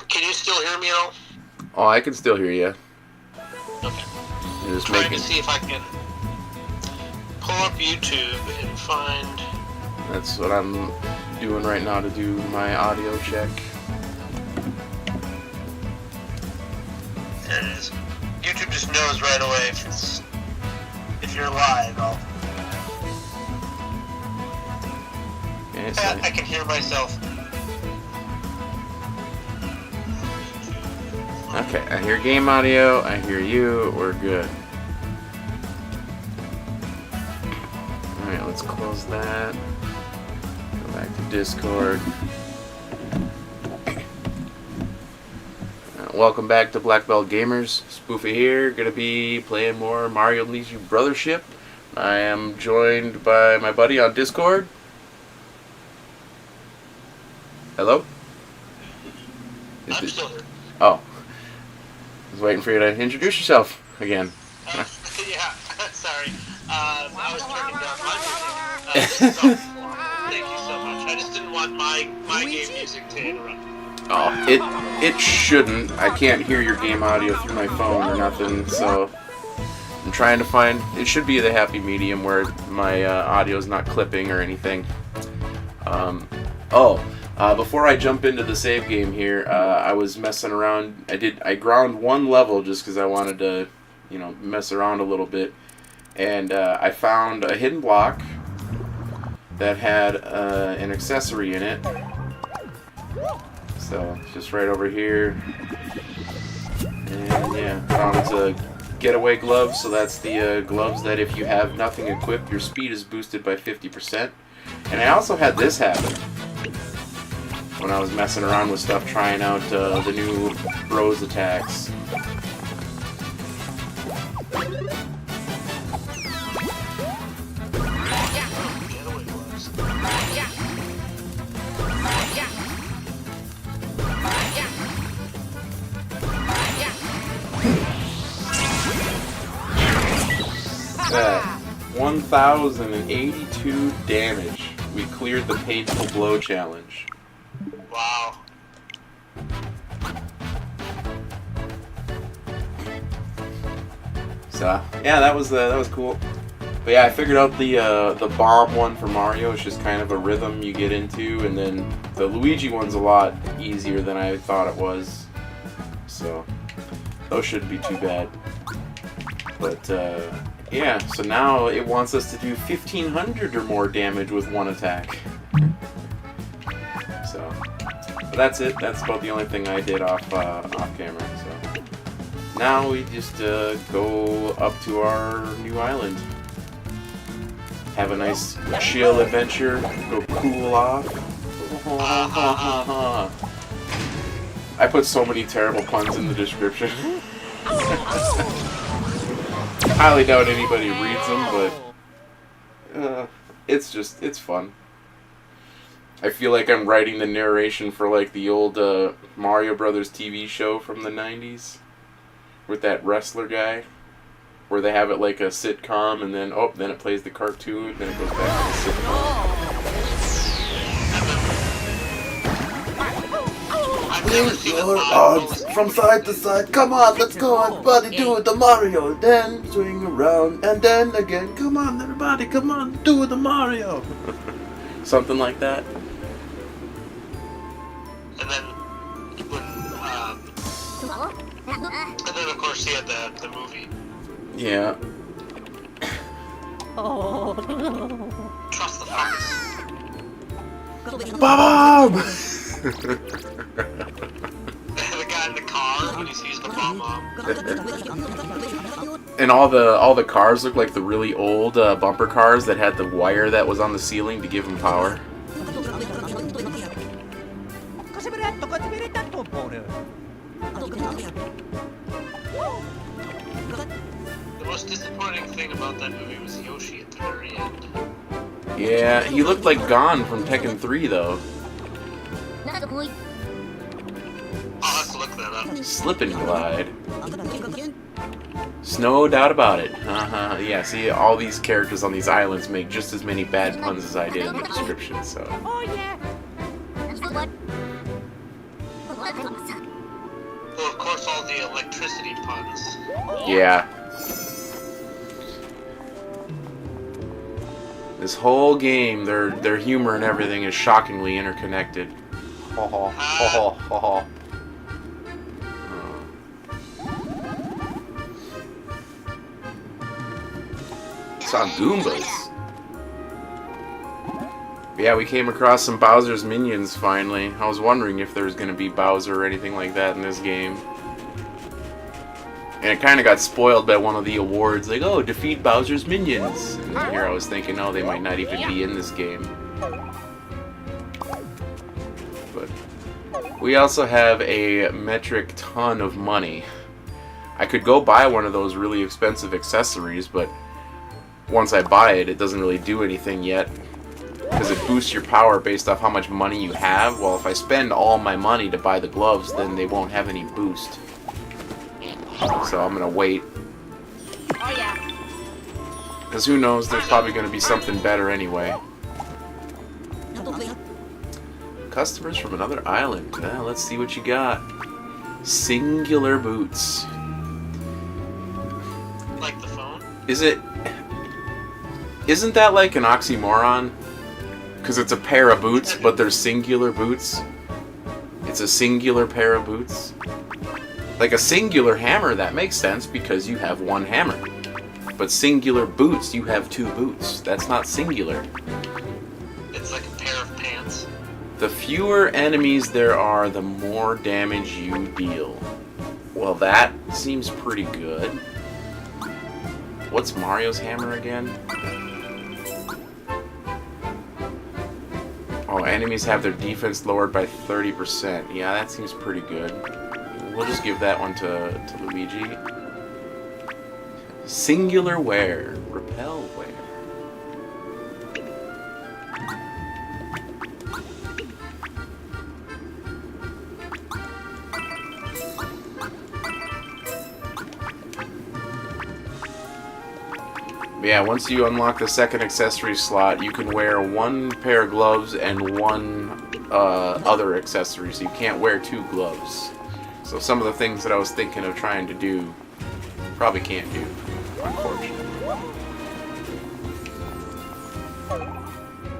Can you still hear me at all? Oh, I can still hear you. Okay. Just trying to see if I can pull up YouTube and find... That's what I'm doing right now to do my audio check. There it is. YouTube just knows right away if you're live. I can hear myself. Okay, I hear game audio, I hear you, we're good. Alright, let's close that. Go back to Discord. Welcome back to Black Belt Gamers. Spoofy here, gonna be playing more Mario & Luigi Brothership. I am joined by my buddy on Discord. Hello? I'm still here. Oh. I was waiting for you to introduce yourself again. Yeah, sorry. I was turning down my music. Thank you so much. I just didn't want my game music to interrupt. Oh, it shouldn't. I can't hear your game audio through my phone or nothing, so I'm trying to find... It should be the happy medium where my audio is not clipping or anything. Before I jump into the save game here, I was messing around. I ground one level just because I wanted to, mess around a little bit, and I found a hidden block that had an accessory in it. So it's just right over here, and yeah, found it's a getaway glove. So that's the gloves that if you have nothing equipped, your speed is boosted by 50%. And I also had this happen when I was messing around with stuff, trying out the new Bros attacks. That 1,082 damage. We cleared the Painful Blow challenge. Wow. So yeah, that was cool. But yeah, I figured out the bomb one for Mario is just kind of a rhythm you get into, and then the Luigi one's a lot easier than I thought it was. So those shouldn't be too bad. But yeah, so now it wants us to do 1,500 or more damage with one attack. So, but that's it. That's about the only thing I did off camera. So now we just go up to our new island, have a nice chill adventure, go cool off. I put so many terrible puns in the description. Highly doubt anybody reads them, but it's fun. I feel like I'm writing the narration for like the old Mario Brothers TV show from the 90s with that wrestler guy, where they have it like a sitcom, and then then it plays the cartoon, then it goes back to the sitcom. From side to side, come on, let's go, everybody, do the Mario, then swing around, and then again, come on, everybody, come on, do the Mario. Something like that. And then, and then of course he had the movie. Yeah. Trust the facts. Bob! The guy in the car when he sees the bomb. And all the cars look like the really old bumper cars that had the wire that was on the ceiling to give them power. The most disappointing thing about that movie was Yoshi at the very end. Yeah, he looked like Gon from Tekken 3 though. I'll have to look look that up. Slip and glide. No doubt about it. Yeah, see, all these characters on these islands make just as many bad puns as I did in the description, so. Oh yeah. Well, of course, all the electricity puns. Yeah. This whole game, their humor and everything is shockingly interconnected. Ho ho ho ho ho ho. Saw Goombas. Yeah, we came across some Bowser's minions finally. I was wondering if there was going to be Bowser or anything like that in this game. And it kind of got spoiled by one of the awards, like, oh, defeat Bowser's minions. And here I was thinking, oh, they might not even be in this game. But we also have a metric ton of money. I could go buy one of those really expensive accessories, but once I buy it, it doesn't really do anything yet. Because it boosts your power based off how much money you have. Well, if I spend all my money to buy the gloves, then they won't have any boost. So I'm gonna wait. Oh yeah. Because who knows, there's probably gonna be something better anyway. Customers from another island. Let's see what you got. Singular boots. Like the phone? Isn't that like an oxymoron? Because it's a pair of boots, but they're singular boots. It's a singular pair of boots. Like a singular hammer, that makes sense because you have one hammer. But singular boots, you have two boots. That's not singular. It's like a pair of pants. The fewer enemies there are, the more damage you deal. Well, that seems pretty good. What's Mario's hammer again? Oh, enemies have their defense lowered by 30%. Yeah, that seems pretty good. We'll just give that one to Luigi. Singular wear. Repel wear. Yeah, once you unlock the second accessory slot, you can wear one pair of gloves and one other accessory, so you can't wear two gloves. So some of the things that I was thinking of trying to do, probably can't do, unfortunately.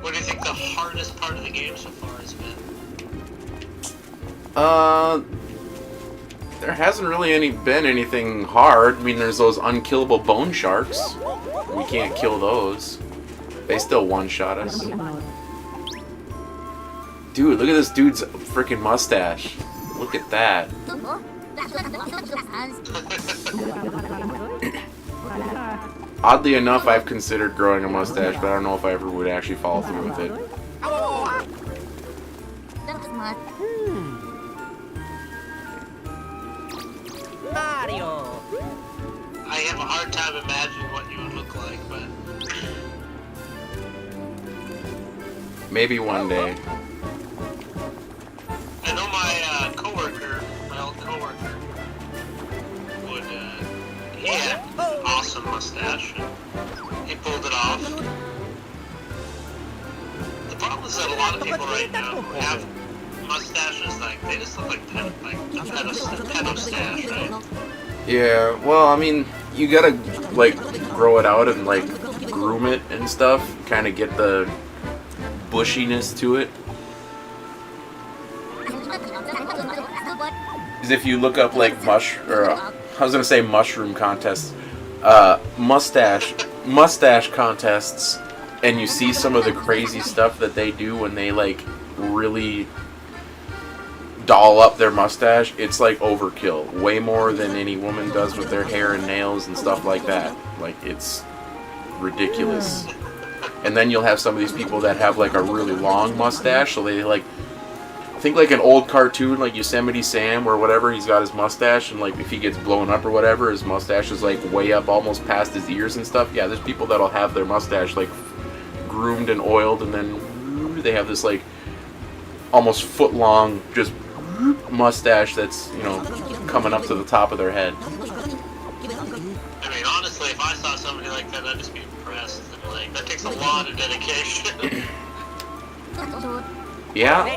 What do you think the hardest part of the game so far has been? There hasn't really been anything hard. I mean, there's those unkillable bone sharks. We can't kill those. They still one-shot us. Dude, look at this dude's freaking mustache. Look at that. Oddly enough, I've considered growing a mustache, but I don't know if I ever would actually follow through with it. Mario. I have a hard time imagining what you would look like, but... Maybe one day. I know my coworker, my old coworker, would, he had an awesome mustache, and he pulled it off. The problem is that a lot of people right now who have mustaches, like, they just look like a pedo stash, right? Yeah, well, I mean, you gotta, like, grow it out and, like, groom it and stuff. Kind of get the bushiness to it. Because if you look up, like, I was gonna say mushroom contests, mustache contests, and you see some of the crazy stuff that they do when they, like, really doll up their mustache, it's like overkill. Way more than any woman does with their hair and nails and stuff like that. Like, it's ridiculous. And then you'll have some of these people that have like a really long mustache, so they like, I think like an old cartoon like Yosemite Sam or whatever, he's got his mustache, and like if he gets blown up or whatever, his mustache is like way up almost past his ears and stuff. Yeah, there's people that'll have their mustache like groomed and oiled, and then they have this like almost foot long just mustache that's, you know, coming up to the top of their head. I mean, honestly, if I saw somebody like that, I'd just be impressed. And, like, that takes a lot of dedication. Yeah.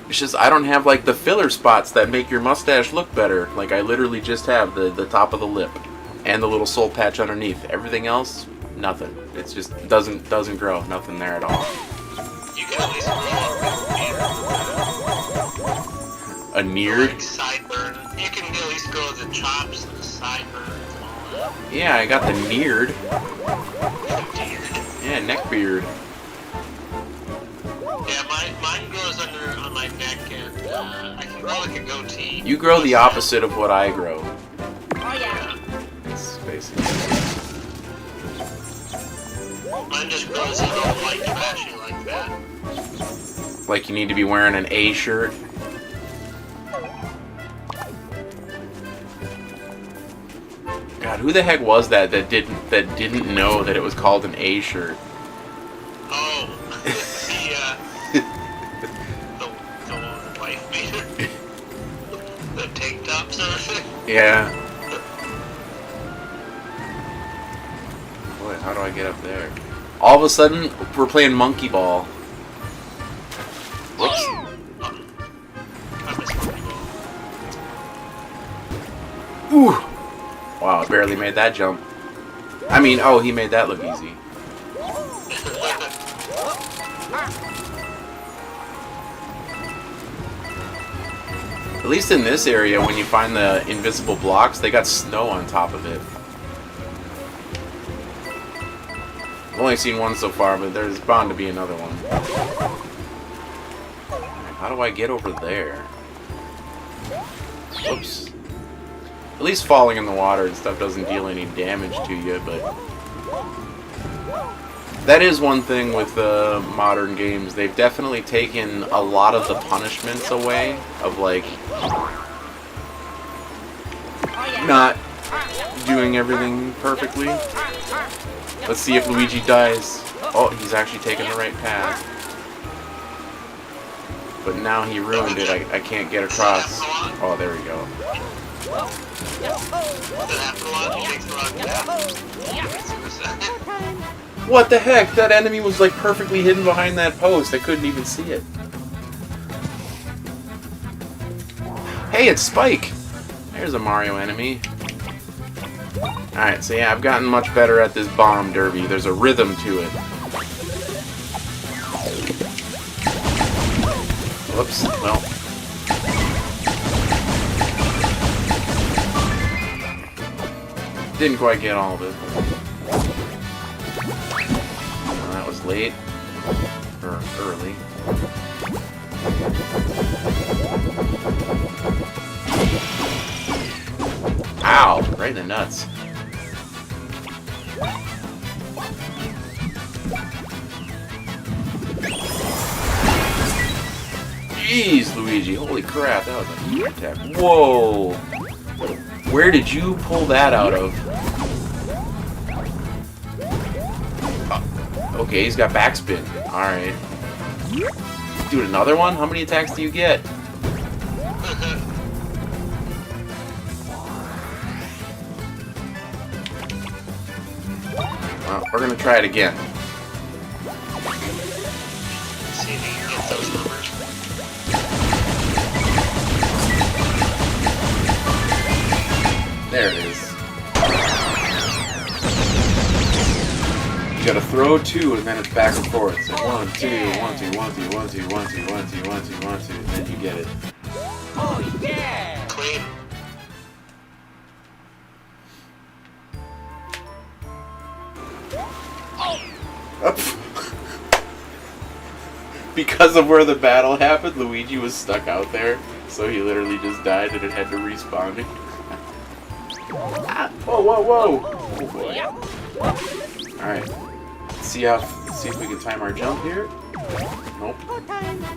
It's just I don't have like the filler spots that make your mustache look better. Like I literally just have the top of the lip and the little soul patch underneath. Everything else, nothing. It's just doesn't grow. Nothing there at all. You can at least grow A neared? like sideburn. You can at least grow the chops and the sideburns and all that. Yeah, I got the neared. Yeah, neck beard. Yeah, mine grows on my neck, and I can grow like a goatee. You grow the opposite of what I grow. Oh yeah. It's basically. Mine just grows a little white trashy like that. Like you need to be wearing an A shirt. God, who the heck was that didn't know that it was called an A shirt? Oh, the wife beater, the tank top sort of thing. Yeah. Boy, how do I get up there? All of a sudden, we're playing monkey ball. Whoops. I miss monkey ball. Ooh. Wow, I barely made that jump. I mean, oh, he made that look easy. At least in this area, when you find the invisible blocks, they got snow on top of it. I've only seen one so far, but there's bound to be another one. How do I get over there? Whoops. At least falling in the water and stuff doesn't deal any damage to you, but... That is one thing with modern games. They've definitely taken a lot of the punishments away of, like, not doing everything perfectly. Let's see if Luigi dies. Oh, he's actually taking the right path. But now he ruined it. I can't get across. Oh, there we go. What the heck? That enemy was like perfectly hidden behind that post. I couldn't even see it. Hey, it's Spike! There's a Mario enemy. Alright, so yeah, I've gotten much better at this bomb derby. There's a rhythm to it. Whoops, well. Didn't quite get all of it. Well, that was late. Or early. Ow! Right in the nuts. Jeez, Luigi. Holy crap, that was a huge attack. Whoa! Where did you pull that out of? Oh, okay, he's got backspin. Alright. Dude, another one? How many attacks do you get? Well, we're gonna try it again. See if you can get those numbers. There it is. You gotta throw two and then it's back and forth. So 1, 2, 1, 2, 1, 2, 1, 2, 1, 2, 1, 2, 1, 2, 1, 2, and then you get it. Oh yeah! Clean. Up. Because of where the battle happened, Luigi was stuck out there, so he literally just died and it had to respawn him. Whoa, whoa, whoa! Oh boy. Alright. Let's see if we can time our jump here. Nope.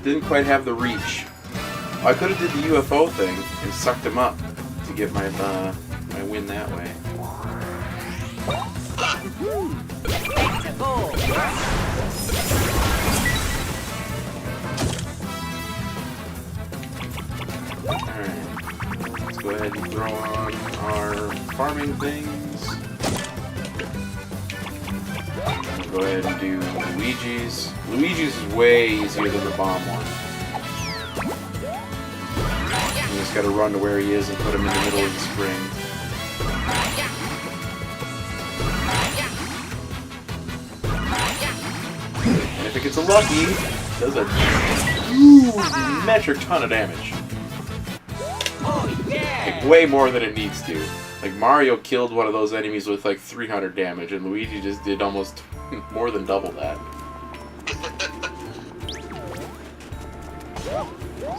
Didn't quite have the reach. Oh, I could have did the UFO thing and sucked him up to get my win that way. ahead and throw on our farming things. We'll go ahead and do Luigi's. Luigi's is way easier than the bomb one. You just gotta run to where he is and put him in the middle of the spring. And if it gets a lucky, it does a huge metric ton of damage. Like way more than it needs to. Like Mario killed one of those enemies with like 300 damage, and Luigi just did almost more than double that.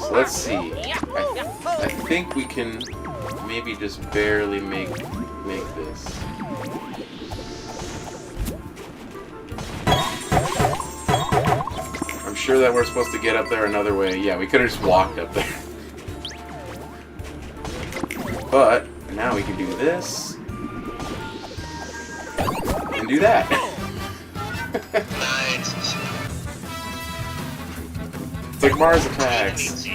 So let's see. I think we can maybe just barely make this. I'm sure that we're supposed to get up there another way. Yeah, we could have just walked up there. But now we can do this and do that. Nice. It's like Mars attacks.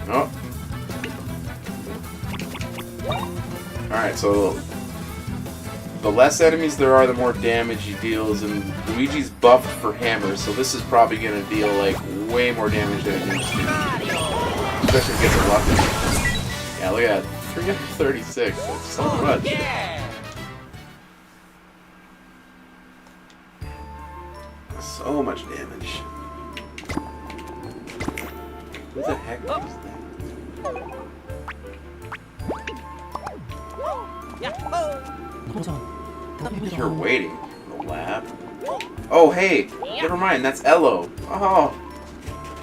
Oh. Alright, so the less enemies there are, the more damage he deals, and Luigi's buffed for hammers, so this is probably going to deal like way more damage than it needs to. Especially if it gets a lucky. Yeah, look at that. 336. That's so much. So much damage. What the heck is that? You're waiting in the lab. Oh, hey! Never mind. That's Ello. Oh,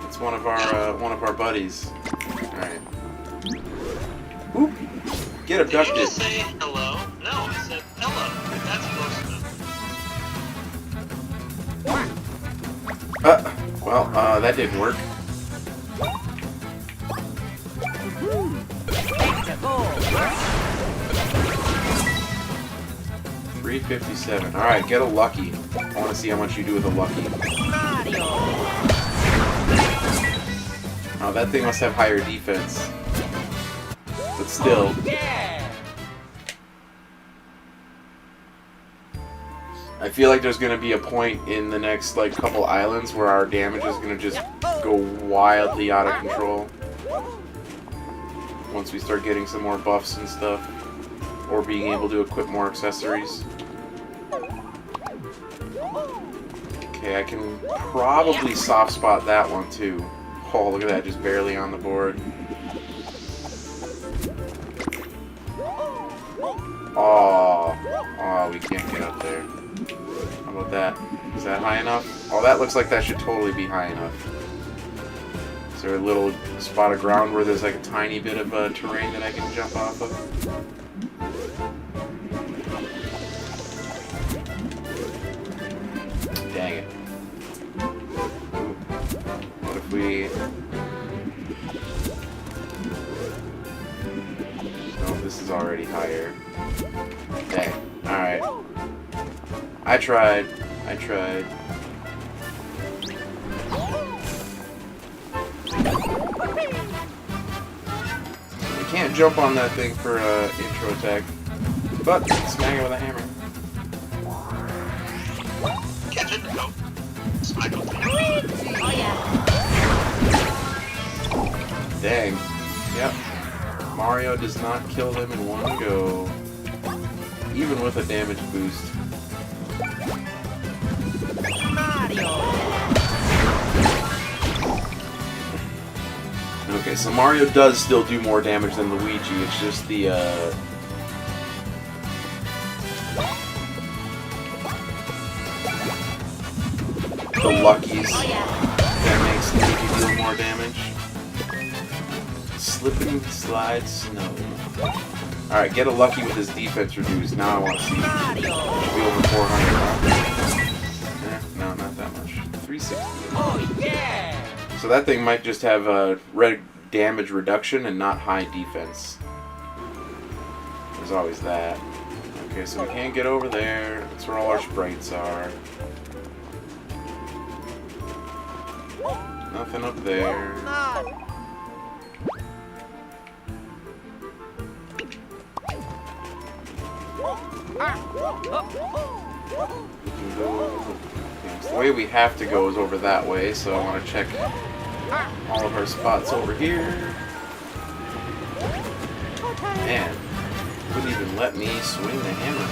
it's one of our buddies. All right. Oop. Get abducted. Did you just say hello? No, I said hello. That's close enough. Well, that didn't work. 357. Alright, get a lucky. I want to see how much you do with a lucky. Oh, that thing must have higher defense. But still. I feel like there's going to be a point in the next like couple islands where our damage is going to just go wildly out of control. Once we start getting some more buffs and stuff. Or being able to equip more accessories. Okay, I can probably soft spot that one too. Oh, look at that, just barely on the board. Oh, we can't get up there. How about that? Is that high enough? Oh, that looks like that should totally be high enough. Is there a little spot of ground where there's like a tiny bit of terrain that I can jump off of? Dang it. What if we... Oh, this is already higher. Dang. Alright. I tried. You can't jump on that thing for intro attack. But smack it with a hammer. Catch it. No. Smack it. Oh yeah. Dang. Yep. Mario does not kill them in one go. Even with a damage boost. Okay, so Mario does still do more damage than Luigi. It's just the luckies that makes Luigi deal more damage. Slipping slide snow. Alright, get a lucky with his defense reduced. Now I want to see. Maybe over 400. No, not that much. 360. Oh yeah. So that thing might just have a red damage reduction and not high defense. There's always that. Okay, so we can't get over there. That's where all our sprites are. Nothing up there. So the way we have to go is over that way, so I want to check all of our spots over here. Man, wouldn't even let me swing the hammer.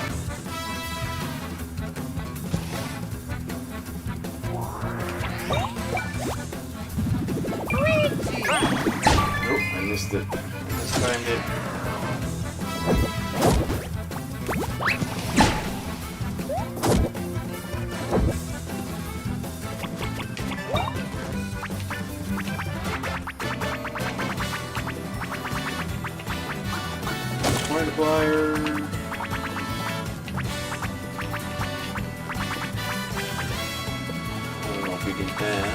Nope, I missed it. Mistimed it. Multiplier. I don't know if we get that.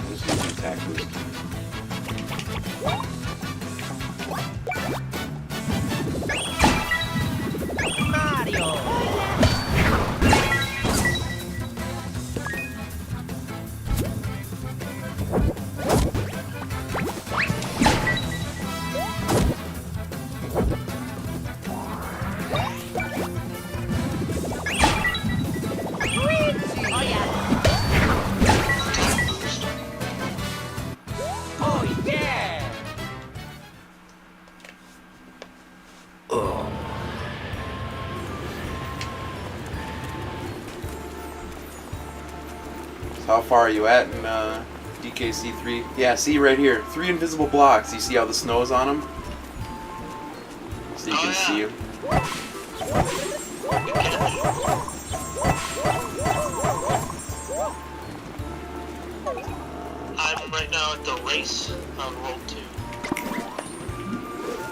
Just use the attack boost. How far are you at in DKC3? Yeah, see right here. 3 invisible blocks. You see how the snow's on them? So you can see them. I'm right now at the race on World 2.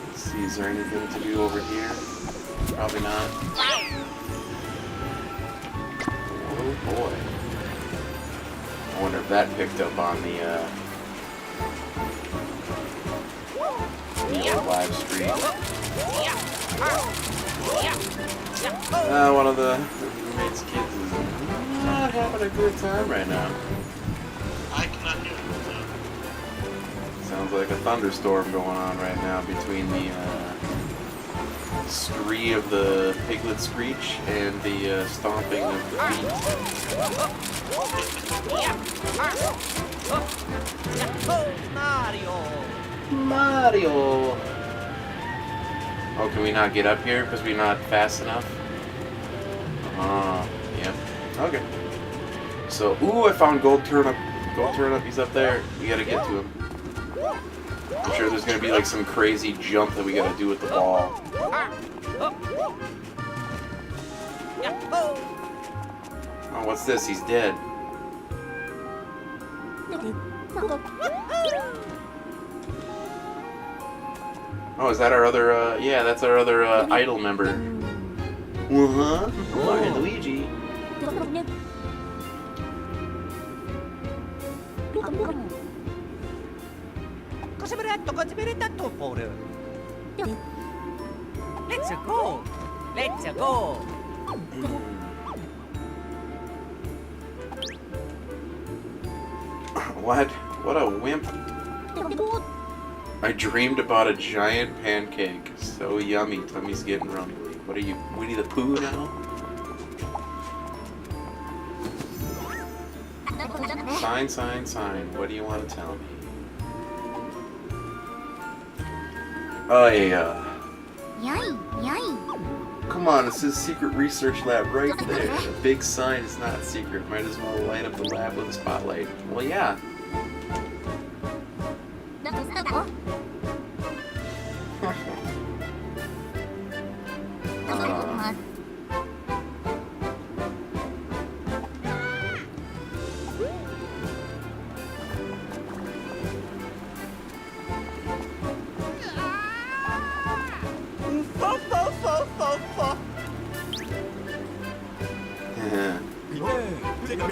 Let's see, is there anything to do over here? Probably not. Oh boy. I wonder if that picked up on the old live stream. One of the roommate's kids is not having a good time right now. I cannot hear it. Sounds like a thunderstorm going on right now between the scree of the piglet screech and the stomping of the feet. Mario! Oh, can we not get up here because we're not fast enough? Yep. Okay. So, ooh, I found Gold Turnip. Gold Turnip, he's up there. We gotta get to him. I'm sure there's gonna be like some crazy jump that we gotta do with the ball. Oh, what's this? He's dead. Oh, is that our other, yeah, that's our other, idol member. Uh-huh. Mario and Luigi. Let's go! Let's go! What? What a wimp. I dreamed about a giant pancake. So yummy. Tummy's getting rumbly. What are you, Winnie the Pooh now? Sign, sign, sign. What do you want to tell me? Oh, yeah. Come on, it says secret research lab right there. The big sign is not secret. Might as well light up the lab with a spotlight. Well, yeah.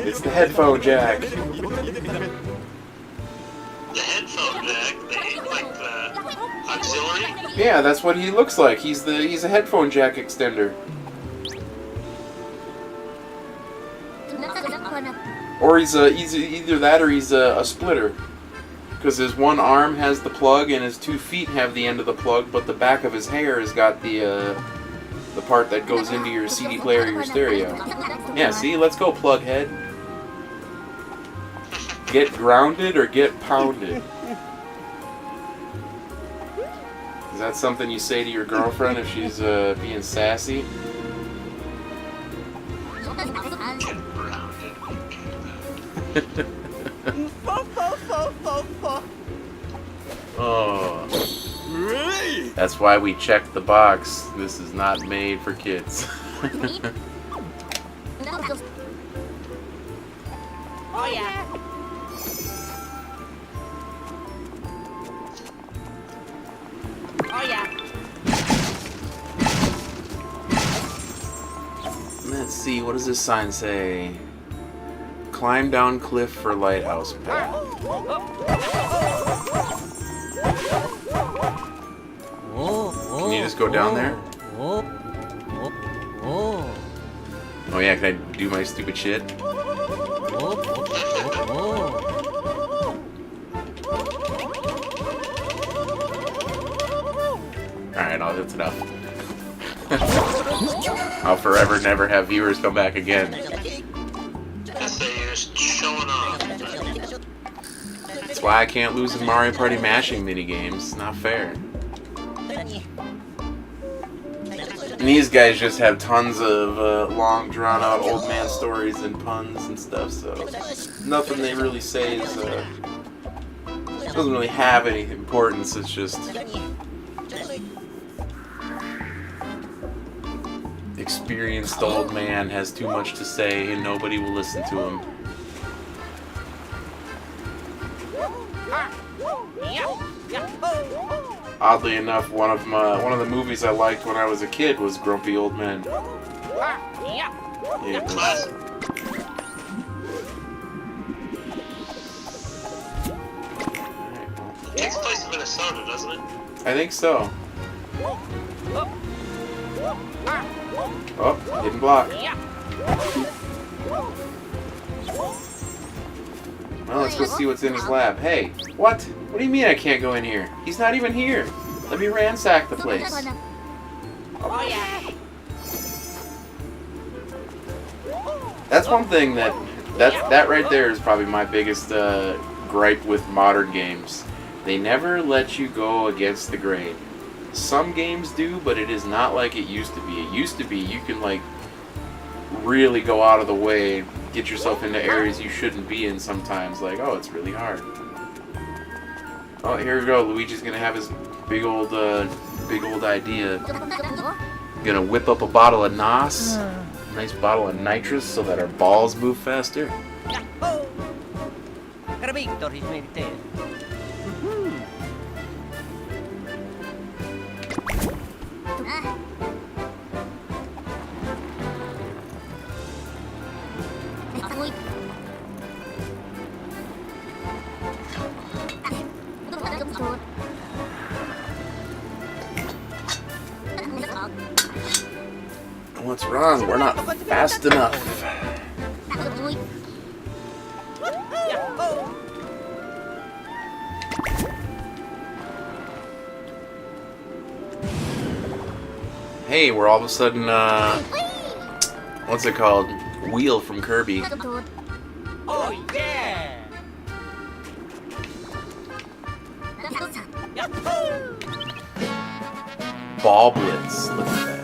It's the headphone jack. the headphone jack, like the auxiliary. Yeah, that's what he looks like. He's a headphone jack extender. Or he's either that or he's a splitter. Because his one arm has the plug and his 2 feet have the end of the plug, but the back of his hair has got the part that goes into your CD player or your stereo. Yeah, see? Let's go, plug head. Get grounded or get pounded. Is that something you say to your girlfriend if she's being sassy? Oh. That's why we checked the box. This is not made for kids. Oh yeah. Oh yeah. Let's see, what does this sign say? Climb down cliff for lighthouse path. Can you just go down there? Oh yeah, can I do my stupid shit? Alright, that's enough. I'll forever never have viewers come back again. So you're just showing off. That's why I can't lose in Mario Party mashing minigames. It's not fair. And these guys just have tons of long, drawn-out old man stories and puns and stuff, so nothing they really say is doesn't really have any importance. It's just experienced old man has too much to say and nobody will listen to him. Oddly enough, one of the movies I liked when I was a kid was Grumpy Old Men. It was, It takes place in Minnesota, doesn't it? I think so. Oh, hidden block. Well, let's go see what's in his lab. Hey, what? What do you mean I can't go in here? He's not even here. Let me ransack the place. Oh yeah. That's one thing that right there is probably my biggest gripe with modern games. They never let you go against the grain. Some games do, but it is not like it used to be. It used to be you can like really go out of the way, get yourself into areas you shouldn't be in sometimes. Like, oh, it's really hard. Oh, here we go. Luigi's gonna have his big old idea. Gonna whip up a bottle of NOS, nice bottle of nitrous, so that our balls move faster. Capito, rismette. What's wrong? We're not fast enough. Hey, we're all of a sudden, what's it called? Wheel from Kirby. Oh yeah. Ball Blitz. Look at that.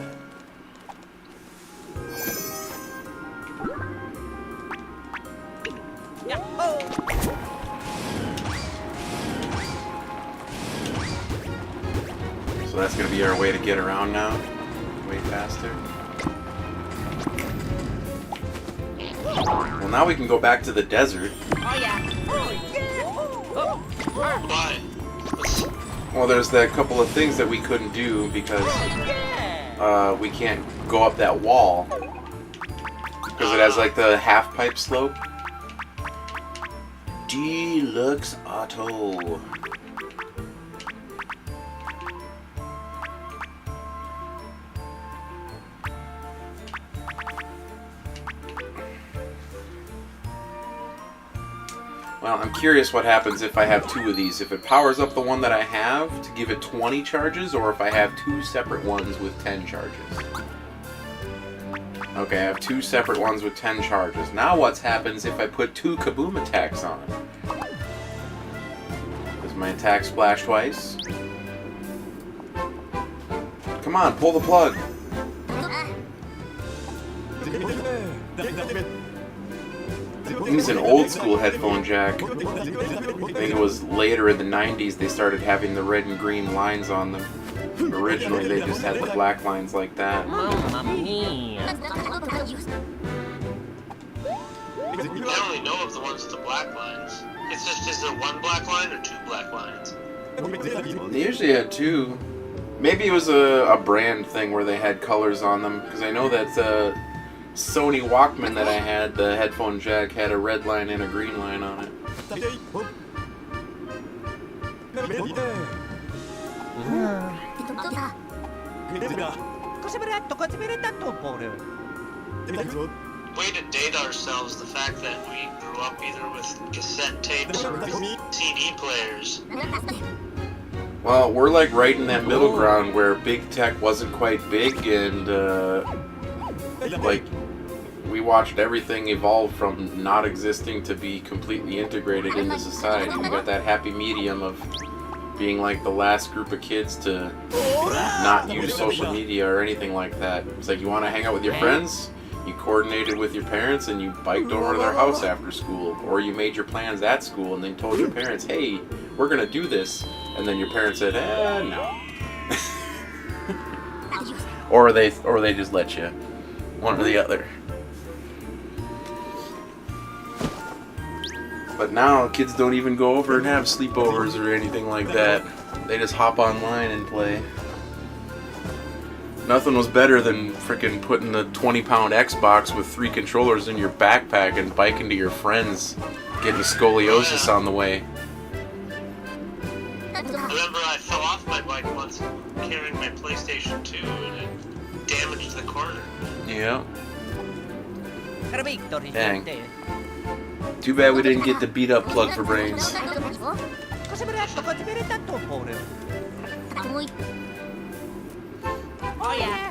So that's going to be our way to get around now. Way faster. Well, now we can go back to the desert. Oh yeah. Why? Well, there's that couple of things that we couldn't do because we can't go up that wall. Because it has like the half pipe slope. Deluxe Auto. Well, I'm curious what happens if I have two of these. If it powers up the one that I have to give it 20 charges, or if I have two separate ones with 10 charges. Okay, I have two separate ones with 10 charges. Now what happens if I put two kaboom attacks on? Does my attack splash twice? Come on, pull the plug. He's an old school headphone jack. I think it was later in the 90s they started having the red and green lines on them. Originally they just had the black lines like that. Mamma mia. I only know of the ones with the black lines. It's just, is there one black line or two black lines? They usually had two. Maybe it was a brand thing where they had colors on them, because I know that Sony Walkman that I had, the headphone jack, had a red line and a green line on it. Way to date ourselves, the fact that we grew up either with cassette tapes or CD players. Well, we're like right in that middle ground where big tech wasn't quite big, and like we watched everything evolve from not existing to be completely integrated into society. We got that happy medium of being like the last group of kids to not use social media or anything like that. It's like, you want to hang out with your friends? You coordinated with your parents and you biked over to their house after school, or you made your plans at school and then told your parents, hey, we're gonna do this, and then your parents said, no. or they just let you, one or the other. But now kids don't even go over and have sleepovers or anything like that. They just hop online and play. Nothing was better than frickin' putting the 20-pound Xbox with 3 controllers in your backpack and biking to your friends, getting scoliosis on the way. I remember I fell off my bike once carrying my PlayStation 2 and it damaged the corner. Yeah. Dang. Dang. Too bad we didn't get the beat up plug for brains. Oh yeah.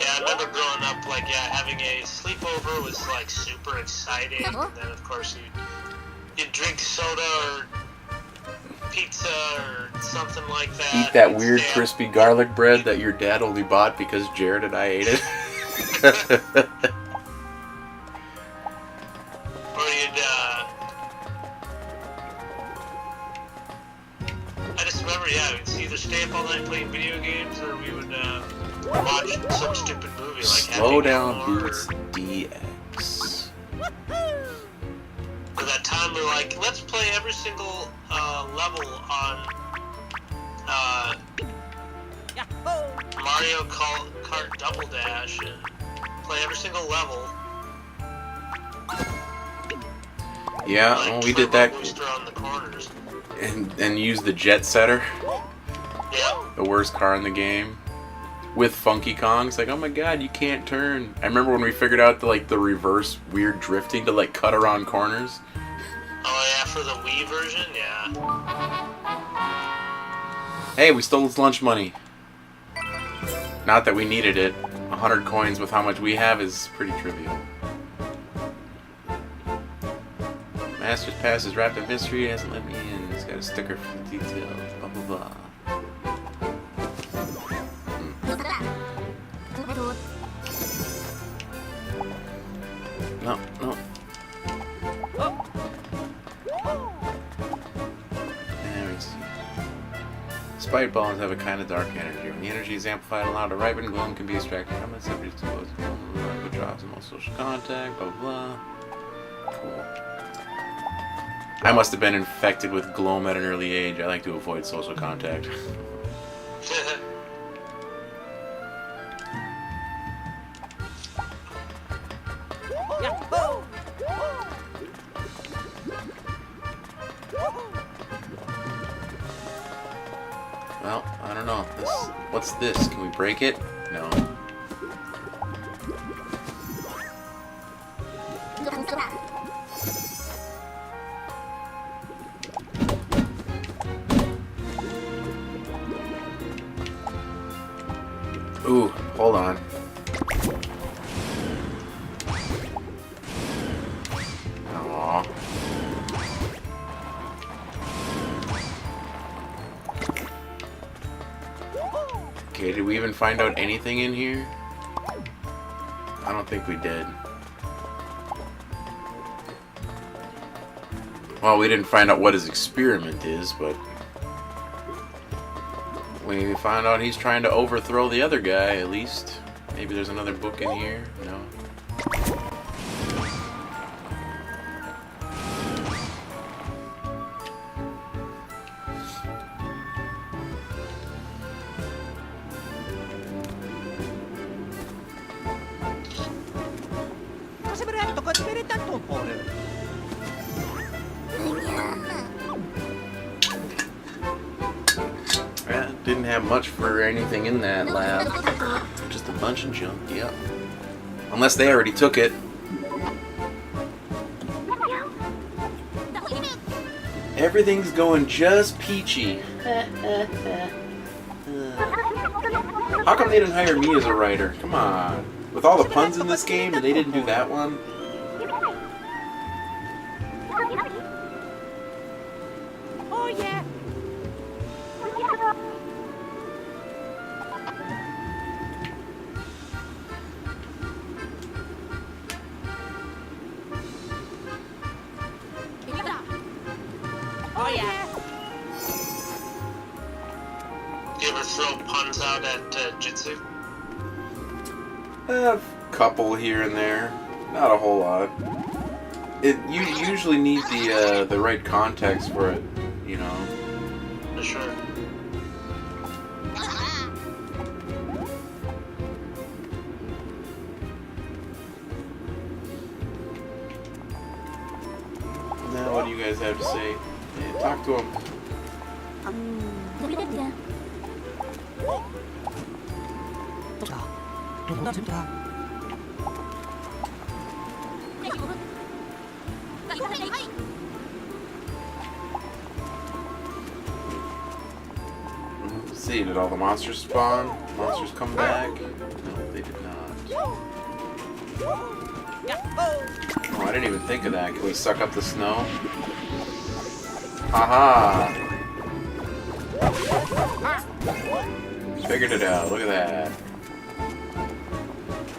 Yeah, I remember growing up, like, having a sleepover was, like, super exciting. And then, of course, you'd drink soda or pizza or something like that. Eat that weird crispy garlic bread that your dad only bought because Jared and I ate it. Or you'd, I just remember, we'd either stay up all night playing video games or we would, watch some stupid movie like Slow Happy Down Gilmore Boots DX. Or that time we were like, let's play every single level on Mario Kart Double Dash and play every single level. Yeah, Like, well, we did that. Booster on the corners. And use the Jet Setter, Yeah. the worst car in the game, with Funky Kong. It's like, oh my god, you can't turn. I remember when we figured out the reverse weird drifting to like cut around corners. Oh yeah, for the Wii version, yeah. Hey, we stole its lunch money. Not that we needed it. 100 coins with how much we have is pretty trivial. Master's Pass is wrapped in mystery, hasn't let me in. It's got a sticker for the details, blah blah blah. No. There we see. Spite balls have a kind of dark energy. When the energy is amplified and allowed to ripen, gloom can be extracted from it, subject to both withdraws and most social contact, blah blah blah. Cool. I must have been infected with gloom at an early age. I like to avoid social contact. Well, I don't know. What's this? Can we break it? No. Ooh, hold on. Aww. Okay, did we even find out anything in here? I don't think we did. Well, we didn't find out what his experiment is, but we found out he's trying to overthrow the other guy, at least. Maybe there's another book in here? No. Yeah, didn't have much for anything in that lab. Just a bunch of junk, yep. Unless they already took it. Everything's going just peachy. How come they didn't hire me as a writer? Come on. With all the puns in this game and they didn't do that one? Oh yeah. Oh yeah. Do you ever throw puns out at Jitsu? A couple here and there. Not a whole lot. You usually need the right context for it, you know. For sure. Now, what do you guys have to say? Yeah, talk to him. Let's see, did all the monsters spawn? Monsters come back? No, they did not. Oh, I didn't even think of that. Can we suck up the snow? Haha! Figured it out. Look at that.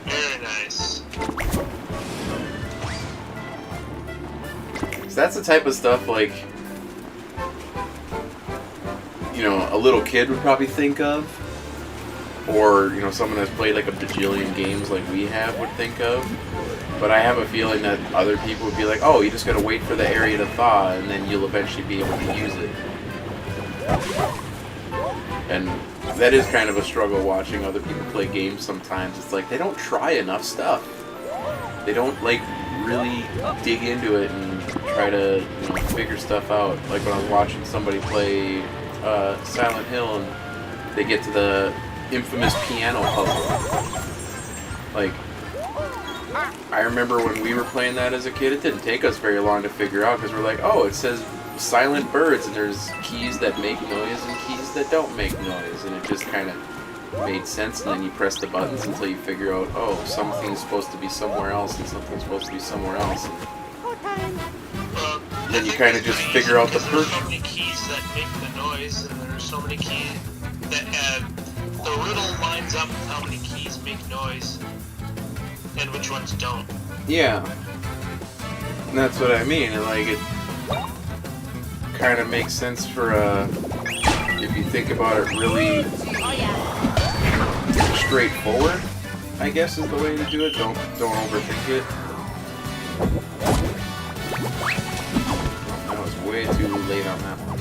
Very nice. So that's the type of stuff, like, you know, a little kid would probably think of. Or, you know, someone that's played like a bajillion games like we have would think of. But I have a feeling that other people would be like, oh, you just gotta wait for the area to thaw and then you'll eventually be able to use it. And that is kind of a struggle watching other people play games sometimes. It's like, they don't try enough stuff. They don't, like, really dig into it and try to, you know, figure stuff out. Like when I was watching somebody play Silent Hill and they get to the infamous piano puzzle. Like, I remember when we were playing that as a kid, it didn't take us very long to figure out because we're like, oh, it says silent birds and there's keys that make noise and keys that don't make noise, and it just kind of made sense. And then you press the buttons until you figure out, oh, something's supposed to be somewhere else and something's supposed to be somewhere else. Well, Then you kind of just figure out the There's perch. so many keys that make the noise, and there's so many keys that the riddle lines up with how many keys make noise and which ones don't. Yeah, and that's what I mean. And like, it kind of makes sense for if you think about it really straightforward, I guess is the way to do it. Don't overthink it. That was way too late on that one.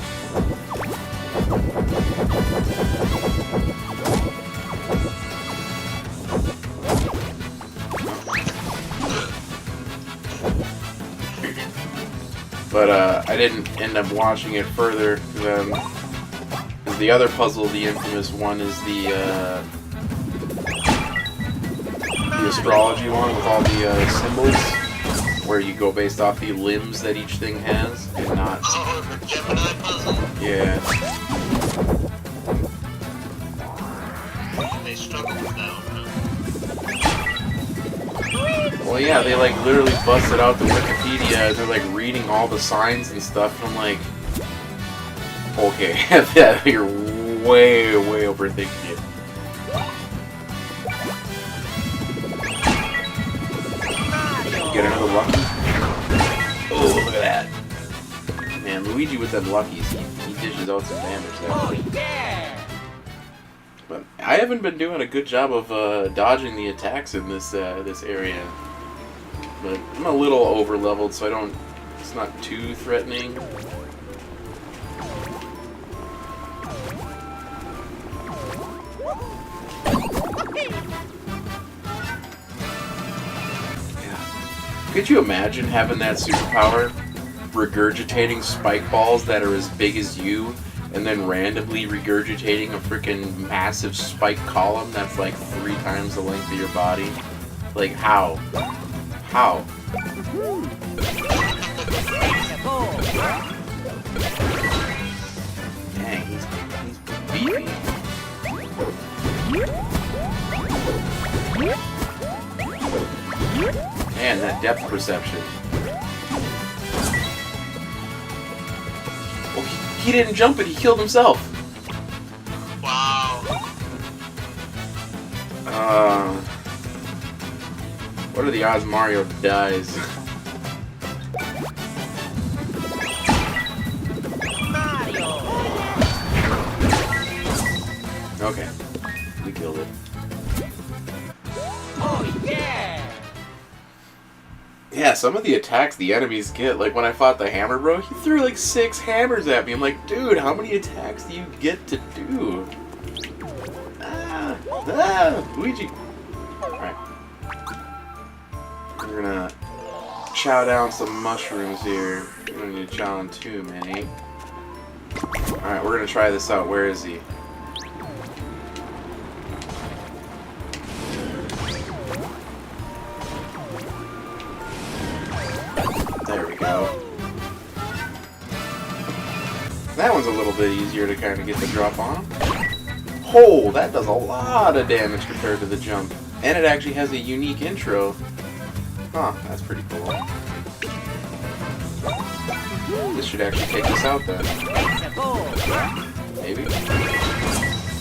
But I didn't end up watching it further. Because the other puzzle, the infamous one, is the astrology one with all the symbols, where you go based off the limbs that each thing has, and not. Oh, the Gemini puzzle? Yeah. They struggle with that one, Well, yeah, they like literally busted out the Wikipedia and they're like reading all the signs and stuff, and I'm like, okay, yeah, you're way overthinking it. Get another lucky? Oh, look at that. Man, Luigi with them luckies, he dishes out some damage there. Oh, yeah! But I haven't been doing a good job of dodging the attacks in this this area. But I'm a little over leveled, so it's not too threatening. Yeah. Could you imagine having that superpower? Regurgitating spike balls that are as big as you, and then randomly regurgitating a freaking massive spike column that's like 3 times the length of your body? Like, how? How? Dang, he's beefy. Man, that depth perception. Oh, he didn't jump it, he killed himself. Wow. What are the odds Mario dies? Okay, we killed it. Oh, yeah! Yeah, some of the attacks the enemies get, like when I fought the hammer bro, he threw like 6 hammers at me. I'm like, dude, how many attacks do you get to do? Luigi. Alright. We're gonna chow down some mushrooms here. We don't need to chow on too many. Alright, we're gonna try this out. Where is he? There we go. That one's a little bit easier to kind of get the drop on. Oh, that does a lot of damage compared to the jump. And it actually has a unique intro. Huh, that's pretty cool. This should actually take us out then. Maybe?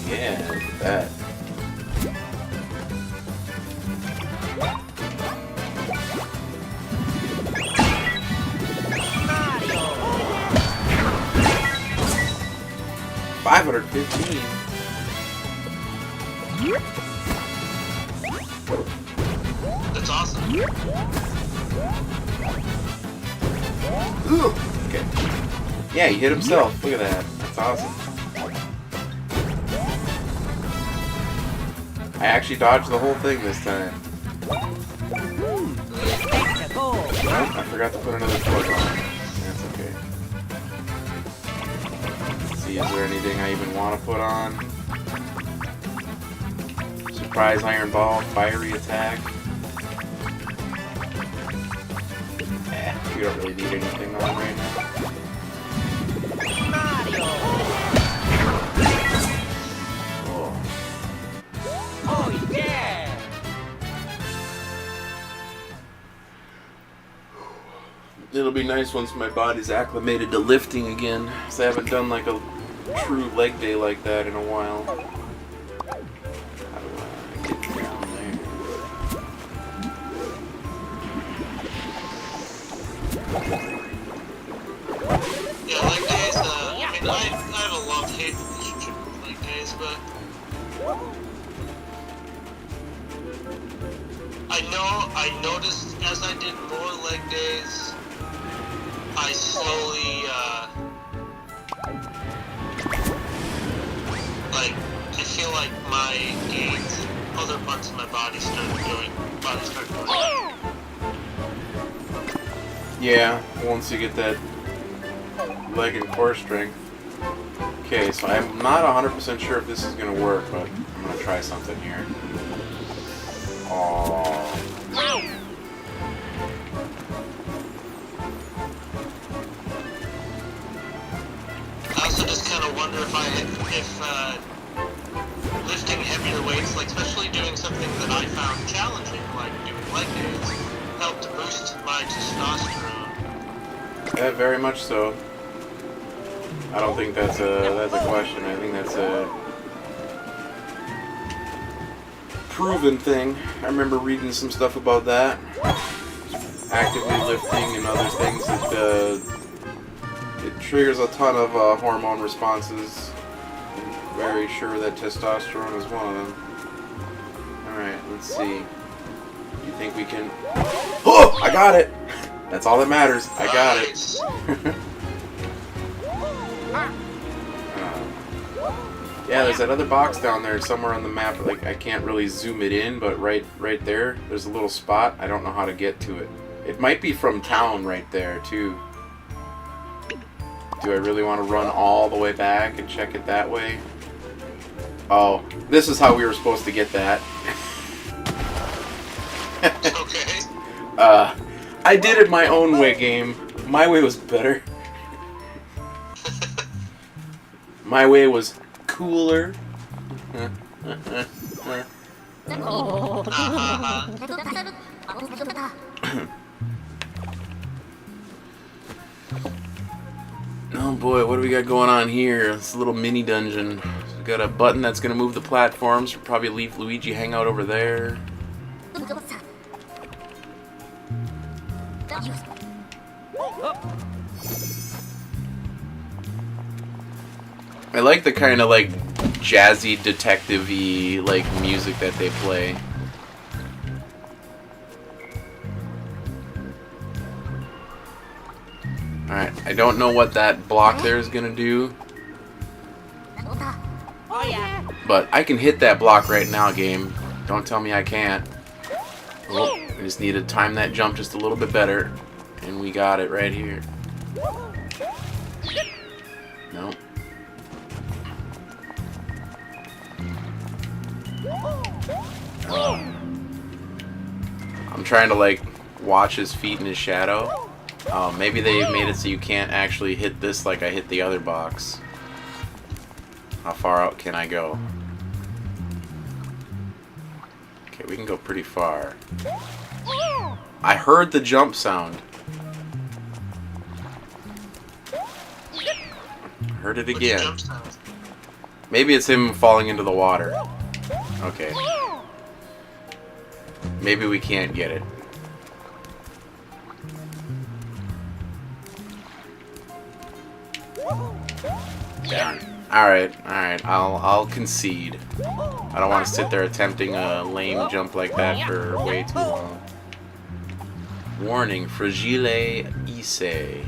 Yeah, look at that. $515. That's awesome. Ooh, okay. Yeah, he hit himself. Look at that. That's awesome. I actually dodged the whole thing this time. Oh, I forgot to put another torch on. That's okay. Let's see, is there anything I even want to put on? Surprise iron ball, fiery attack. We don't really need anything on right now. Oh. Oh, yeah! It'll be nice once my body's acclimated to lifting again, because I haven't done like a true leg day like that in a while. How do I get down there? Yeah, leg days, I mean, I have a love-hate relationship with leg days, but I noticed as I did more leg days, I slowly like my gains, other parts of my body started going. Yeah, once you get that leg and core strength. Okay, so I'm not 100% sure if this is gonna work, but I'm gonna try something here. Oh. I also just kind of wonder if lifting heavier weights, like especially doing something that I found challenging, like doing leg days, helped boost my testosterone. Yeah, very much so. I don't think that's a question. I think that's a proven thing. I remember reading some stuff about that. Actively lifting and other things that it triggers a ton of hormone responses. I'm very sure that testosterone is one of them. Alright, let's see. You think we can... Oh! I got it! That's all that matters. I got it. Yeah, there's that other box down there somewhere on the map. Like, I can't really zoom it in, but right there, there's a little spot. I don't know how to get to it. It might be from town right there, too. Do I really want to run all the way back and check it that way? Oh, this is how we were supposed to get that. Okay. I did it my own way, game. My way was better. My way was cooler. Oh boy, what do we got going on here? This little mini dungeon. We got a button that's gonna move the platforms. We'll probably leave Luigi hang out over there. I like the kind of like jazzy detective-y like music that they play. Alright, I don't know what that block there is gonna do. Oh yeah. But I can hit that block right now, game. Don't tell me I can't. Oh, I just need to time that jump just a little bit better. And we got it right here. Nope. I'm trying to like watch his feet in his shadow. Maybe they made it so you can't actually hit this like I hit the other box. How far out can I go? Okay, we can go pretty far. I heard the jump sound. Heard it again. Maybe it's him falling into the water. Okay. Maybe we can't get it. Darn. Alright, I'll concede. I don't want to sit there attempting a lame jump like that for way too long. Warning, fragile isse.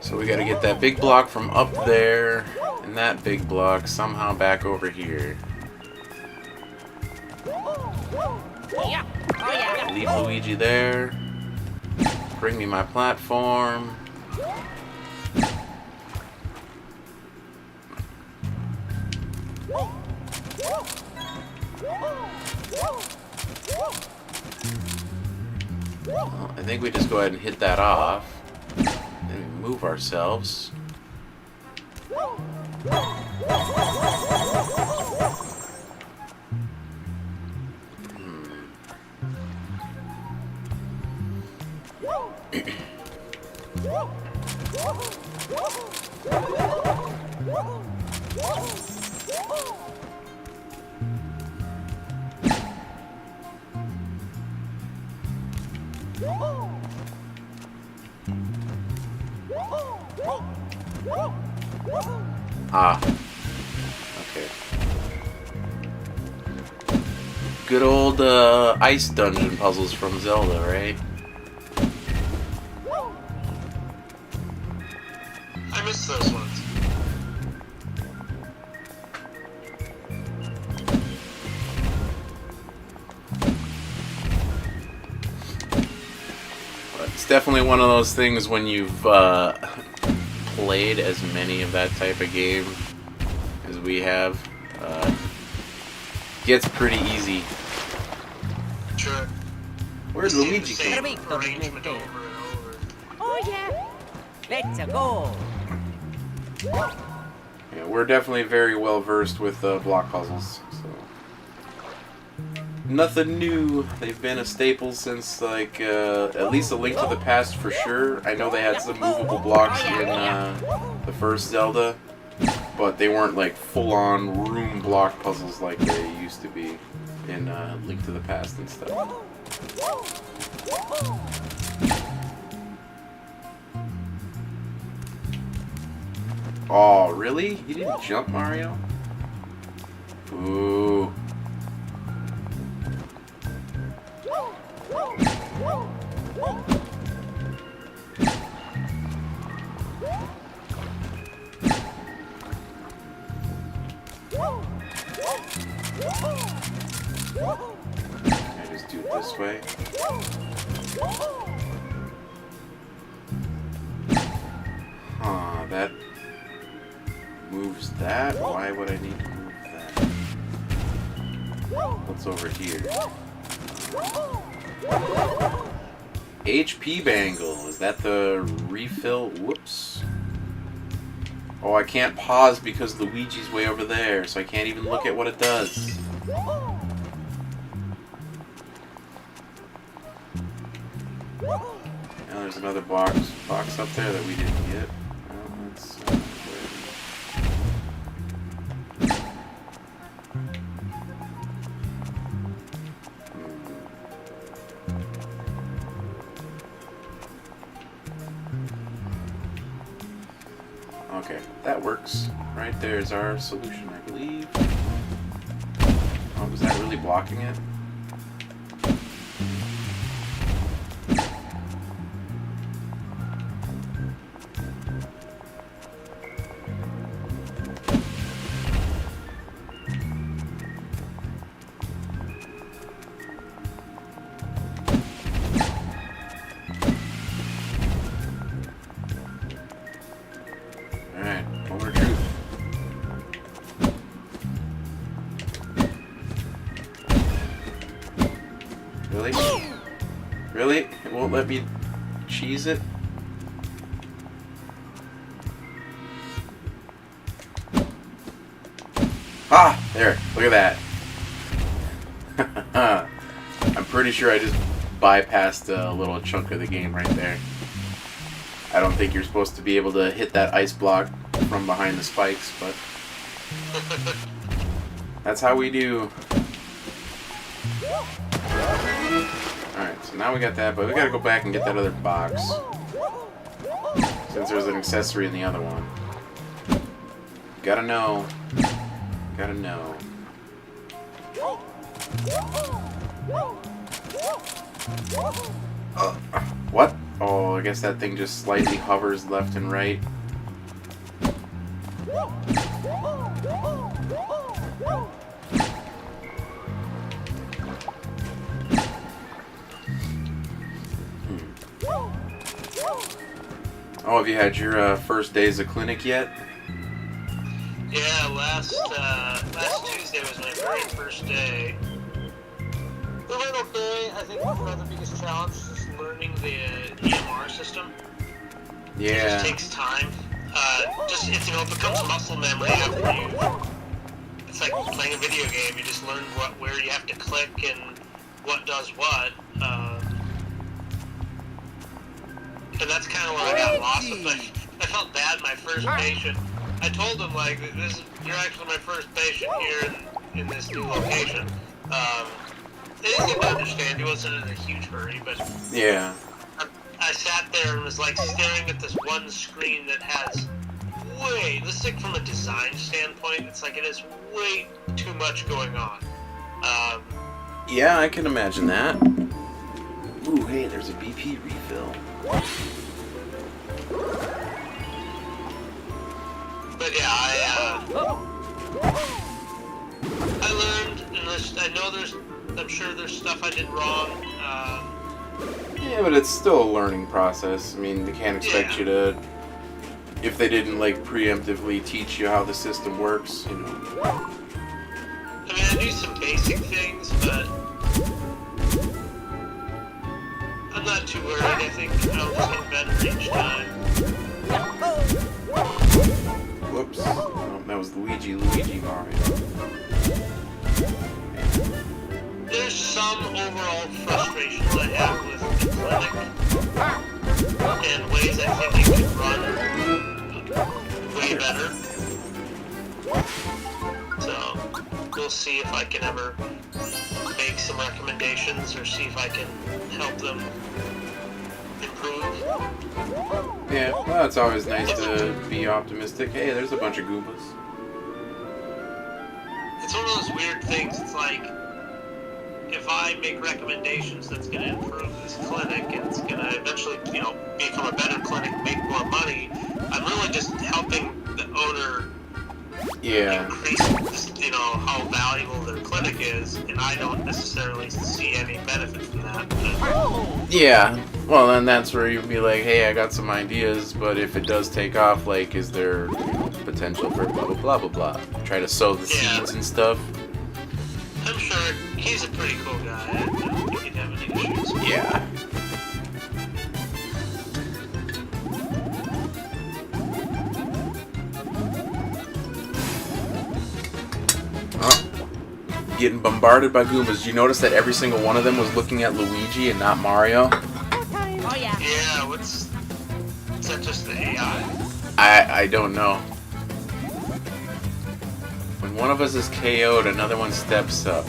So we gotta get that big block from up there, and that big block somehow back over here. Leave Luigi there. Bring me my platform. Well, I think we just go ahead and hit that off. And move ourselves. Ah. Okay. Good old ice dungeon puzzles from Zelda, right? I miss those ones. It's definitely one of those things when you've played as many of that type of game as we have, gets pretty easy. Sure. Where'd You see Luigi the come same from? arrangement over and over. Oh yeah. Let's go. Yeah, we're definitely very well versed with block puzzles. So nothing new. They've been a staple since like at least A Link to the Past for sure. I know they had some movable blocks in the first Zelda, but they weren't like full-on room block puzzles like they used to be in Link to the Past and stuff. Oh, really? You didn't jump, Mario? Ooh. I just do it this way. Huh, that moves that? Why would I need to move that? What's over here? HP bangle. Is that the refill? Whoops. Oh, I can't pause because Luigi's way over there, so I can't even look at what it does. Now there's another box up there that we didn't get. Oh, let's, okay, that works. Right there is our solution, I believe. Oh, was that really blocking it? Really? Really? It won't let me cheese it? Ah! There. Look at that. I'm pretty sure I just bypassed a little chunk of the game right there. I don't think you're supposed to be able to hit that ice block from behind the spikes, but that's how we do. Alright, so now we got that, but we gotta go back and get that other box. Since there's an accessory in the other one. Gotta know. Gotta know. What? Oh, I guess that thing just slightly hovers left and right. Oh, have you had your first days of clinic yet? Yeah, last Tuesday was my very first day. It went okay. I think one of the biggest challenges is learning the EMR system. Yeah. It just takes time. It becomes muscle memory after you. It's like playing a video game. You just learn where you have to click and what does what. And that's kind of where I got lost with my. I felt bad. My first patient. I told him like, you're actually my first patient here in this new location. They didn't seem to understand. He wasn't in a huge hurry, but yeah. I sat there and was like staring at this one screen that has this is like from a design standpoint, it's like it has way too much going on. Yeah, I can imagine that. Ooh, hey, there's a BP refill. But yeah, I learned, and I know I'm sure there's stuff I did wrong. Yeah, but it's still a learning process. I mean, they can't expect you to, if they didn't like preemptively teach you how the system works, you know. I mean, I knew some basic things, but I'm not too worried. I think I'll just get better each time. Whoops. Oh, that was Luigi Mario. There's some overall frustrations I have with the clinic and ways I think it could run way better. So we'll see if I can ever make some recommendations or see if I can help them improve. Yeah, well, it's always nice to be optimistic. Hey, there's a bunch of Goombas. It's one of those weird things. It's like, if I make recommendations that's going to improve this clinic and it's going to eventually, you know, become a better clinic, make more money, I'm really just helping the owner increase, you know, how valuable their clinic is, and I don't necessarily see any benefit from that. Yeah, well, then that's where you'd be like, hey, I got some ideas, but if it does take off, like, is there potential for blah, blah, blah, blah, blah. Try to sow the seeds and stuff. I'm sure he's a pretty cool guy. I don't think he'd have any issues. Yeah. Getting bombarded by Goombas. Did you notice that every single one of them was looking at Luigi and not Mario? Oh yeah. Yeah, is that just the AI? I don't know. When one of us is KO'd, another one steps up.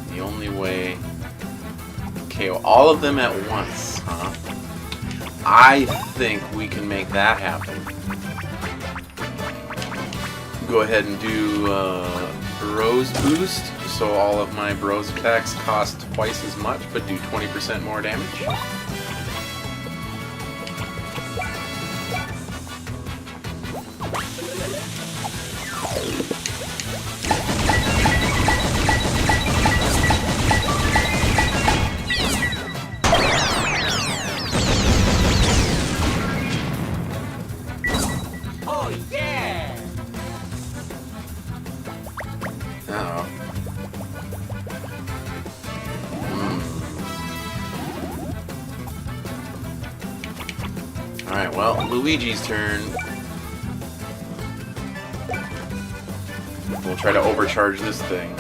The only way... KO all of them at once, huh? I think we can make that happen. Go ahead and do Bros Boost, so all of my Bros attacks cost twice as much, but do 20% more damage. Alright, well, Luigi's turn. We'll try to overcharge this thing.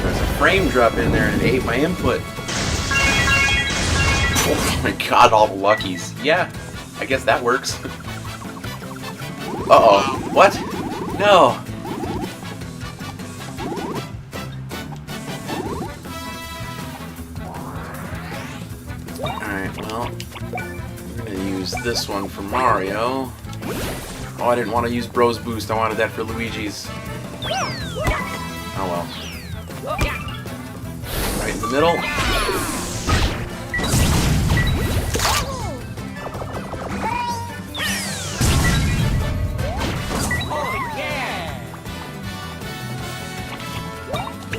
There's a frame drop in there and it ate my input. Oh my god, all the luckies. Yeah, I guess that works. Uh-oh. What? No! Alright, well, I'm gonna use this one for Mario. Oh, I didn't want to use Bros Boost, I wanted that for Luigi's. Oh well. Right in the middle.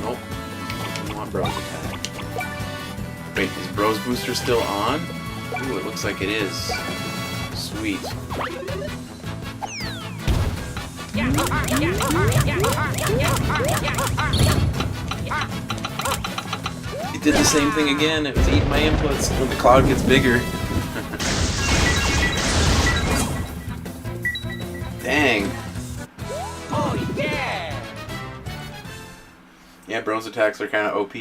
Nope. I want Bros attack. Wait, is Bros Booster still on? Ooh, it looks like it is. Sweet. It did the same thing again. It was eating my inputs when the cloud gets bigger. Dang. Oh yeah. Yeah, Bros attacks are kind of OP.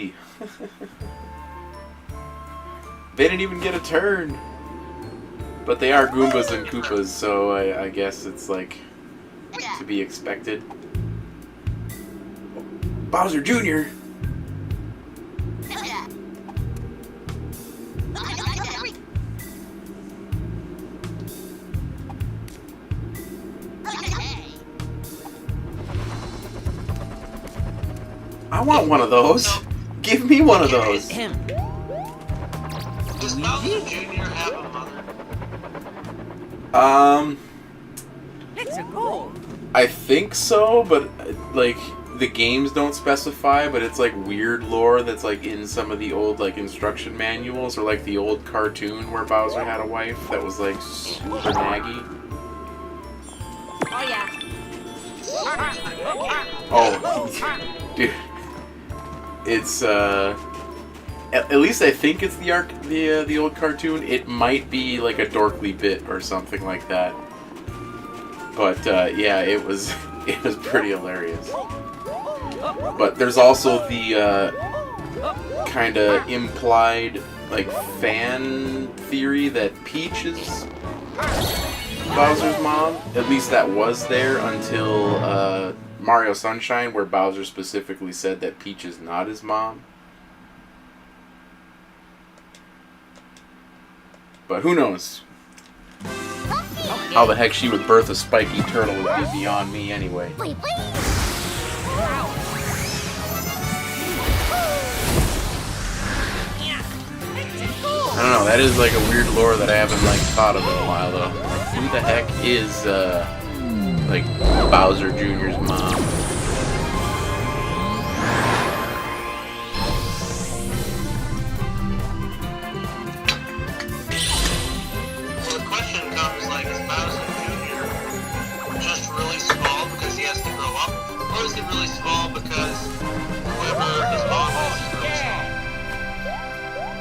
They didn't even get a turn. But they are Goombas and Koopas, so I guess it's like to be expected. Bowser Jr. want one of those. Give me one of those. Him. Does Bowser Jr. have a mother? Let's go. I think so, but like the games don't specify, but it's like weird lore that's like in some of the old like instruction manuals or like the old cartoon where Bowser had a wife that was like super naggy. Oh yeah. Oh, dude, it's at least I think it's the old cartoon. It might be like a dorkly bit or something like that. But yeah, it was pretty hilarious. But there's also the kind of implied like fan theory that Peach is Bowser's mom. At least that was there until Mario Sunshine, where Bowser specifically said that Peach is not his mom. But who knows? How the heck she would birth a spiky turtle would be beyond me anyway. I don't know, that is like a weird lore that I haven't like thought of in a while though. Like, who the heck is like Bowser Jr.'s mom? Well, the question comes like, is Bowser Jr. just really small because he has to grow up, or is he really small because whoever his mom is really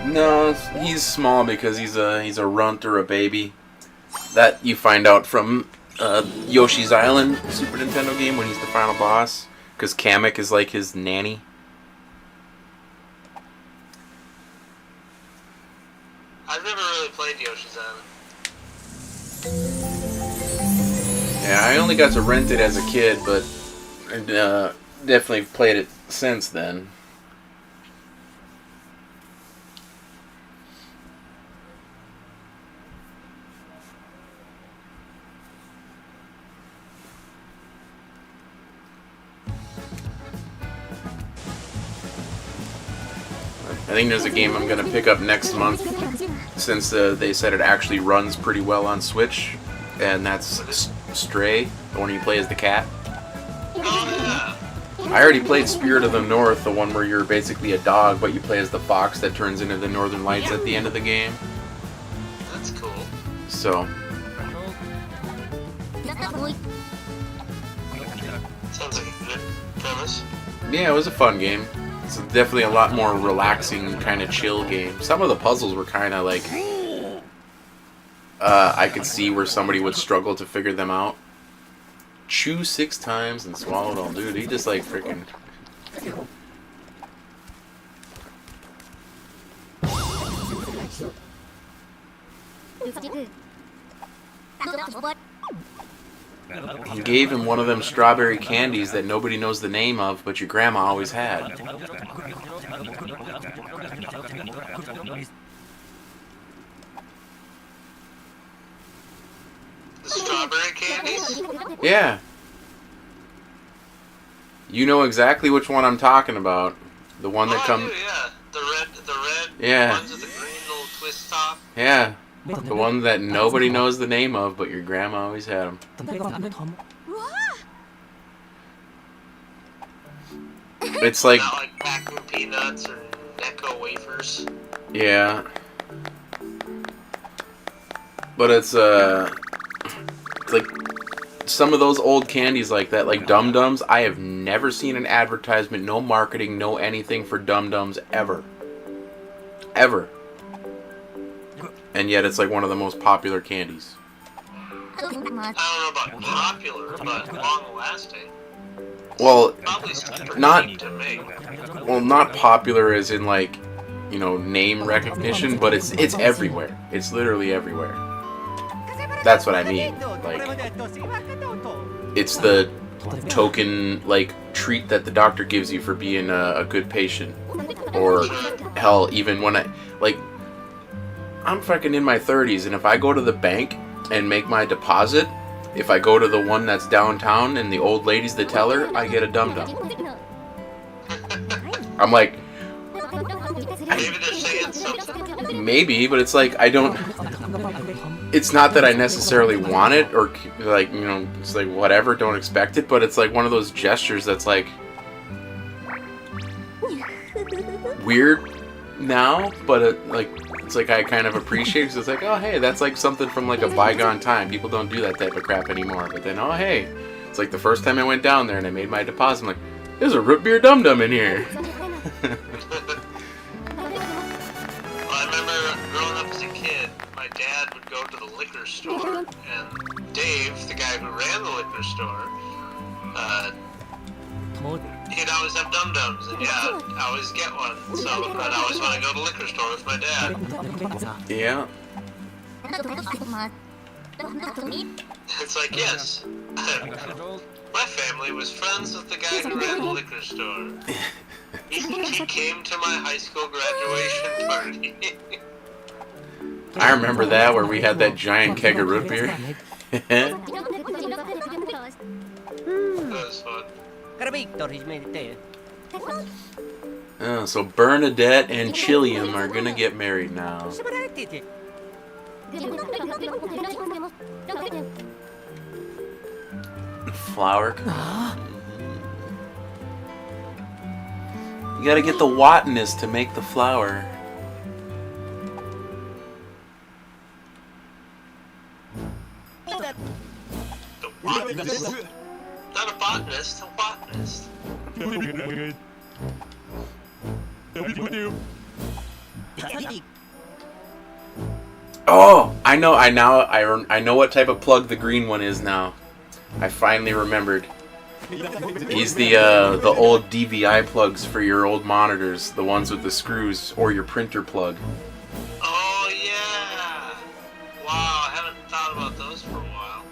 small? No, he's small because he's a runt or a baby. That you find out from Yoshi's Island Super Nintendo game when he's the final boss, because Kamek is like his nanny. I've never really played Yoshi's Island. Yeah, I only got to rent it as a kid, but definitely played it since then. I think there's a game I'm going to pick up next month, since they said it actually runs pretty well on Switch, and that's Stray, the one you play as the cat. Oh I already played Spirit of the North, the one where you're basically a dog, but you play as the fox that turns into the Northern Lights at the end of the game. yeah, that's cool. So, Sounds like a good premise. yeah, it was a fun game. It's definitely a lot more relaxing, kind of chill game. Some of the puzzles were kind of like, I could see where somebody would struggle to figure them out. Chew 6 times and swallow it all. Dude, he just like freaking... He gave him one of them strawberry candies that nobody knows the name of, but your grandma always had. The strawberry candies? Yeah. You know exactly which one I'm talking about. The one that comes... yeah. The red Yeah. ones with the green little twist top. Yeah. The one that nobody knows the name of, but your grandma always had them. It's like... Not like Pac-Man peanuts or Necco wafers. Yeah. But it's like some of those old candies like that, like Dum Dums. I have never seen an advertisement, no marketing, no anything for Dum Dums ever. Ever. And yet it's like one of the most popular candies. I don't know about popular, but long-lasting. Well, Probably super not- cheap to make. well, not popular as in like, you know, name recognition, but it's everywhere. It's literally everywhere. That's what I mean. Like, it's the token like treat that the doctor gives you for being a good patient. Or hell, even when I'm fucking in my 30s, and if I go to the bank and make my deposit, if I go to the one that's downtown and the old lady's the teller, I get a Dum Dum. I'm like, Maybe they're saying something. maybe, but it's like, I don't... It's not that I necessarily want it, or, like, you know, it's like, whatever, don't expect it, but it's like one of those gestures that's like... weird now, but it's like I kind of appreciate it, 'cause it's like, oh, hey, that's like something from like a bygone time. People don't do that type of crap anymore. But then, oh, hey, it's like the first time I went down there and I made my deposit, I'm like, there's a root beer dum-dum in here. Well, I remember growing up as a kid, my dad would go to the liquor store, and Dave, the guy who ran the liquor store, he'd always have dum-dums, and yeah, I always get one. So I'd always want to go to the liquor store with my dad. Yeah. It's like, yes, my family was friends with the guy who ran the liquor store. He came to my high school graduation party. I remember that, where we had that giant keg of root beer. That was fun. Oh, so Bernadette and Chilliam are gonna get married now. Flower. You gotta get the wattness to make the flower. The botanist? Not a botanist, a botanist. Oh, I know what type of plug the green one is now. I finally remembered. He's the old DVI plugs for your old monitors, the ones with the screws, or your printer plug. Oh yeah! Wow, I haven't thought about those for a while.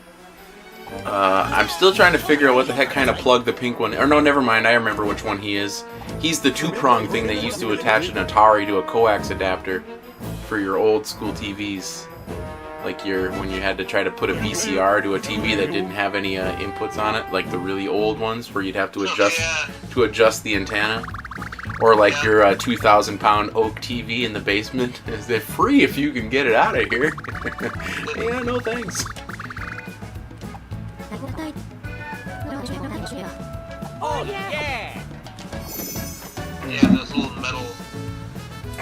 I'm still trying to figure out what the heck kind of plug the pink one... Or no, never mind, I remember which one he is. He's the two-prong thing they used to attach an Atari to a coax adapter for your old school TVs. Like when you had to try to put a VCR to a TV that didn't have any inputs on it, like the really old ones where you'd have to adjust the antenna. Or like your 2,000-pound oak TV in the basement. They're free if you can get it out of here. Yeah, no thanks. Oh, yeah! Yeah, those little metal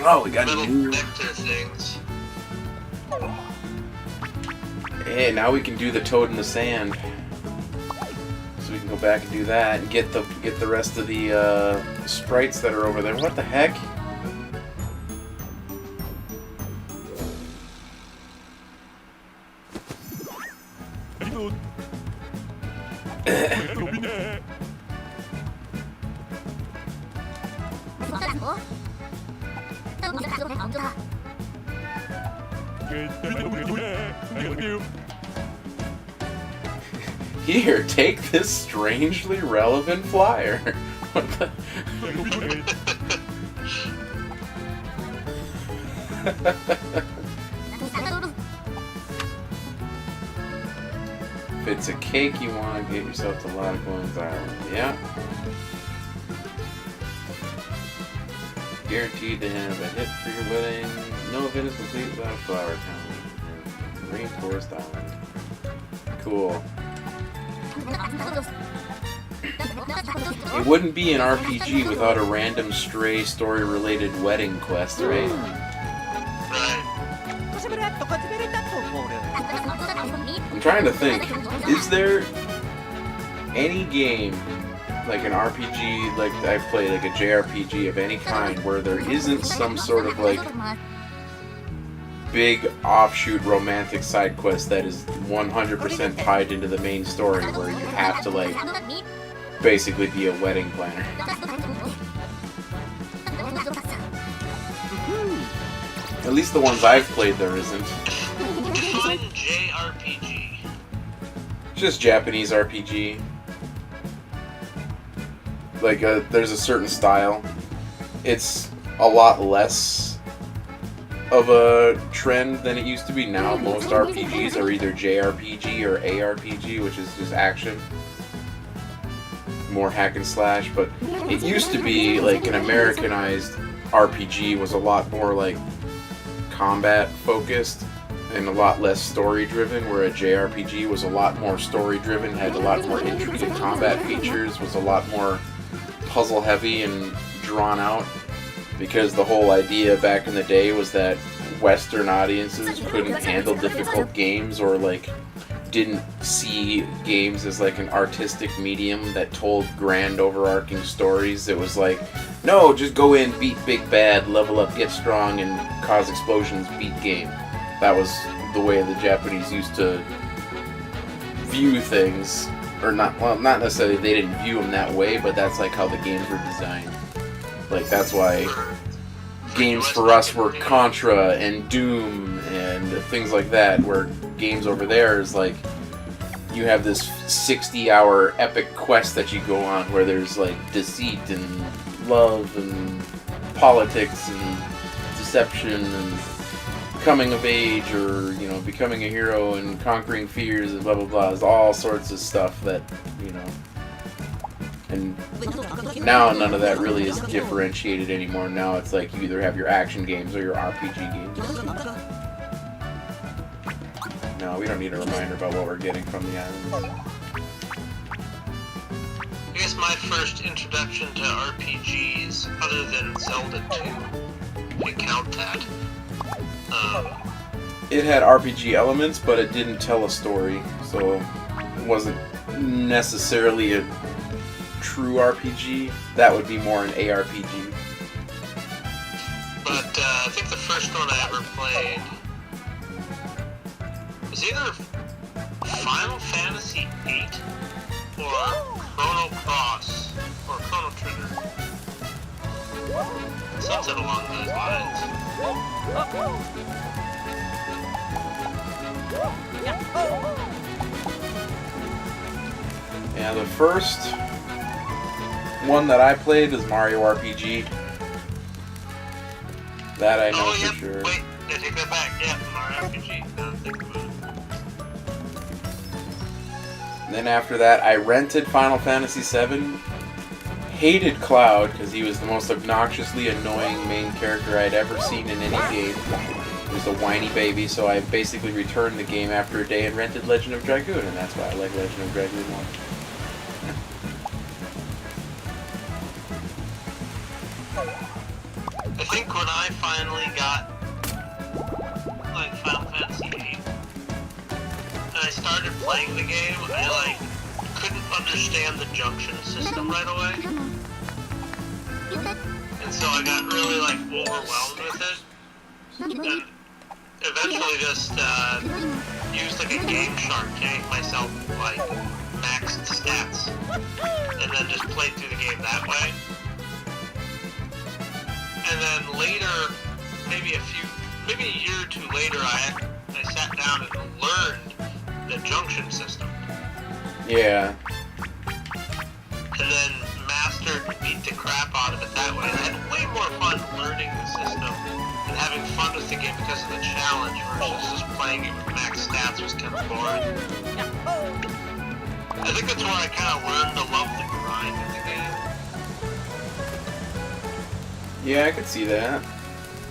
Oh, we got new... nectar things. Hey, now we can do the toad in the sand. So we can go back and do that and get the rest of the sprites that are over there. What the heck? Here, take this strangely relevant flyer. What the? If it's a cake you want, get yourself to Lotta Coins Island. Yeah. Guaranteed to have a hit for your wedding. No event is complete without a flower town. Rainforest Island. Cool. It wouldn't be an RPG without a random stray story-related wedding quest, right? Right. I'm trying to think. Is there any game, like an RPG, like I've played, like a JRPG of any kind, where there isn't some sort of like big offshoot romantic side quest that is 100% tied into the main story, where you have to like basically be a wedding planner? At least the ones I've played, there isn't. Define JRPG. Just Japanese RPG. Like, there's a certain style. It's a lot less of a trend than it used to be now. Most RPGs are either JRPG or ARPG, which is just action. more hack and slash, but it used to be like an Americanized RPG was a lot more like combat focused and a lot less story driven, where a JRPG was a lot more story driven, had a lot more intricate combat features, was a lot more puzzle heavy and drawn out, because the whole idea back in the day was that Western audiences couldn't handle difficult games, or like didn't see games as like an artistic medium that told grand overarching stories. It was like, no, just go in, beat big bad, level up, get strong, and cause explosions, beat game. That was the way the Japanese used to view things, or not necessarily they didn't view them that way, but that's like how the games were designed. Like that's why games for us were Contra and Doom and things like that, where games over there is like you have this 60-hour epic quest that you go on where there's like deceit and love and politics and deception and coming of age, or you know, becoming a hero and conquering fears and blah blah blah. There's all sorts of stuff that, you know, and now none of that really is differentiated anymore. Now it's like you either have your action games or your RPG games. No, we don't need a reminder about what we're getting from the islands. I guess my first introduction to RPGs, other than Zelda 2, if you count that. It had RPG elements, but it didn't tell a story, so it wasn't necessarily a true RPG. That would be more an ARPG. But I think the first one I ever played was either Final Fantasy VIII or Chrono Cross or Chrono Trigger. Something along those lines. Yeah, the first one that I played was Mario RPG. That I know for sure. Wait, I take that back. Yeah, Mario RPG. Think about it. Then after that, I rented Final Fantasy VII. Hated Cloud because he was the most obnoxiously annoying main character I'd ever seen in any game. He was a whiny baby, so I basically returned the game after a day and rented Legend of Dragoon, and that's why I like Legend of Dragoon more. I think when I finally got like Final Fantasy VIII and I started playing the game, I like couldn't understand the junction system right away, and so I got really like overwhelmed with it, and eventually just used like a Game Shark to make myself like maxed stats, and then just played through the game that way. And then later, maybe a year or two later, I sat down and learned the junction system. Yeah. And then mastered and beat the crap out of it that way. And I had way more fun learning the system and having fun with the game because of the challenge versus just playing it with max stats was kind of boring. I think that's where I kind of learned to love the grind in the game. Yeah, I could see that.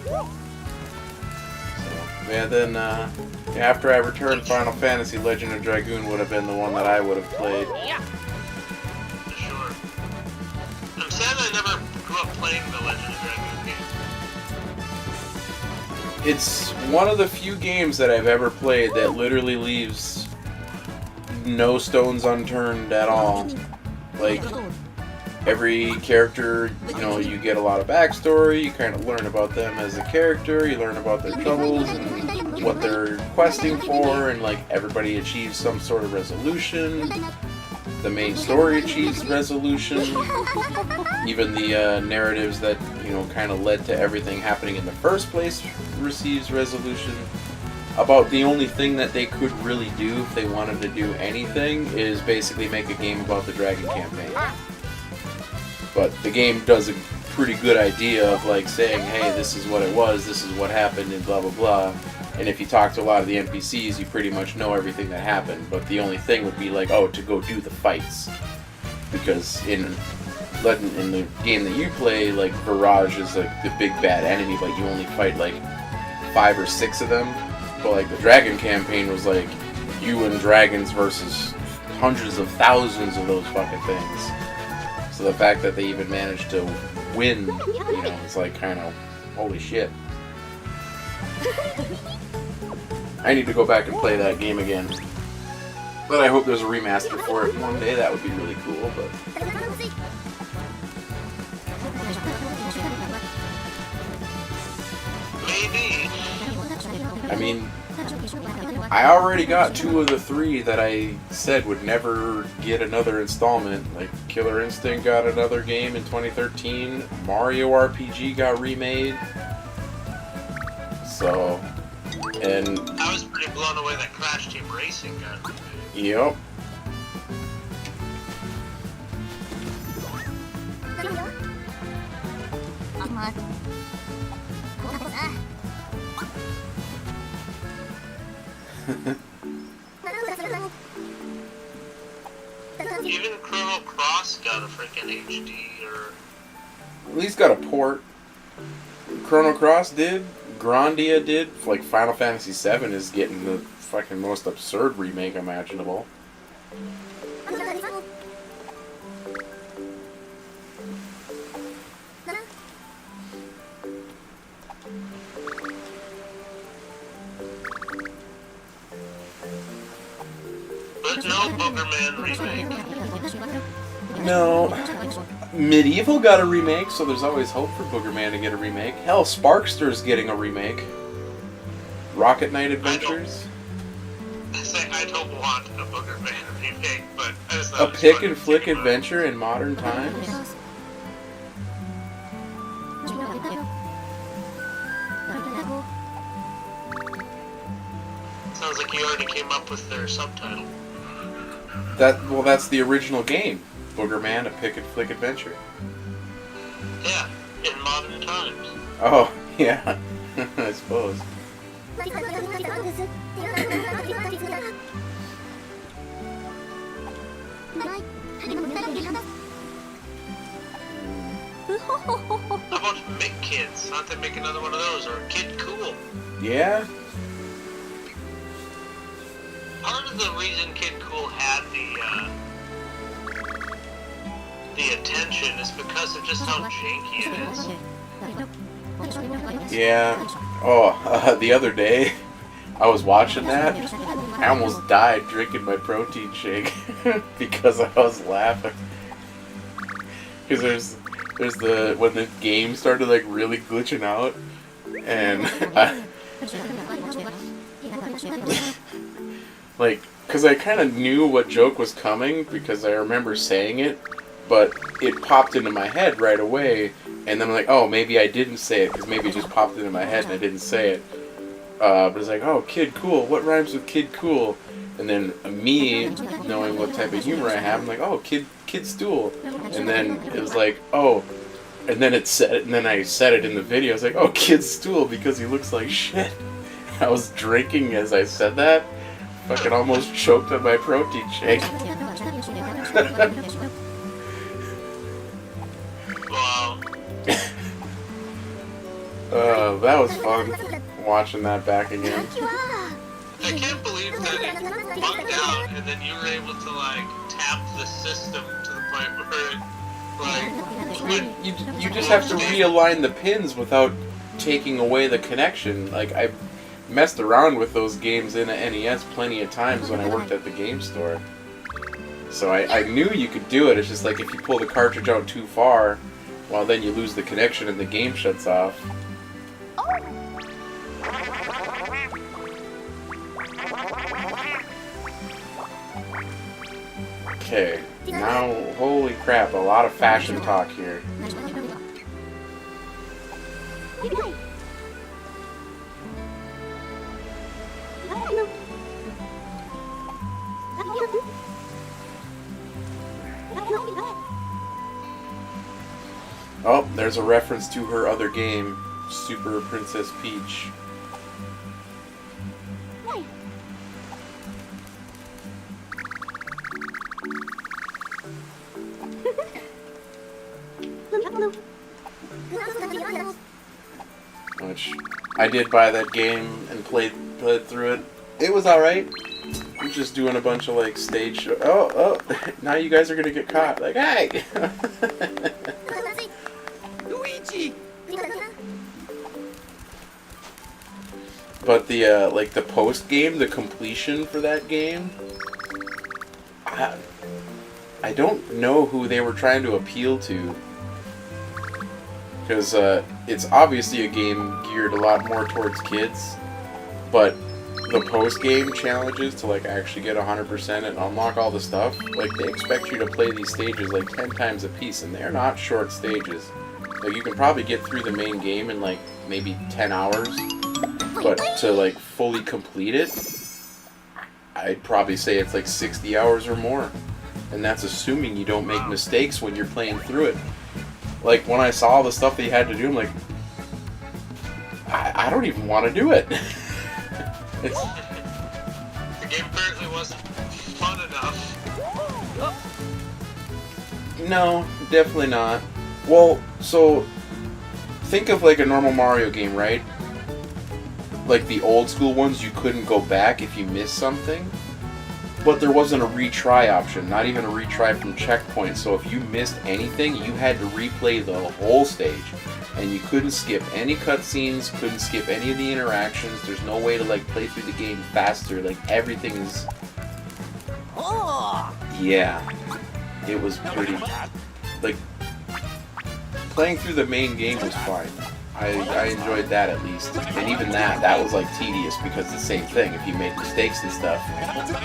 So, yeah, then after I returned Final Fantasy, Legend of Dragoon would have been the one that I would have played. For sure. I'm sad I never grew up playing the Legend of Dragoon game. It's one of the few games that I've ever played that literally leaves no stones unturned at all. Like, every character, you know, you get a lot of backstory, you kind of learn about them as a character, you learn about their troubles and what they're questing for, and like everybody achieves some sort of resolution. The main story achieves resolution. Even the narratives that, you know, kind of led to everything happening in the first place receives resolution. About the only thing that they could really do if they wanted to do anything is basically make a game about the Dragon campaign. But the game does a pretty good idea of like saying, hey, this is what it was, this is what happened, and blah blah blah. And if you talk to a lot of the NPCs, you pretty much know everything that happened. But the only thing would be like, oh, to go do the fights. because in the game that you play, like Virage is like the big bad enemy, but you only fight like 5 or 6 of them. But like the Dragon campaign was like you and dragons versus hundreds of thousands of those fucking things. So the fact that they even managed to win, you know, it's like kind of holy shit. I need to go back and play that game again. But I hope there's a remaster for it one day. That would be really cool. But Maybe. I mean, I already got 2 of the 3 that I said would never get another installment. Like Killer Instinct got another game in 2013. Mario RPG got remade. So, and I was pretty blown away that Crash Team Racing got remade. yep. Even Chrono Cross got a freaking HD or... At least got a port. Chrono Cross did. Grandia did. Like Final Fantasy VII is getting the fucking most absurd remake imaginable. But no Boogerman remake. No. Medieval got a remake, so there's always hope for Boogerman to get a remake. Hell, Sparkster's getting a remake. Rocket Knight Adventures. I don't want a Boogerman remake, but I just A thought it was pick funny and to flick think about. adventure in modern times. Sounds like you already came up with their subtitle. That's the original game. Boogerman, a pick and flick adventure. Yeah, in modern times. Oh, yeah. I suppose. How about Mick Kids? Not to make another one of those, or Kid Cool. Yeah? Part of the reason Kid Cool had the attention is because of just how janky it is. Yeah. Oh, the other day, I was watching that. I almost died drinking my protein shake because I was laughing. Because there's when the game started like really glitching out, and like, because I kind of knew what joke was coming because I remember saying it, but it popped into my head right away, and then I'm like, oh, maybe I didn't say it because maybe it just popped into my head and I didn't say it. But it's like, oh, Kid Cool. What rhymes with Kid Cool? And then me, knowing what type of humor I have, I'm like, oh, Kid Stool. And then it was like, oh, and then it said it, and then I said it in the video. I was like, oh, Kid Stool because he looks like shit. I was drinking as I said that. Fucking almost choked on my protein shake. Wow. That was fun watching that back again. I can't believe that it bugged out and then you were able to like tap the system to the point where it like You just have to realign the pins without taking away the connection. Like, I messed around with those games in the NES plenty of times when I worked at the game store. So I knew you could do it. It's just like if you pull the cartridge out too far, well, then you lose the connection and the game shuts off. Okay, now, holy crap, a lot of fashion talk here. Oh, there's a reference to her other game, Super Princess Peach. Which I did buy that game and played through it. It was alright. I'm just doing a bunch of like stage show. Oh, now you guys are gonna get caught. Like, hey! Luigi! But the like the post game, the completion for that game, I don't know who they were trying to appeal to. Because it's obviously a game geared a lot more towards kids, but the post-game challenges to like actually get 100% and unlock all the stuff, like they expect you to play these stages like 10 times a piece, and they're not short stages. Like you can probably get through the main game in like maybe 10 hours, but to like fully complete it, I'd probably say it's like 60 hours or more. And that's assuming you don't make mistakes when you're playing through it. Like, when I saw the stuff that you had to do, I'm like, I don't even want to do it. The game apparently wasn't fun enough. No, definitely not. Well, so, think of like a normal Mario game, right? Like the old school ones, you couldn't go back if you missed something. But there wasn't a retry option, not even a retry from checkpoints. So if you missed anything, you had to replay the whole stage. And you couldn't skip any cutscenes, couldn't skip any of the interactions. There's no way to like play through the game faster. Like everything is... Yeah. It was pretty... Like, playing through the main game was fine. I enjoyed that at least. And even that was like tedious because it's the same thing. If you made mistakes and stuff,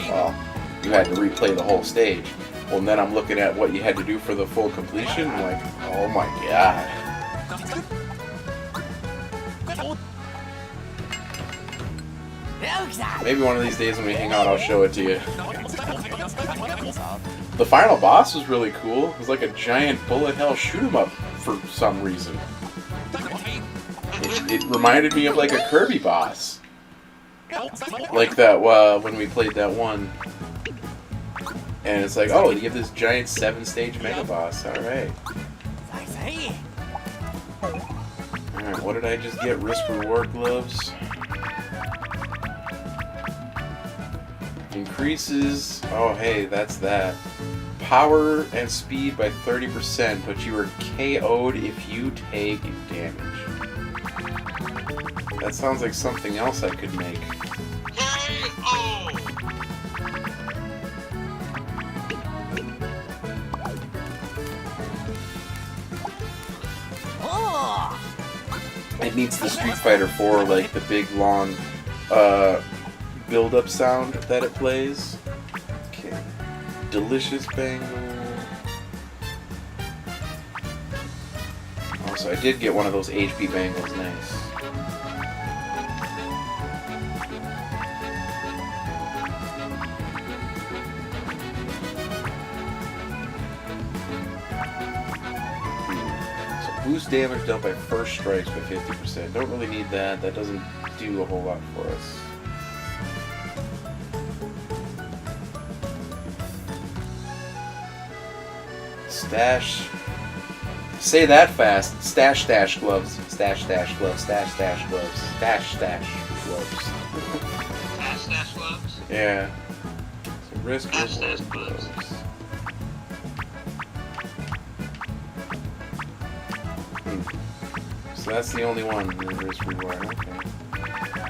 well, you had to replay the whole stage. Well, and then I'm looking at what you had to do for the full completion, I'm like, oh my god. Maybe one of these days when we hang out, I'll show it to you. The final boss was really cool. It was like a giant bullet hell shoot 'em up for some reason. It reminded me of like a Kirby boss. Like that, when we played that one. And it's like, oh, you get this giant 7-stage mega boss. Alright. Alright, what did I just get? Risk reward gloves. Increases. Oh, hey, that's that. Power and speed by 30%, but you are KO'd if you take damage. That sounds like something else I could make. K.O. It needs the Street Fighter 4, like the big long build-up sound that it plays. Okay. Delicious bangle. Also, I did get one of those HP bangles, nice. Boost damage dealt by first strikes by 50%. Don't really need that. That doesn't do a whole lot for us. Stash. Say that fast. Stash gloves. Stash gloves. Stash gloves. Stash gloves. Stash gloves? Yeah. So risk Stash reward gloves. So that's the only one. Risk reward. Okay.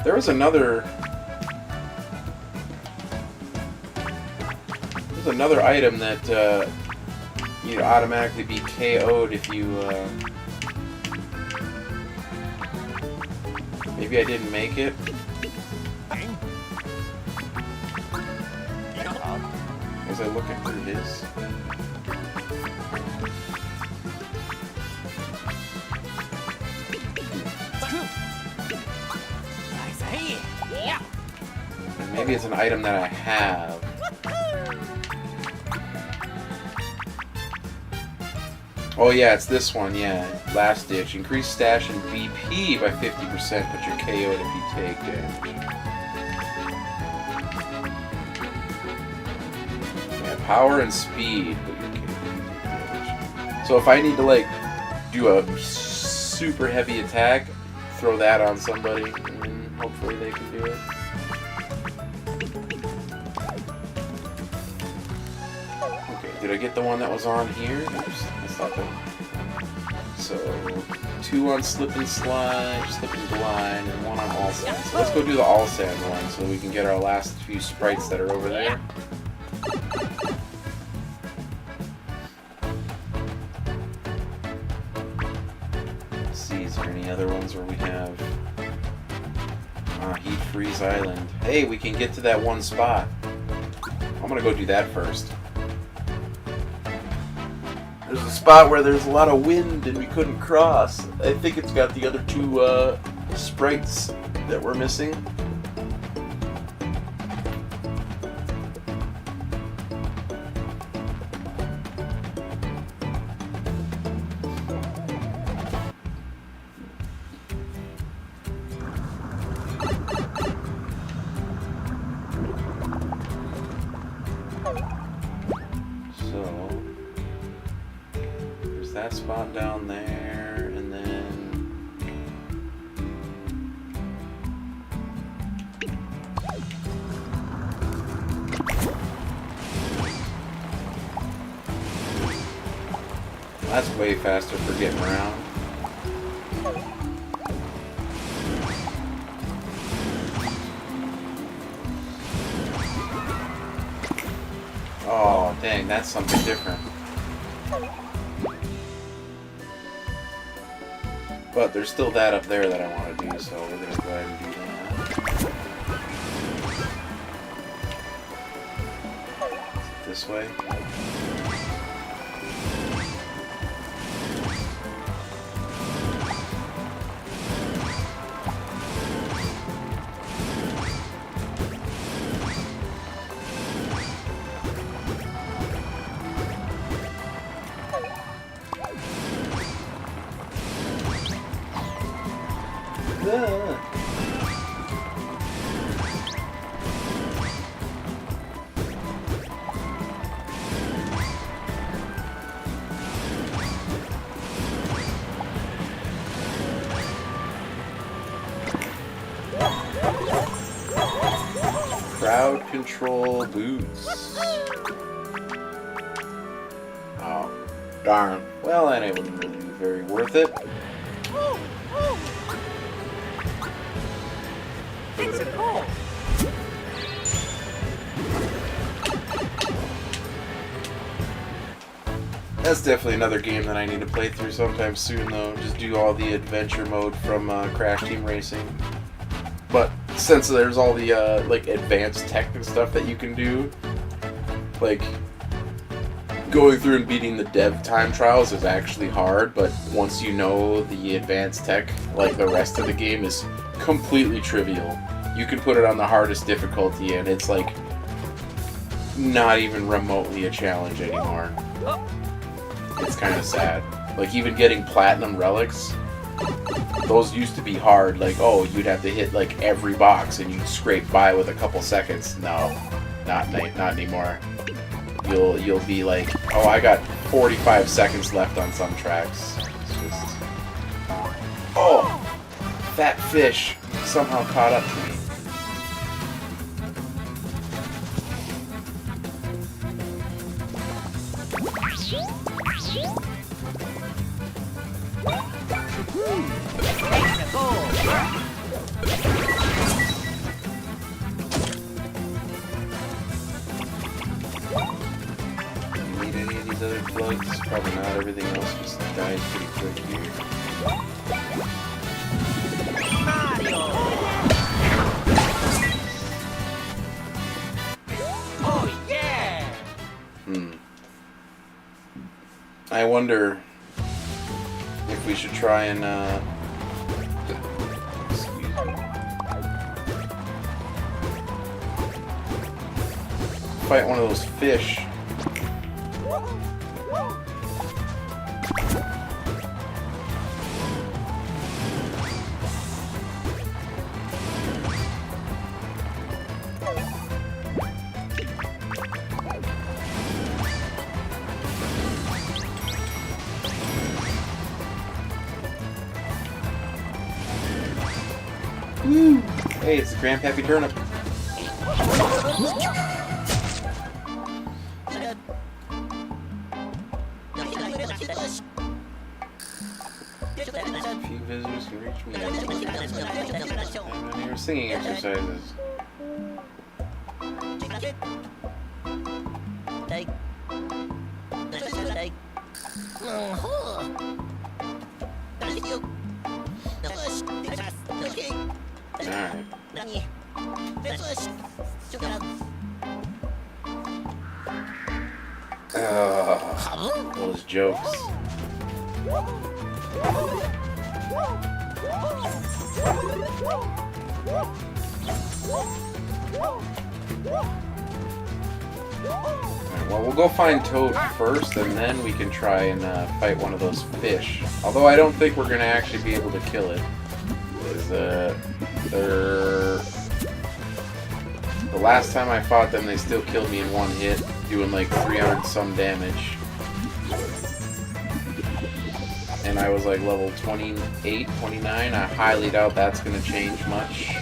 There was another. There's another item that you'd automatically be KO'd if you. Maybe I didn't make it. Was I looking through his? Maybe it's an item that I have. Oh yeah, it's this one, yeah. Last ditch. Increase stash and BP by 50%, but you're KO'd if you take damage. Yeah, power and speed, but you're KO'd if you take damage. So if I need to like do a super heavy attack, throw that on somebody, and then hopefully they can do it. Okay, did I get the one that was on here? Oops, that's not good. So, 2 on Slip and Slide, Slip and Glide, and 1 on All Sand. So let's go do the All Sand one so we can get our last few sprites that are over there. Let's see, is there any other ones where we have Heat Freeze Island? Hey, we can get to that one spot. I'm gonna go do that first. There's a spot where there's a lot of wind and we couldn't cross. I think it's got the other 2 sprites that we're missing. That spot down there, and then that's way faster for getting around. Oh, dang, that's something different. But there's still that up there that I want to do, so we're going to go ahead and do that. This way. Crowd control boots. Oh, darn. Well, that ain't really very worth it. It's a goal. That's definitely another game that I need to play through sometime soon, though. Just do all the adventure mode from Crash Team Racing. But since there's all the like advanced tech and stuff that you can do, like going through and beating the dev time trials is actually hard. But once you know the advanced tech, like the rest of the game is completely trivial. You can put it on the hardest difficulty, and it's like not even remotely a challenge anymore. It's kind of sad. Like even getting platinum relics. Those used to be hard, like, oh, you'd have to hit, like, every box and you'd scrape by with a couple seconds. No, not anymore. You'll be like, oh, I got 45 seconds left on some tracks. It's just... Oh! That fish somehow caught up to me. Need any of these other plugs? Probably not. Everything else just dies pretty quick here. Mario! Oh yeah! I wonder if we should try and excuse me. Fight one of those fish. Woo! Hey, it's the Grandpappy Turnip. A few visitors can reach me at your singing exercises. Alright. Those jokes. Alright, well, we'll go find Toad first, and then we can try and fight one of those fish. Although I don't think we're going to actually be able to kill it. Because they're... The last time I fought them, they still killed me in one hit, doing like 300 some damage. And I was like level 28, 29. I highly doubt that's going to change much.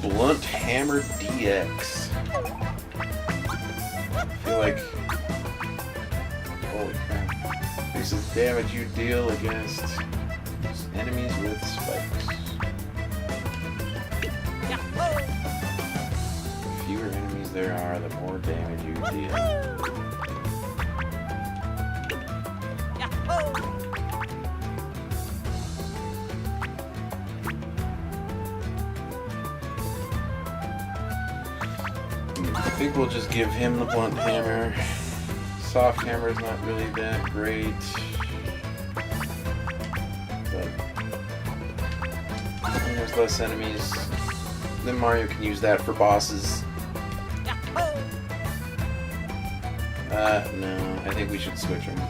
Blunt Hammer DX. I feel like... Holy crap. Increases damage you deal against enemies with spikes. The fewer enemies there are, the more damage you deal. I think we'll just give him the blunt hammer. Soft hammer is not really that great. But when there's less enemies, then Mario can use that for bosses. No, I think we should switch them.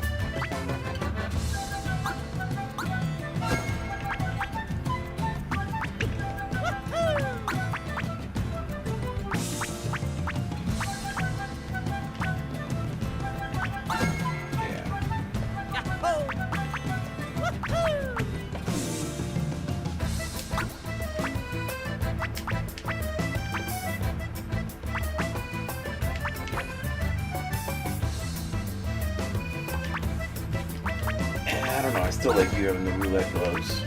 I don't know, I still like you having the roulette gloves.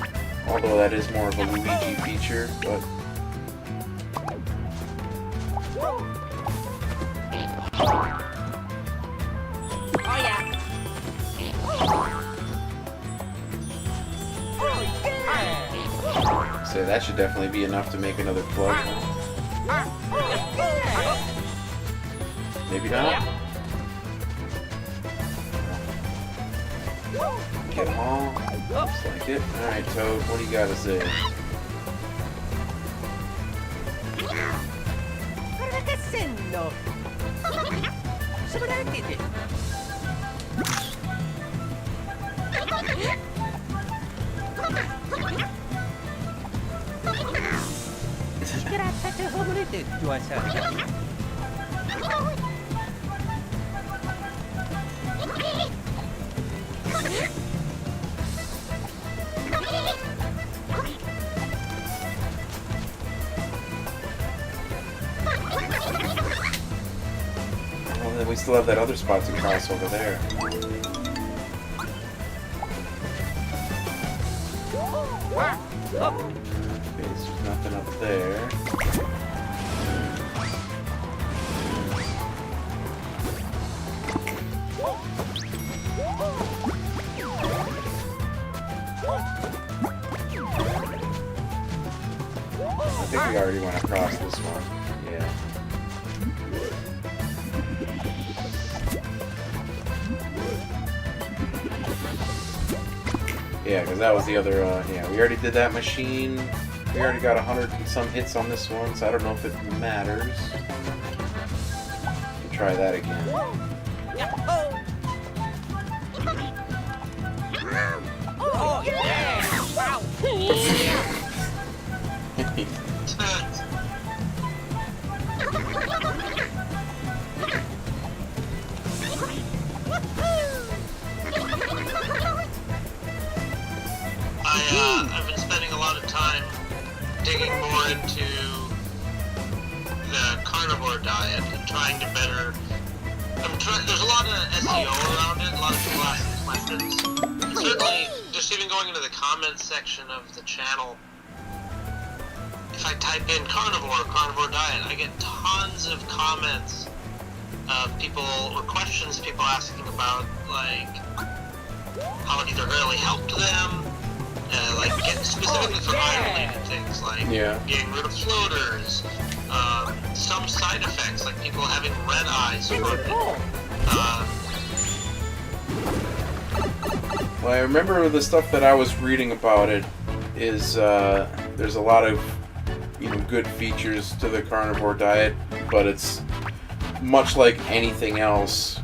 Although that is more of a Luigi feature, but... Oh yeah. So that should definitely be enough to make another plug. Maybe not? Get them all. Looks like it. Alright, Toad, what do you got to say? Well, then we still have that other spot to cross over there. Okay, so there's nothing up there. I think we already went across this one. Yeah. Yeah, because that was the other, yeah, we already did that machine. We already got 100 and some hits on this one, so I don't know if it matters. We'll try that again. Oh yeah! Wow! I've been spending a lot of time digging more into the carnivore diet and trying to better. There's a lot of SEO around it, a lot of people asking questions. And certainly, just even going into the comments section of the channel, if I type in carnivore diet, I get tons of comments of people, or questions people asking about, like, how it either really helped them, like, specifically for eye-related things, like getting rid of floaters, some side effects, like people having red eyes from it. Well, I remember the stuff that I was reading about it is there's a lot of good features to the carnivore diet, but it's much like anything else.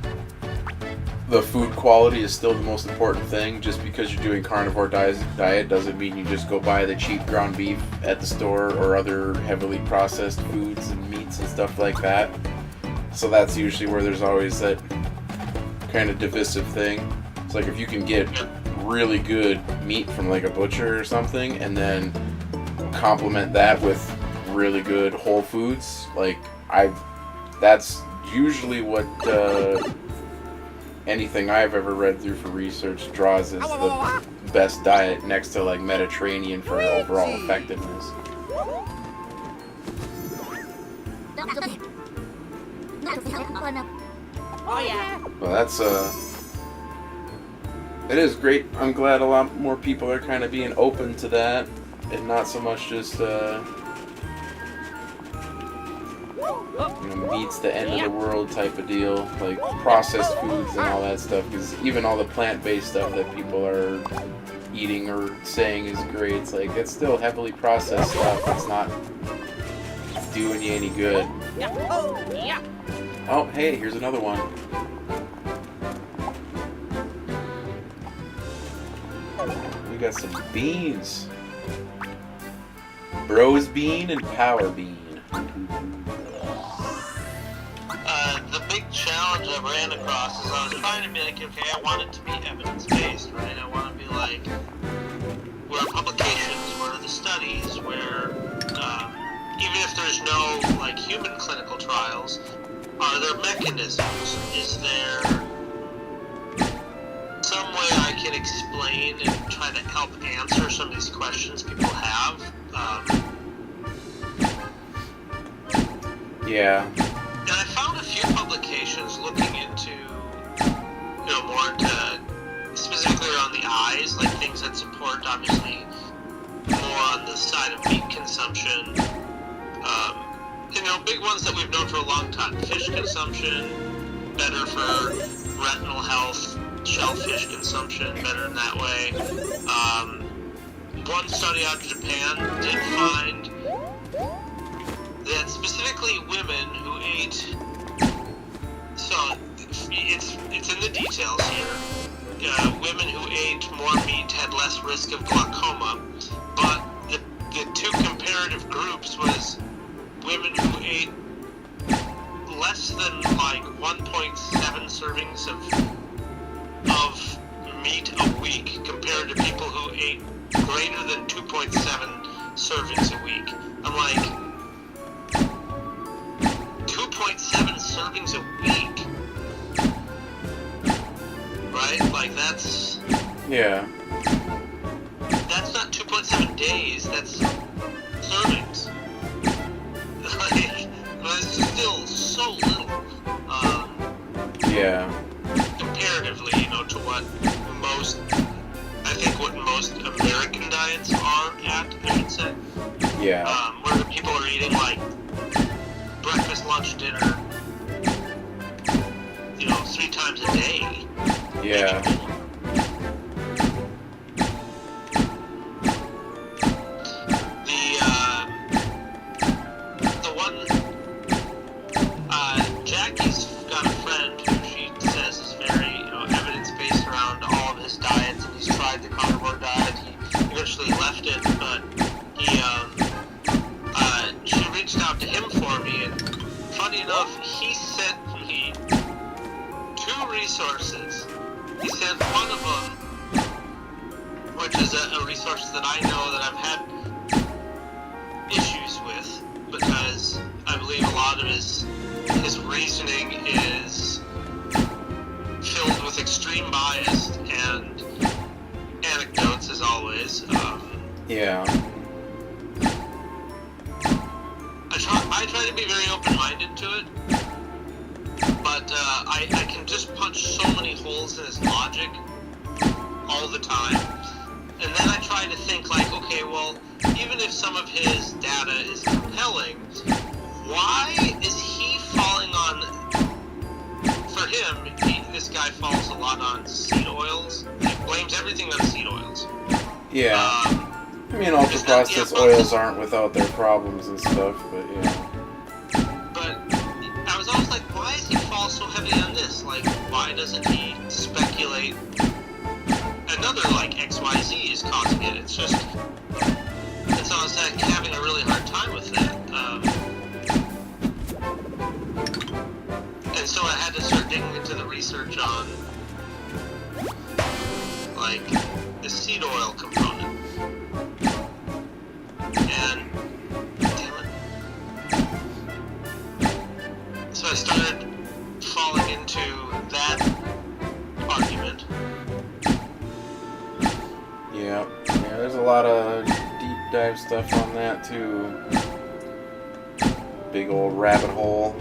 The food quality is still the most important thing. Just because you're doing carnivore diet doesn't mean you just go buy the cheap ground beef at the store or other heavily processed foods and meats and stuff like that. So that's usually where there's always that kind of divisive thing. It's like if you can get really good meat from like a butcher or something and then complement that with really good whole foods, that's usually what anything I've ever read through for research draws as the best diet next to like Mediterranean for overall effectiveness. Oh yeah. Well, that's it is great. I'm glad a lot more people are kind of being open to that and not so much just meat's the end of the world type of deal, like processed foods and all that stuff, because even all the plant-based stuff that people are eating or saying is great, it's like it's still heavily processed stuff. It's not doing you any good. Oh, hey, here's another one. We got some beans. Bros bean and power bean. The big challenge I ran across is I was trying to be like, okay, I want it to be evidence-based, right? I want to be like, where are publications, where are the studies, where, even if there's no, like, human clinical trials, are there mechanisms? Is there some way I can explain and try to help answer some of these questions people have? Yeah. And I found a few publications looking into, more into, specifically around the eyes, like things that support, obviously, more on the side of meat consumption. Big ones that we've known for a long time. Fish consumption, better for retinal health. Shellfish consumption, better in that way. One study out of Japan did find that specifically women who ate, so it's in the details here, women who ate more meat had less risk of glaucoma, but the two comparative groups was women who ate less than like 1.7 servings of meat a week compared to people who ate greater than 2.7 servings a week. I'm like, 2.7 servings a week? Right? Like, that's... Yeah. That's not 2.7 days, that's servings. Like, that's still so little. Yeah. Comparatively, to what most American diets are at, I should say. Yeah. Where people are eating, like, breakfast, lunch, dinner, 3 times a day. Yeah. The one, Jackie's got a friend who she says is very, evidence-based around all of his diets, and he's tried the carnivore diet. He eventually left it, but she reached out to him for me, and funny enough, he sent me 2 resources. He sent one of them which is a resource that I know that I've had issues with, because I believe a lot of his reasoning is filled with extreme bias and anecdotes, as always. Yeah. I try to be very open-minded to it, but I can just punch so many holes in his logic all the time. And then I try to think like, okay, well, even if some of his data is compelling, why is he falling on, for him, this guy falls a lot on seed oils. He blames everything on seed oils. Yeah. I mean, ultra-processed oils aren't without their problems and stuff, but yeah. But I was always like, why does he fall so heavy on this? Like, why doesn't he speculate another, like, XYZ is causing it? It's just... And so I was like, having a really hard time with that. And so I had to start digging into the research on, like, the seed oil component. And, damn it. So I started falling into that argument. Yeah. Yeah, there's a lot of deep dive stuff on that, too. Big old rabbit hole.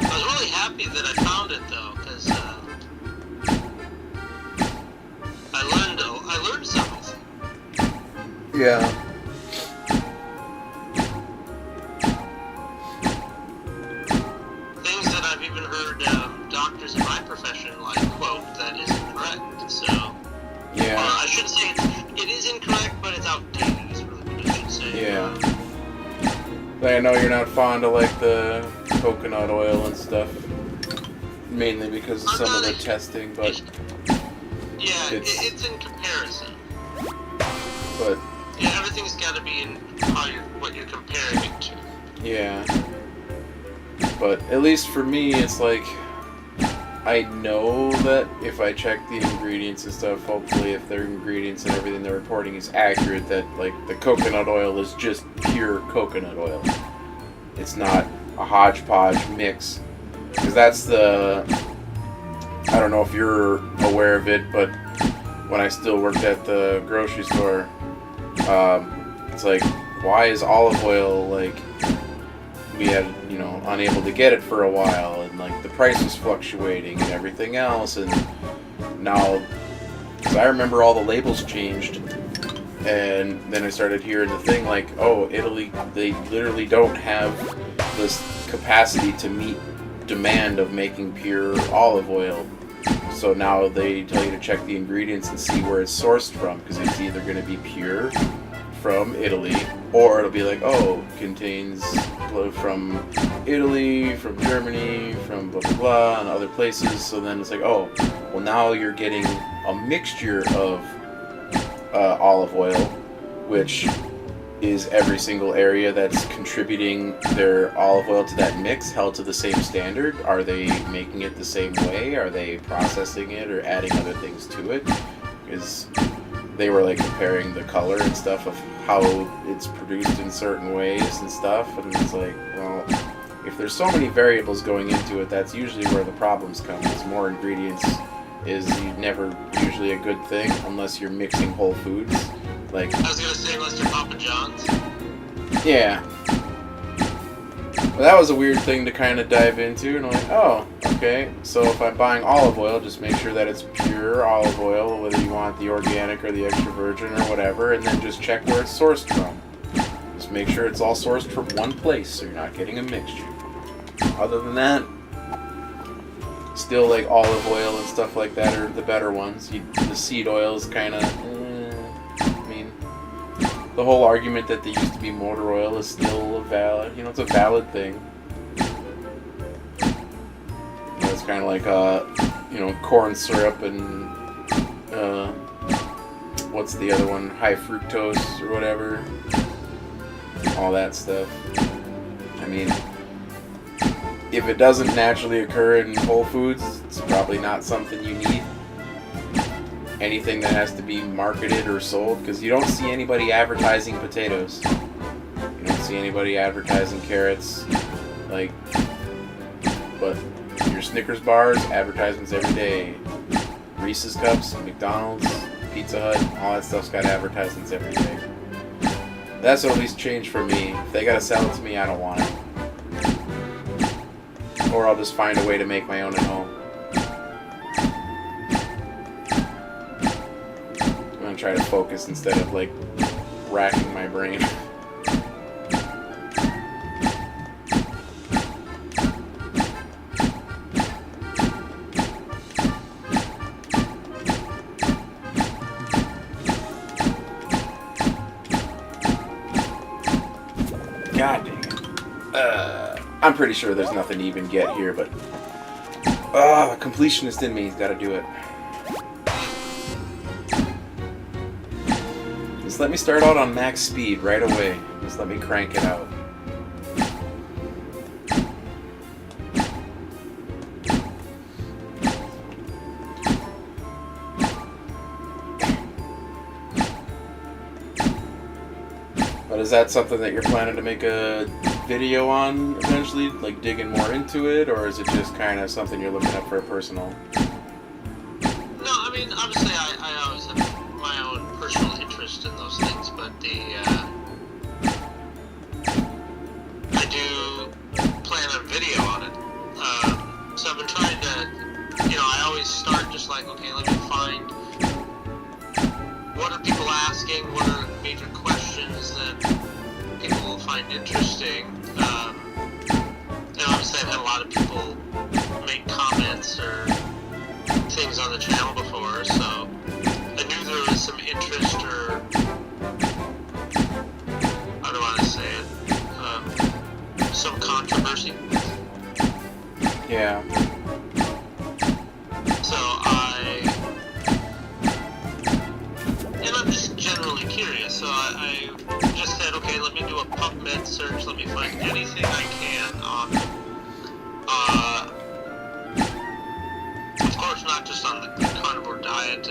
I was really happy that I found it, though, because I learned something. Yeah. Things that I've even heard doctors in my profession, like, quote, that is incorrect. So, Yeah. or I shouldn't say it is incorrect, but it's outdated, is really what I should say. Yeah. I know you're not fond of, like, the coconut oil and stuff. Mainly because of some of the testing, but... Yeah, it's in comparison. But... Yeah, everything's got to be in what you're comparing it to. Yeah. But at least for me, it's like... I know that if I check the ingredients and stuff, hopefully if their ingredients and everything they're reporting is accurate, that, like, the coconut oil is just pure coconut oil. It's not a hodgepodge mix. Because that's the... I don't know if you're aware of it, but when I still worked at the grocery store, it's like, why is olive oil, like, we had, you know, unable to get it for a while, and, like, the price was fluctuating and everything else, and now, because I remember all the labels changed, and then I started hearing the thing, like, oh, Italy, they literally don't have this capacity to meet demand of making pure olive oil. So now they tell you to check the ingredients and see where it's sourced from, because it's either going to be pure from Italy, or it'll be like, oh, contains from Italy, from Germany, from blah blah blah, and other places. So then it's like, oh, well, now you're getting a mixture of olive oil, which is every single area that's contributing their olive oil to that mix held to the same standard? Are they making it the same way? Are they processing it or adding other things to it? Because they were, like, comparing the color and stuff of how it's produced in certain ways and stuff, and it's like, well, if there's so many variables going into it, that's usually where the problems come. Is more ingredients is never usually a good thing unless you're mixing whole foods. Like, I was gonna say, unless you're Papa John's. Yeah. But that was a weird thing to kind of dive into, and I'm like, oh, okay. So if I'm buying olive oil, just make sure that it's pure olive oil, whether you want the organic or the extra virgin or whatever, and then just check where it's sourced from. Just make sure it's all sourced from one place, so you're not getting a mixture. Other than that, still, like, olive oil and stuff like that are the better ones. The seed oil is kind of... the whole argument that they used to be motor oil is still a valid, it's a valid thing. It's kind of like, corn syrup and, what's the other one? High fructose or whatever. All that stuff. I mean, if it doesn't naturally occur in Whole Foods, it's probably not something you need. anything that has to be marketed or sold, because you don't see anybody advertising potatoes. You don't see anybody advertising carrots, like, but your Snickers bars, advertisements every day. Reese's Cups, McDonald's, Pizza Hut, all that stuff's got advertisements every day. That's at least changed for me. If they gotta sell it to me, I don't want it. Or I'll just find a way to make my own at home. I'm gonna try to focus instead of like racking my brain. God dang it. I'm pretty sure there's nothing to even get here, but completionist in me's gotta do it. Just let me start out on max speed right away. Just let me crank it out. But is that something that you're planning to make a video on eventually, like digging more into it, or is it just kind of something you're looking up for a personal? No, I mean, obviously I always have my own personal interest in those things, but I do plan a video on it. So I've been trying to, I always start just like, okay, let me find what are people asking, what are major questions that people will find interesting. And obviously I've had a lot of people make comments or things on the channel before, so I knew there was some interest, or how do I say it, some controversy. Yeah. So I'm just generally curious, so I just said, okay, let me do a PubMed search, let me find anything I can on, of course not just on the carnivore diet,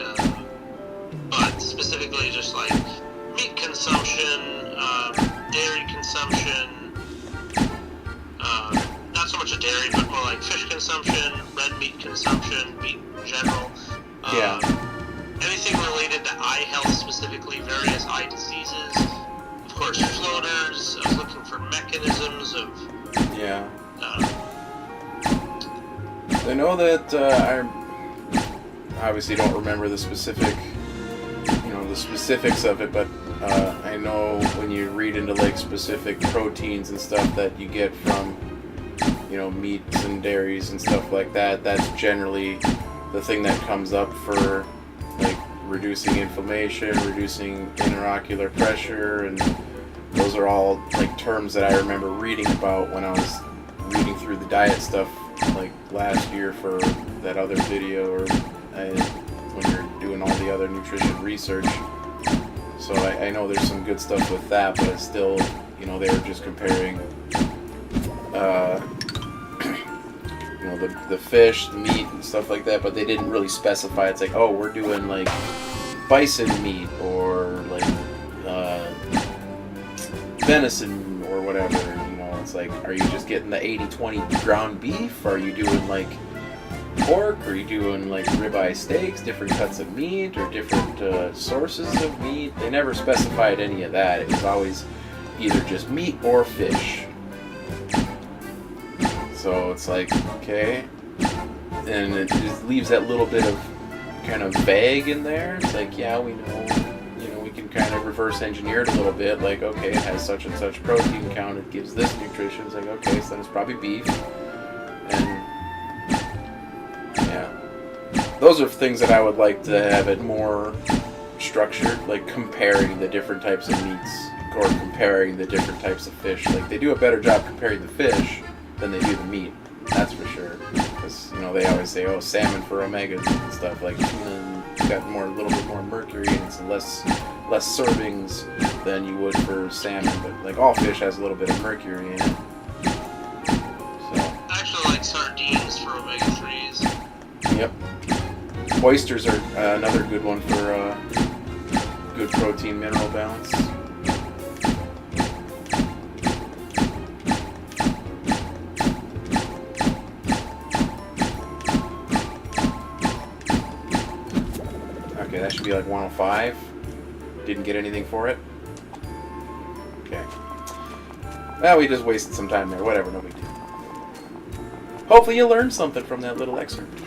but specifically just like meat consumption, dairy consumption, not so much a dairy, but more like fish consumption, red meat consumption, meat in general. Yeah. Anything related to eye health, specifically various eye diseases. Of course, floaters. I was looking for mechanisms of. Yeah. I know that I obviously don't remember the specifics of it, but I know when you read into like specific proteins and stuff that you get from, meats and dairies and stuff like that, that's generally the thing that comes up for like reducing inflammation, reducing interocular pressure, and those are all like terms that I remember reading about when I was reading through the diet stuff like last year for that other video, or when you're doing all the other nutrition research. So I know there's some good stuff with that, but it's still, they were just comparing the fish, the meat, and stuff like that, but they didn't really specify. It's like, oh, we're doing like bison meat, or like venison, or whatever. It's like, are you just getting the 80-20 ground beef? Are you doing like pork? Are you doing like ribeye steaks, different cuts of meat, or different sources of meat? They never specified any of that. It was always either just meat or fish. So it's like, okay, and it just leaves that little bit of kind of vague in there. It's like, yeah, we know, we can kind of reverse engineer it a little bit. Like, okay, it has such and such protein count, it gives this nutrition. It's like, okay, so then it's probably beef. And yeah, those are things that I would like to have it more structured, like comparing the different types of meats or comparing the different types of fish. Like, they do a better job comparing the fish than they do the meat, that's for sure. Because they always say, oh, salmon for omegas and stuff. Like, it's got a little bit more mercury, and it's less servings than you would for salmon. But like, all fish has a little bit of mercury in it. So I actually like sardines for omega-3s. Yep. Oysters are another good one for good protein mineral balance. Okay, that should be like 105. Didn't get anything for it. Okay. Well, we just wasted some time there. Whatever, no big deal. Hopefully you learned something from that little excerpt.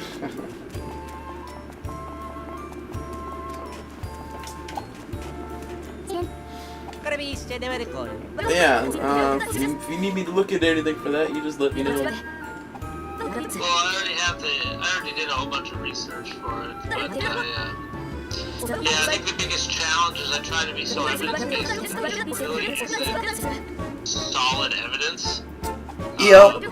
Yeah, if you need me to look at anything for that, you just let me know. Well, I already did a whole bunch of research for it, but I think the biggest challenge is I try to be so evidence-based that it really isn't solid evidence. Yep.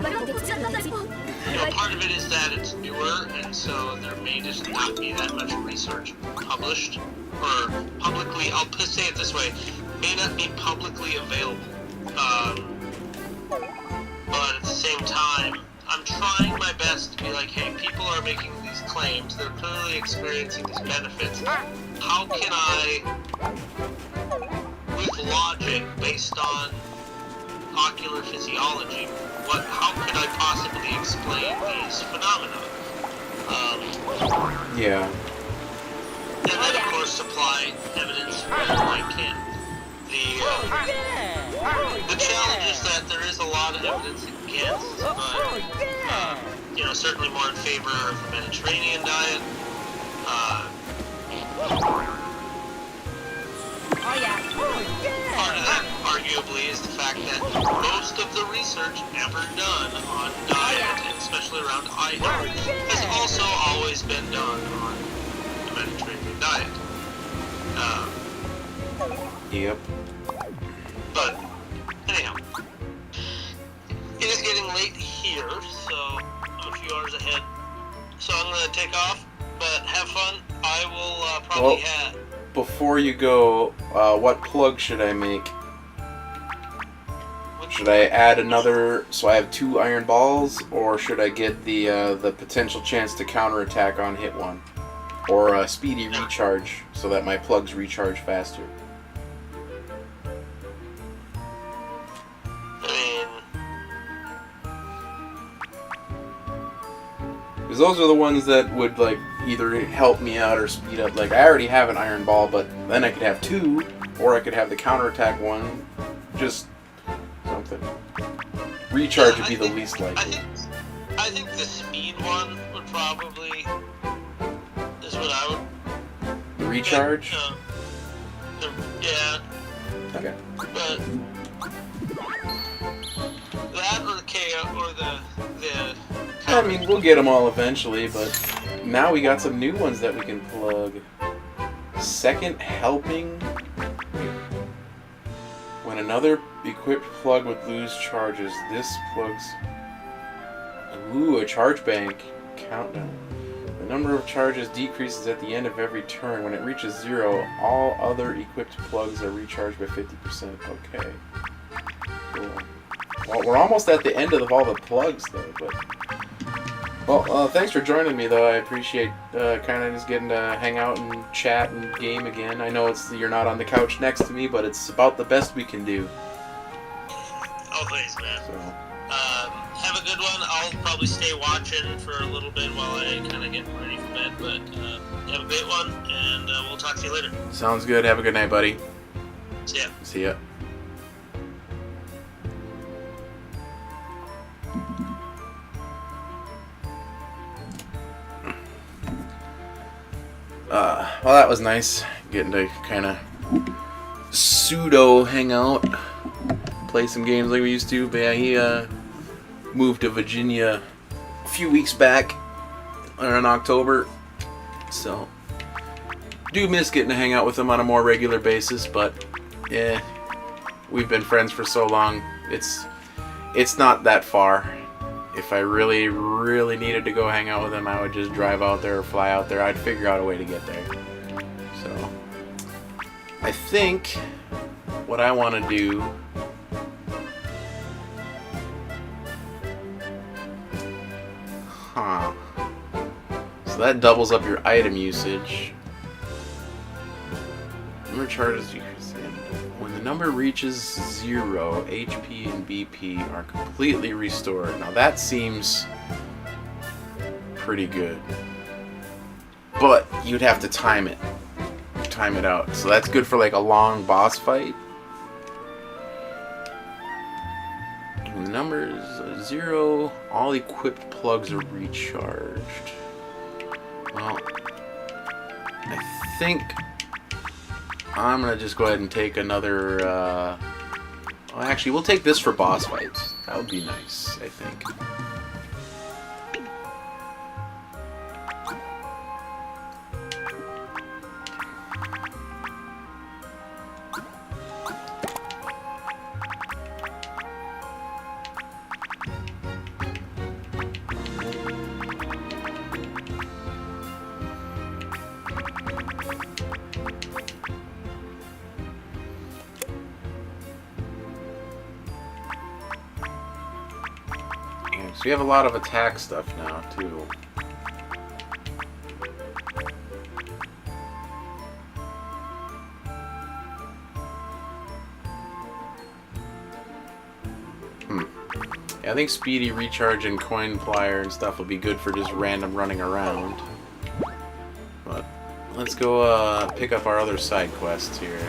Part of it is that it's newer, and so there may just not be that much research published, or publicly, I'll say it this way, may not be publicly available. But at the same time, I'm trying my best to be like, hey, people are making these claims, they're clearly experiencing these benefits. How can I, with logic, based on ocular physiology, how could I possibly explain these phenomena? Yeah. And then, of course, supply evidence wherever I can. The challenge is that there is a lot of evidence against, but, certainly more in favor of the Mediterranean diet. Part of that, arguably, is the fact that most of the research ever done on diet, and especially around eye health, has also always been done on the Mediterranean diet. Yep. But, anyhow, it is getting late here, so I'm a few hours ahead. So I'm going to take off, but have fun. I will probably have... Before you go, what plug should I make? Should I add another, so I have 2 iron balls, or should I get the potential chance to counterattack on hit 1? Or a speedy recharge, so that my plugs recharge faster? Because those are the ones that would like either help me out or speed up. Like I already have an iron ball, but then I could have 2, or I could have the counterattack one. Just something. Recharge would be the least likely. I think the speed one would probably is what I would. The recharge. Yeah. Okay. But that or the KO or the. I mean, we'll get them all eventually, but now we got some new ones that we can plug. Second helping. When another equipped plug would lose charges, this plugs. Ooh, a charge bank. Countdown. The number of charges decreases at the end of every turn. When it reaches 0, all other equipped plugs are recharged by 50%. Okay. Cool. Well, we're almost at the end of all the plugs, though, but... Well, thanks for joining me, though. I appreciate kind of just getting to hang out and chat and game again. I know you're not on the couch next to me, but it's about the best we can do. Oh, thanks, man. So. Have a good one. I'll probably stay watching for a little bit while I kind of get ready for bed, but have a great one, and we'll talk to you later. Sounds good. Have a good night, buddy. See ya. See ya. Well, that was nice. Getting to kind of pseudo hang out, play some games like we used to. But yeah, he moved to Virginia a few weeks back, or in October. So, do miss getting to hang out with him on a more regular basis. But yeah, we've been friends for so long. It's not that far. If I really, really needed to go hang out with him, I would just drive out there or fly out there. I'd figure out a way to get there. So, I think what I want to do... So that doubles up your item usage. Number charges you. When the number reaches 0, HP and BP are completely restored. Now that seems pretty good. But you'd have to time it. Time it out. So that's good for like a long boss fight. When the number is 0, all equipped plugs are recharged. Well, I think I'm gonna just go ahead and take another, well, actually, we'll take this for boss fights. That would be nice, I think. So we have a lot of attack stuff now, too. Yeah, I think speedy recharge and coin plier and stuff will be good for just random running around. But let's go pick up our other side quests here.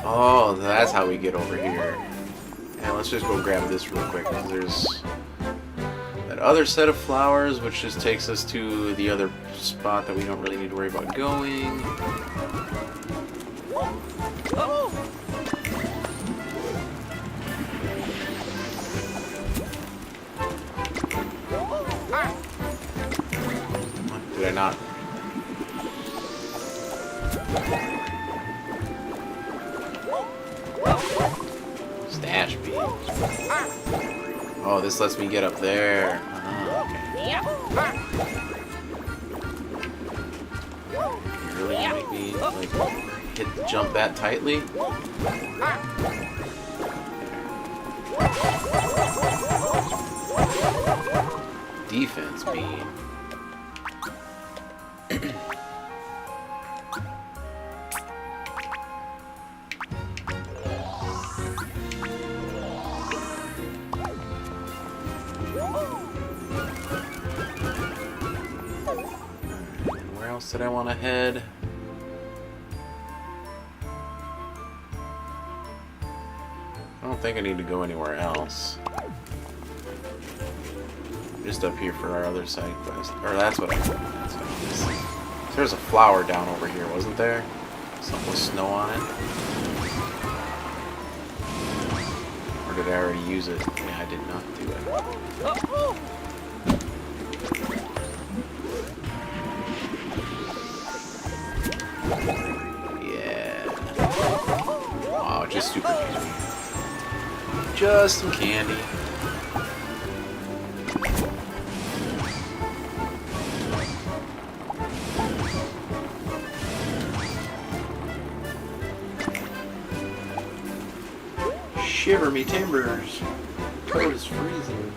Oh, that's how we get over here. And let's just go grab this real quick, because there's that other set of flowers, which just takes us to the other spot that we don't really need to worry about going. Did I not? Stash beams. Oh, this lets me get up there. Okay. You really gonna make me like hit the jump that tightly? Defense beam. Did I want to head? I don't think I need to go anywhere else. Just up here for our other side quest. Or that's what I thought. There's a flower down over here, wasn't there? Something with snow on it. Or did I already use it? Yeah, I did not do it. Yeah. Wow, just super candy. Just some candy. Shiver me timbers. Code is freezing.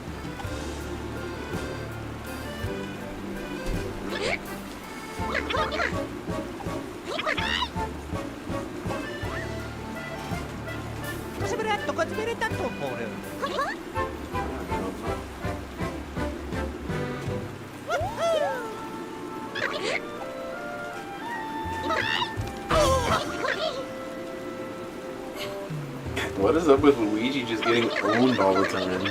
What is up with Luigi just getting owned all the time?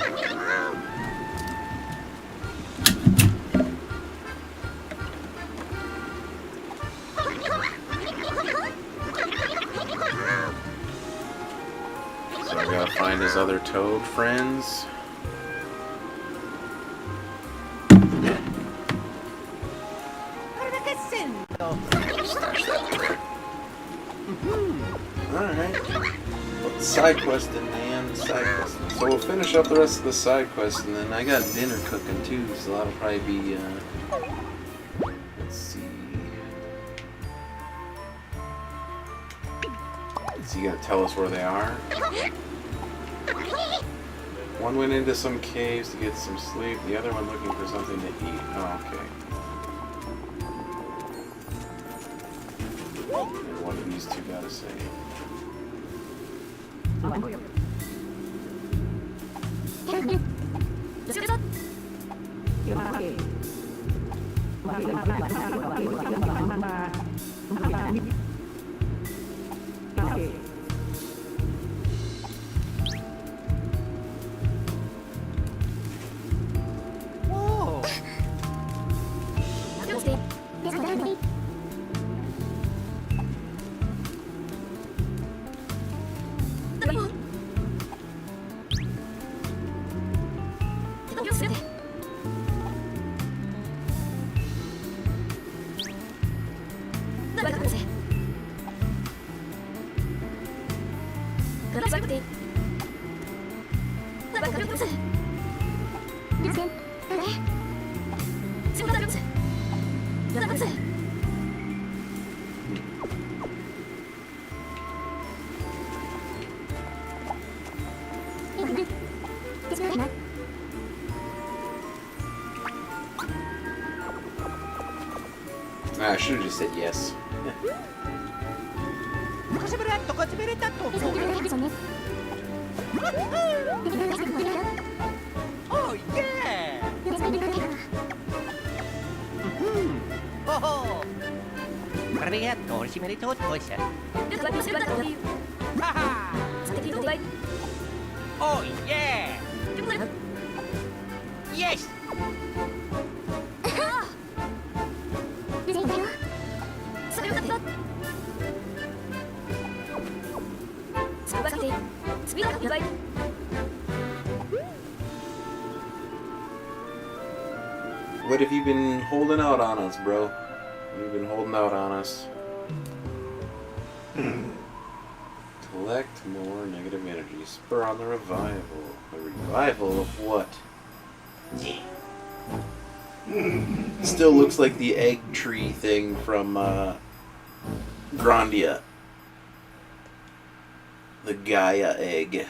So I gotta find his other toad friends. Stash that there. Alright. Side questing, man. Side questing. So we'll finish up the rest of the side quest, and then I got dinner cooking too, so that'll probably be, let's see. So you gotta tell us where they are. One went into some caves to get some sleep, the other one looking for something to eat. Oh, okay. And what do these two gotta say? I should have just said yes. Oh yeah! Oh! Arigato, shimerito toisha. Oh yeah! Yes! What have you been holding out on us, bro? You've been holding out on us. Collect more negative energy. Spur on the revival. A revival of what? Still looks like the egg tree thing from Grandia. The Gaia egg.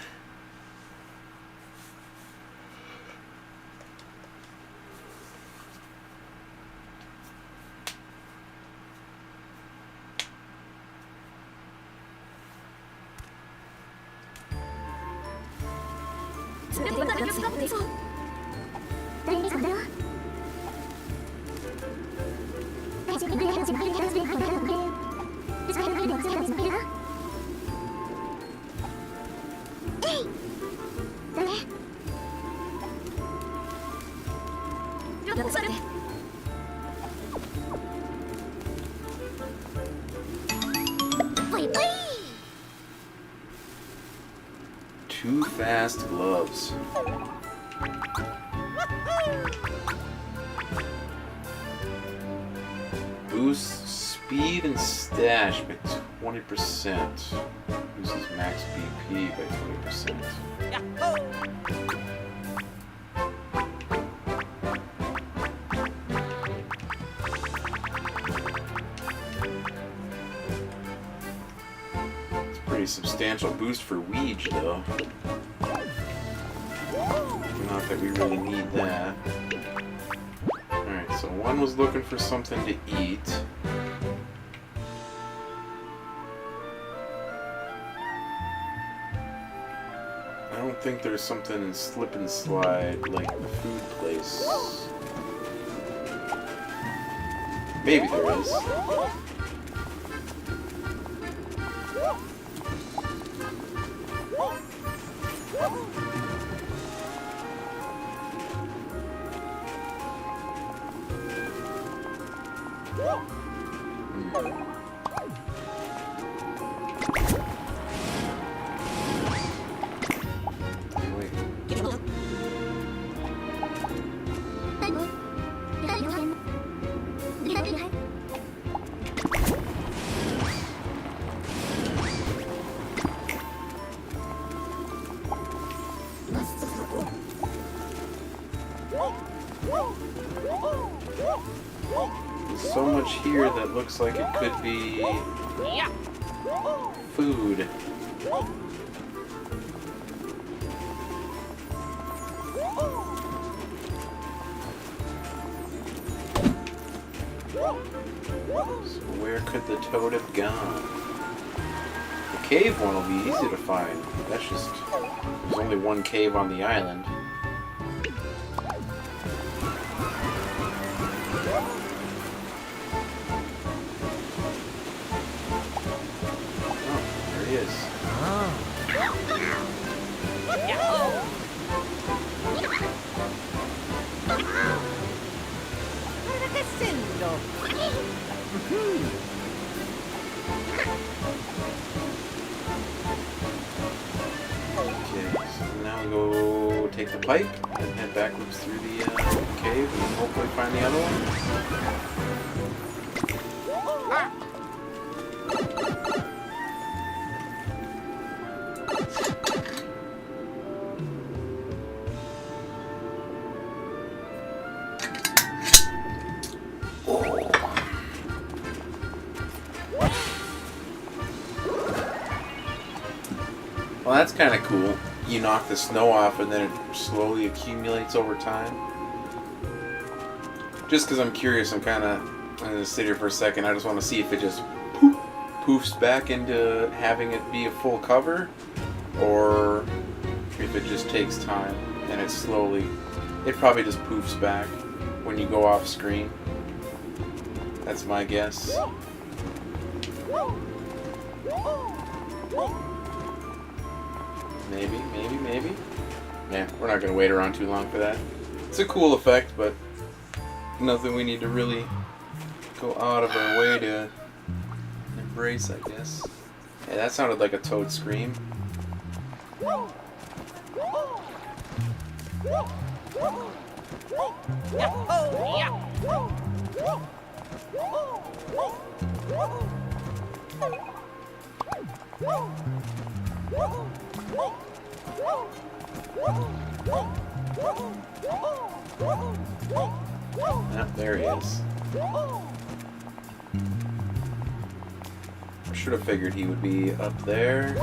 Too fast gloves. Boost speed and stash by 20%. Boosts max BP by 20%. It's a pretty substantial boost for Luigi, though. Not that we really need that. Alright, so one was looking for something to eat. I don't think there's something in Slip and Slide like the food place. Maybe there is. There's so much here that looks like it could be food. So where could the toad have gone? The cave one will be easy to find. That's just... There's only one cave on the island. Oh, there he is. Okay, so now we go take the pipe and head backwards through the cave and hopefully find the other one. Well, that's kind of cool. You knock the snow off and then it slowly accumulates over time. Just because I'm curious, I'm going to sit here for a second. I just want to see if it just poofs back into having it be a full cover, or if it just takes time and it slowly... It probably just poofs back when you go off screen. That's my guess. Maybe. Yeah, we're not going to wait around too long for that. It's a cool effect, but nothing we need to really go out of our way to embrace, I guess. Yeah, that sounded like a toad scream. Yep, there he is. I should have figured he would be up there.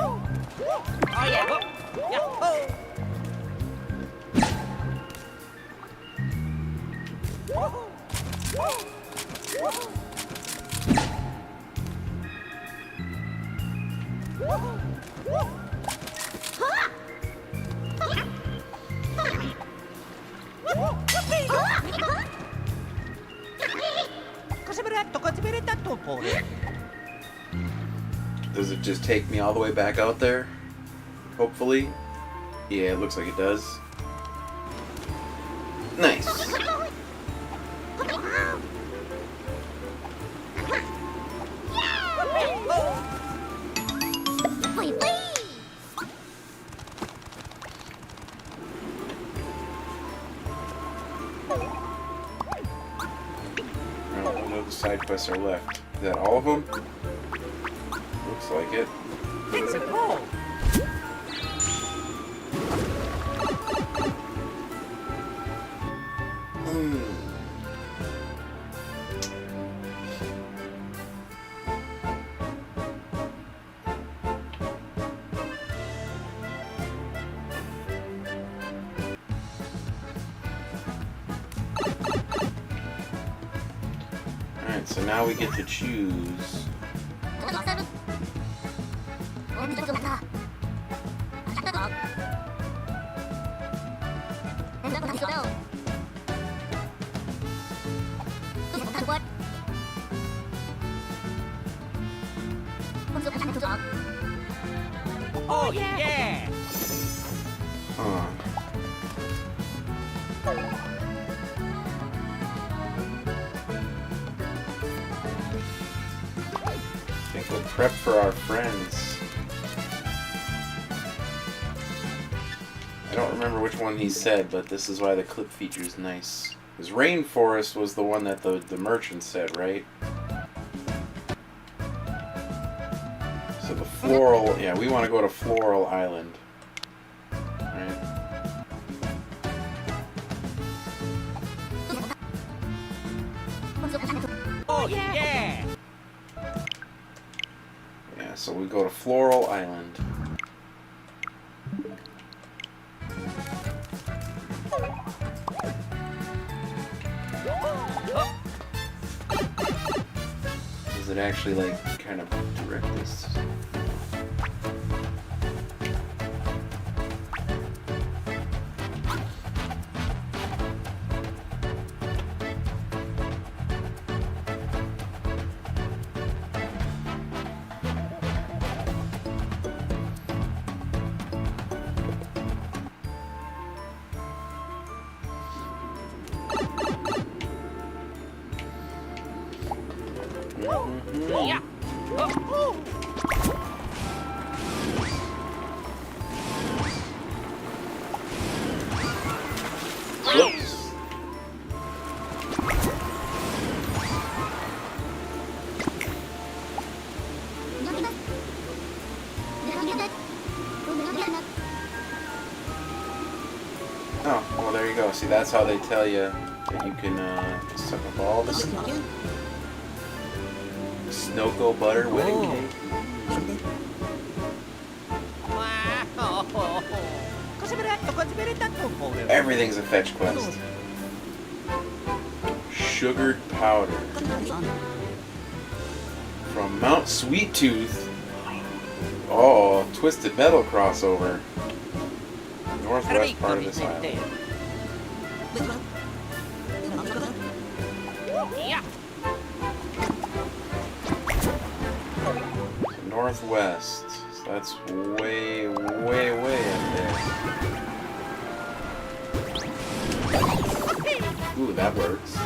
Does it just take me all the way back out there? Hopefully. Yeah, it looks like it does. Nice. What other side quests are left? Is that all of them? Looks like it. It's a ball. Alright, so now we get to choose. Oh yeah! Huh. I think we'll prep for our friends. I don't remember which one he said, but this is why the clip feature is nice. Because Rainforest was the one that the merchant said, right? So the Floral... Yeah, we want to go to Floral Island. Right? Oh yeah! Yeah, so we go to Floral Island. Does it actually like kind of direct this? Yeah! Oh! Whoops. Oh, well there you go. See, that's how they tell you that you can suck up all the Snoko butter wedding Oh. cake. Wow! Everything's a fetch quest. Sugared powder. From Mount Sweet Tooth. Oh, Twisted Metal crossover. Northwest part of this island. Yeah! Northwest. So that's way, way, way up there. Ooh, that works.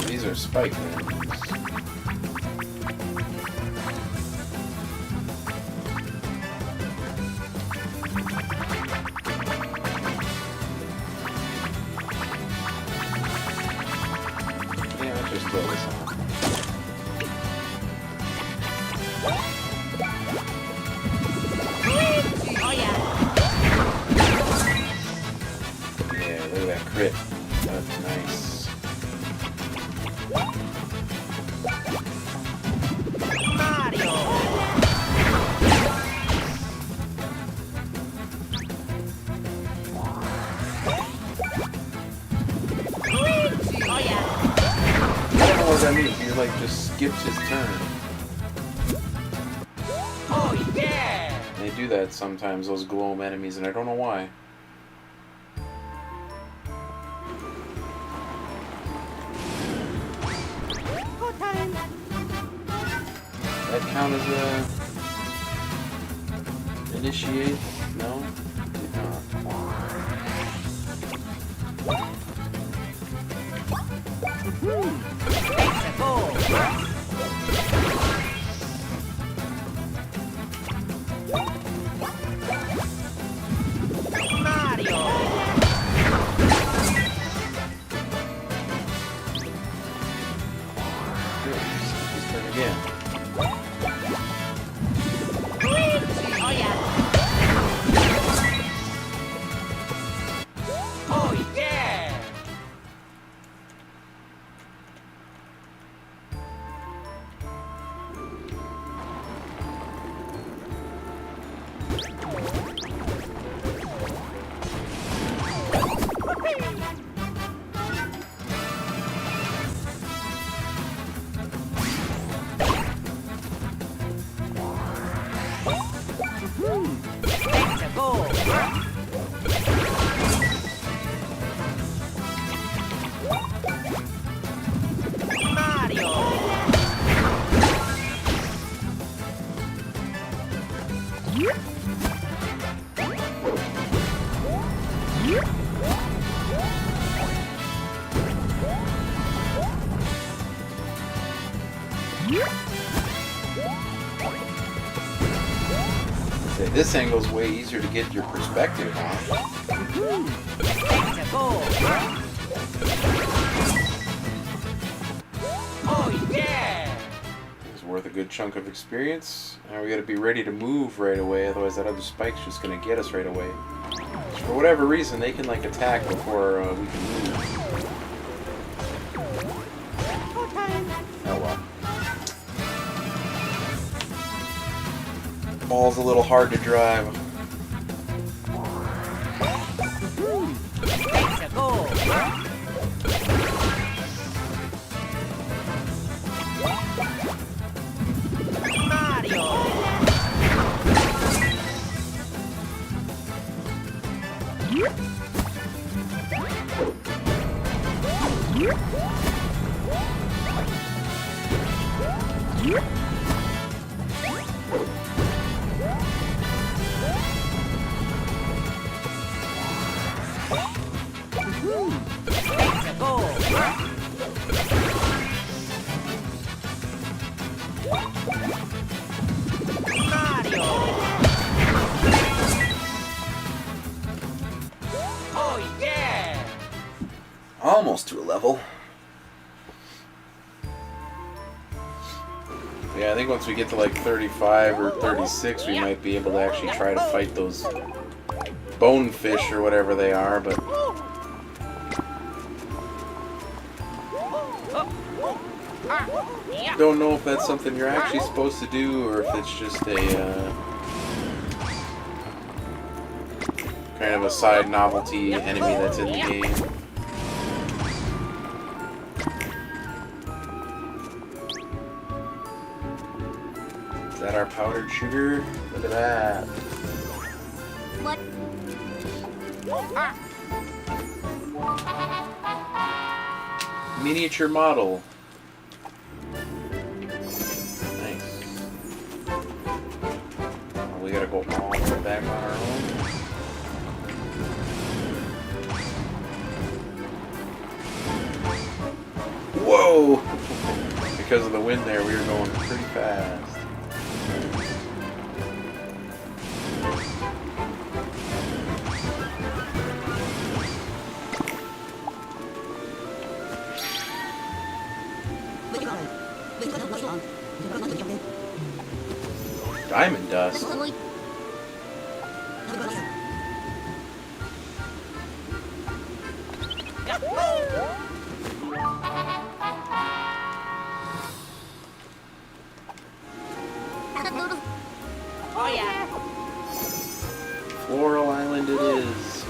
These are spike enemies. Yeah, let's just throw this on. Oh yeah. Yeah, look at that crit. That's nice. Mario! Oh yeah. I don't know what that means. He like just skipped his turn. Oh yeah! They do that sometimes, those gloam enemies, and I don't know why. Go time! That count as a initiate? No? Did not. Let's go! Mario! Good. Skip his turn again. Oh yeah. Oh yeah! Let's go! Mario! Say, this angle's way easier to get your perspective on. Let's go! Oh yeah! worth a good chunk of experience. Now we gotta be ready to move right away, otherwise that other spike's just gonna get us right away. For whatever reason, they can like attack before we can move. Oh well. Ball's a little hard to drive. Let's go. Mario. Let's go. Mario. Oh yeah. Almost to a level. Yeah, I think once we get to like 35 or 36, we might be able to actually try to fight those bonefish or whatever they are, but don't know if that's something you're actually supposed to do or if it's just a kind of a side novelty enemy that's in the game. Is that our powdered sugar? Look at that. What? Miniature model. We gotta go all the way back on our own. Whoa! Because of the wind there, we were going pretty fast. Diamond dust. Oh yeah. Floral Island it is.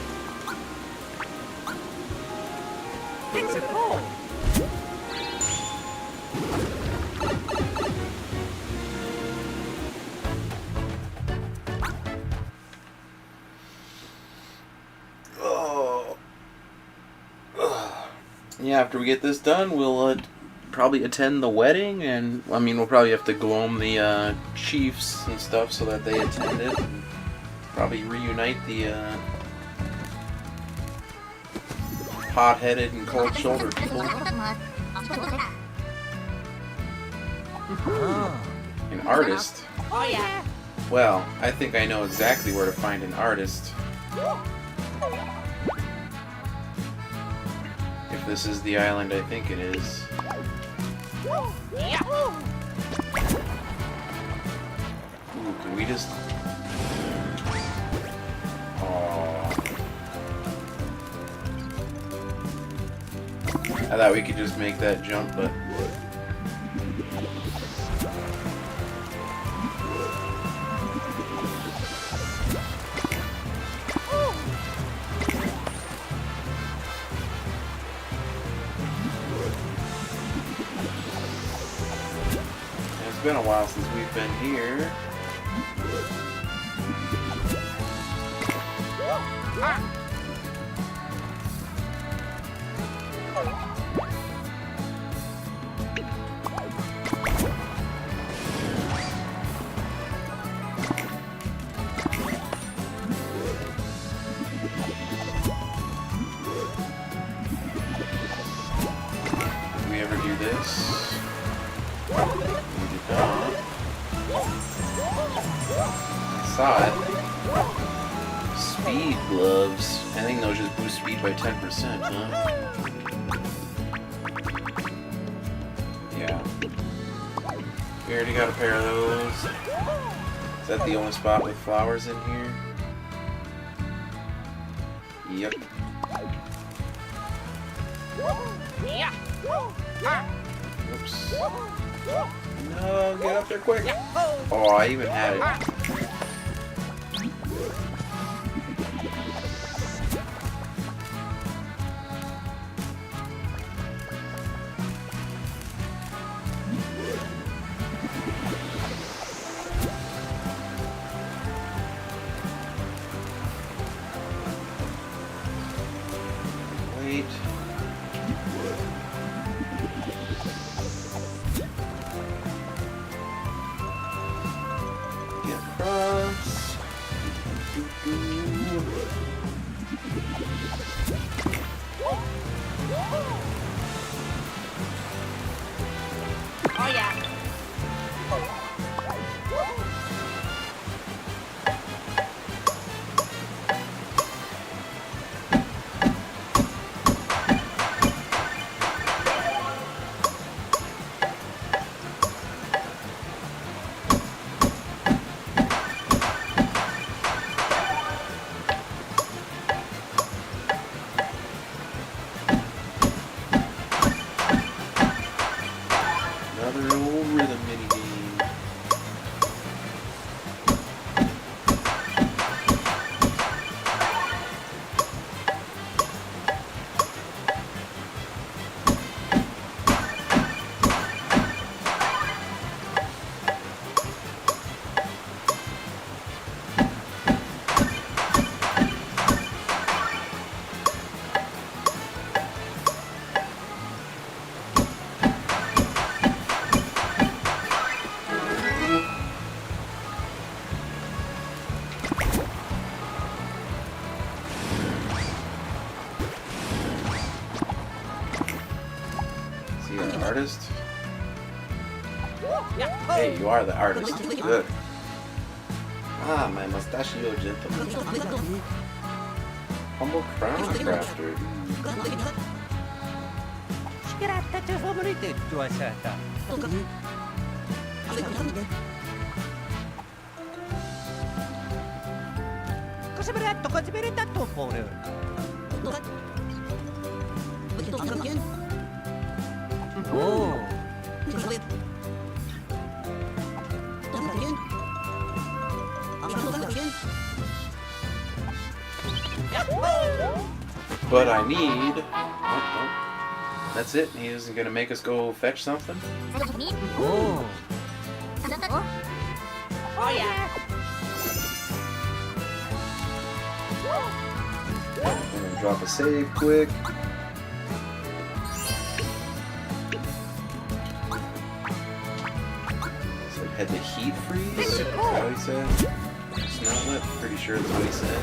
Let's go. Yeah, after we get this done, we'll probably attend the wedding, and I mean, we'll probably have to gloam the chiefs and stuff so that they attend it. And probably reunite the hot-headed and cold-shouldered people. An artist? Oh yeah. Well, I think I know exactly where to find an artist. If this is the island I think it is. Ooh, can we just... Aww. I thought we could just make that jump, but... It's been a while since we've been here. Did we ever do this? I saw it. Speed gloves. I think those just boost speed by 10%, huh? We already got a pair of those. Is that the only spot with flowers in here? Yep. Yeah. Ah. Oops. No, get up there quick. Oh. Oh, I even had it. Wait. Get across. Oh yeah. Another old rhythm minigame. See an artist? Hey, you are the artist. Good. Ah, my mustachio gentleman. Humble crown crafter. Skrattade favorittettua sieltä. Cosa mi ha detto? Cosa mi ha detto un po'? Oh. But I need... Oh. That's it? He isn't gonna make us go fetch something? Oh. Oh yeah. I'm gonna drop a save quick. So had the heat freeze? Is that what he said? Snowlet? Pretty sure that's what he said.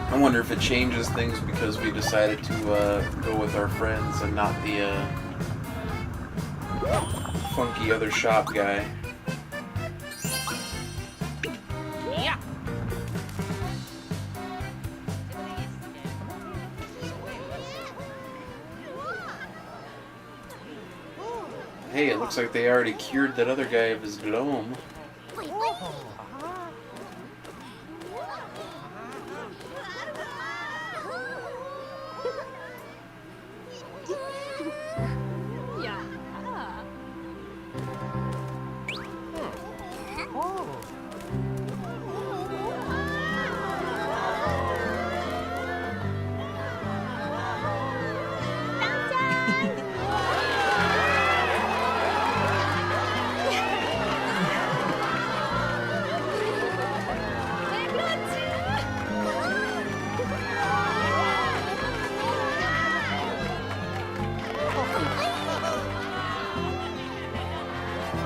I wonder if it changes things because we decided to go with our friends and not the funky other shop guy. Yeah. Hey, it looks like they already cured that other guy of his gloam.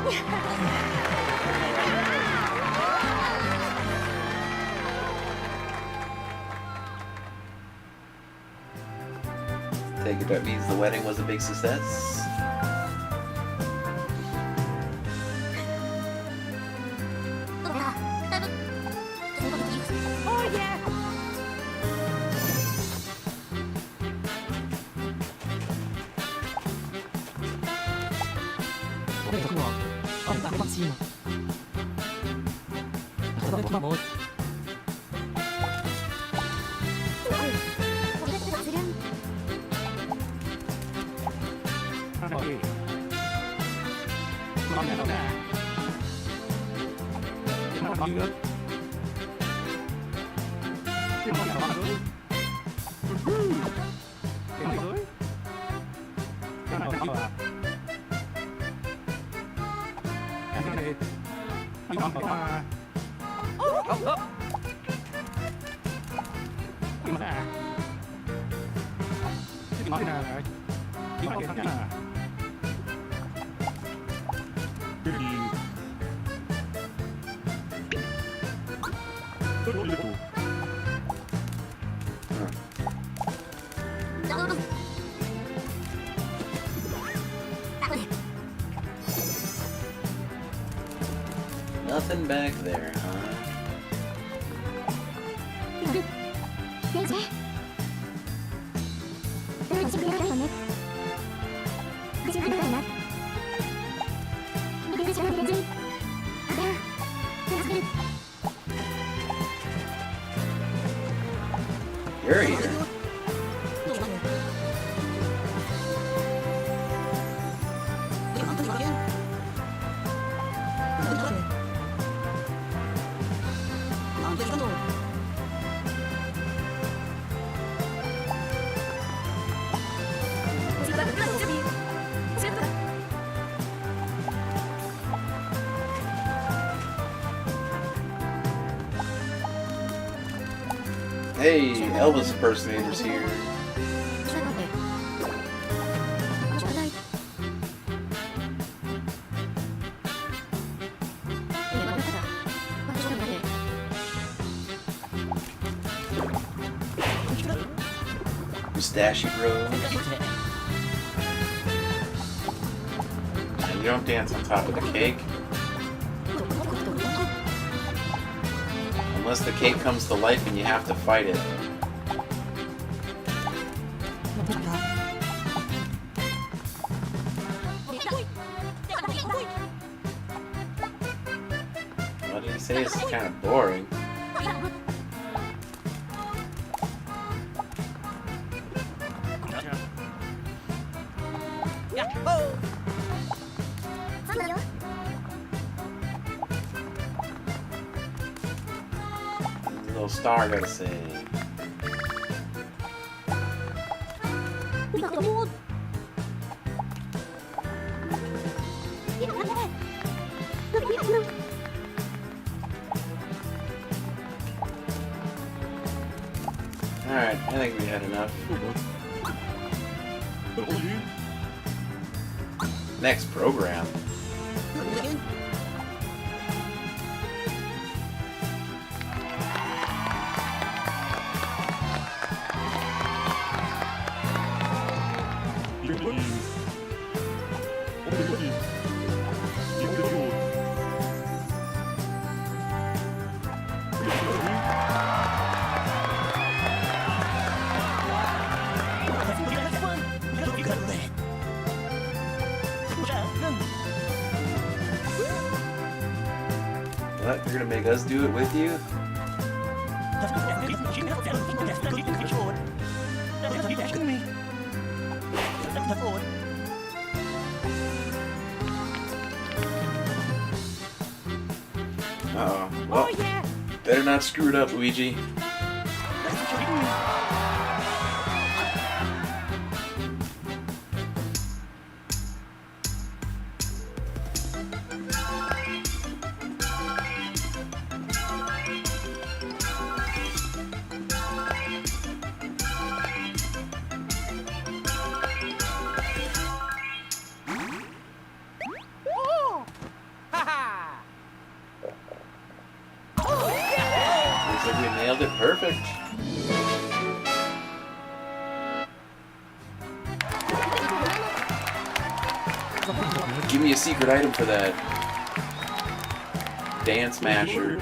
Take it, that means the wedding was a big success. Oh yeah. Nothing back there, huh? You're here. Hey, Elvis impersonator's here. Mustachey Bros. You don't dance on top of the cake. Unless the cake comes to life and you have to fight it. What did he say? This is kind of boring. Little star gotta say. Alright, I think we had enough. Next program. What? You're gonna make us do it with you? Uh-oh. Well, better not screw it up, Luigi. Perfect. Give me a secret item for that. Dance Masher.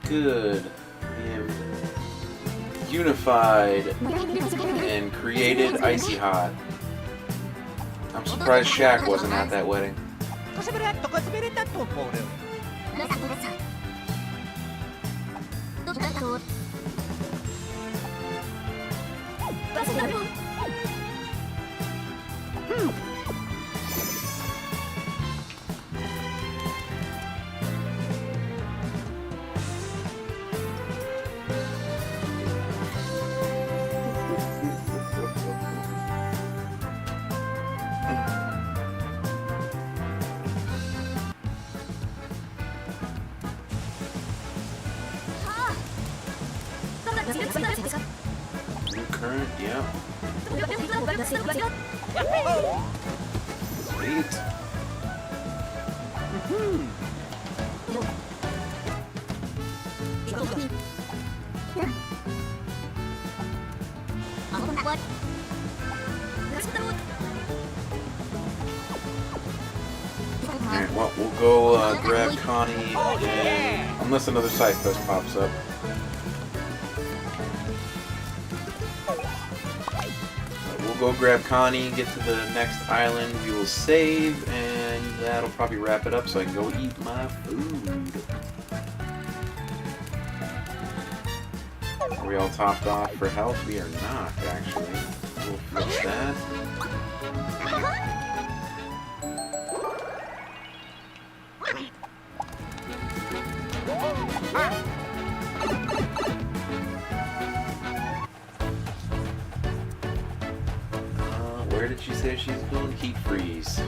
Good. We have unified and created Icy Hot. I'm surprised Shaq wasn't at that wedding. New current, yeah. Sweet. Alright, well, we'll go grab Connie, and unless another side quest pops up. We'll go grab Connie, get to the next island, we will save, and that'll probably wrap it up so I can go eat my food. Are we all topped off for health? We are not, actually. We'll fix that. Where did she say she's going? Heat freeze.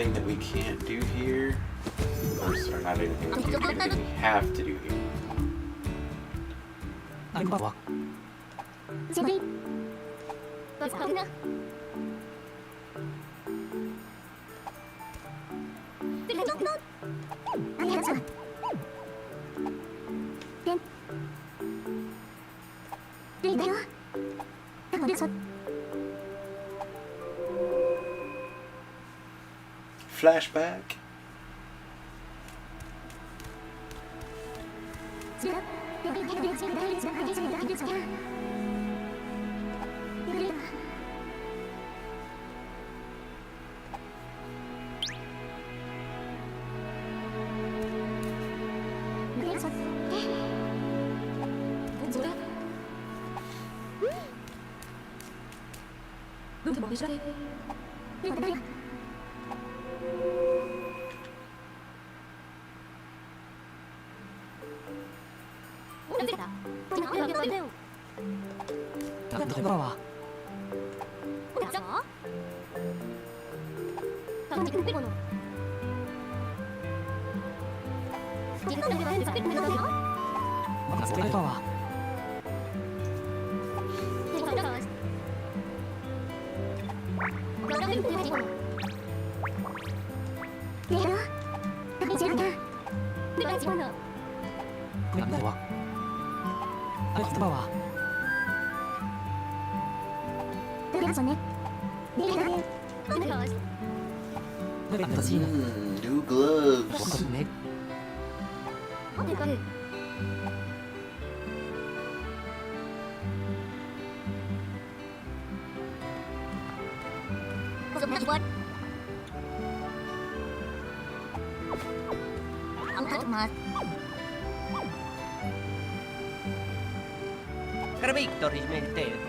anything that we can't do here. Or not anything we can't do, anything we have to do here. あれは Simply. Let's go now. Flashback. New gloves. What?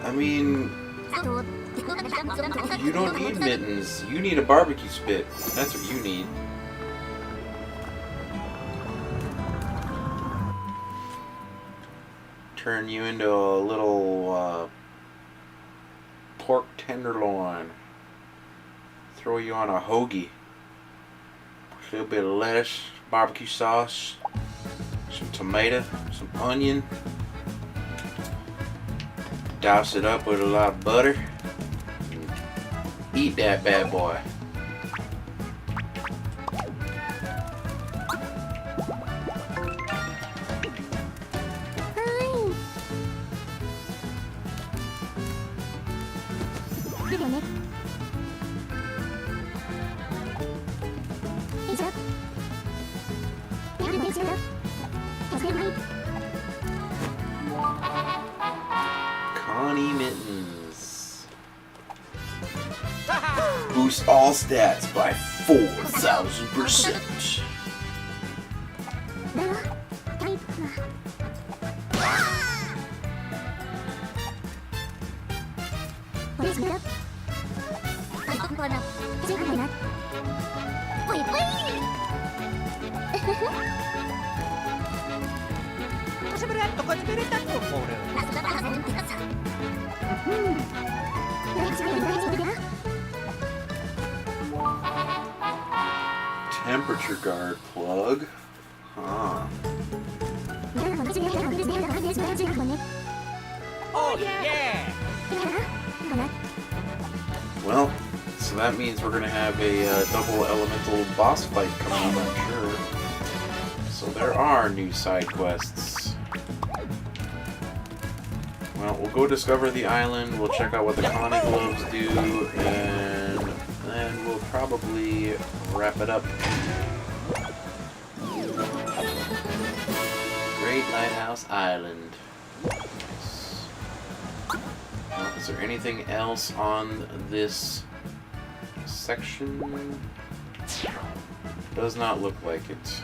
I mean, you don't need mittens. You need a barbecue spit. That's what you need. Turn you into a little pork tenderloin. Throw you on a hoagie. A little bit of lettuce, barbecue sauce, some tomato, some onion. Douse it up with a lot of butter. Eat that bad boy. Connie Mittens. Boost all stats by 4,000%. Temperature guard plug. Huh. Oh yeah! Well, so that means we're gonna have a double elemental boss fight coming up, I'm sure. So there are new side quests. Well, we'll go discover the island, we'll check out what the Connie Gloves do, and then we'll probably wrap it up. Great Lighthouse Island. Well, is there anything else on this section? Does not look like it.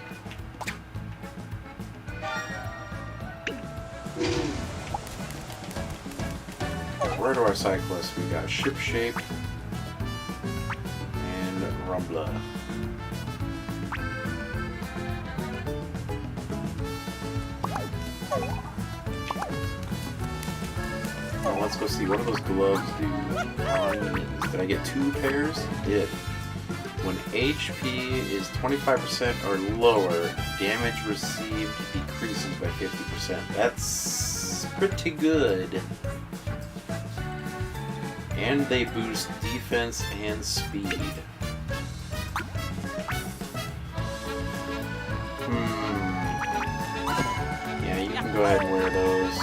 Where do our side quests? We got Ship Shape and Rumbla. Oh, let's go see. What do those gloves do? Did I get 2 pairs? I did. When HP is 25% or lower, damage received decreases by 50%. That's pretty good. And they boost defense and speed. Yeah, you can go ahead and wear those.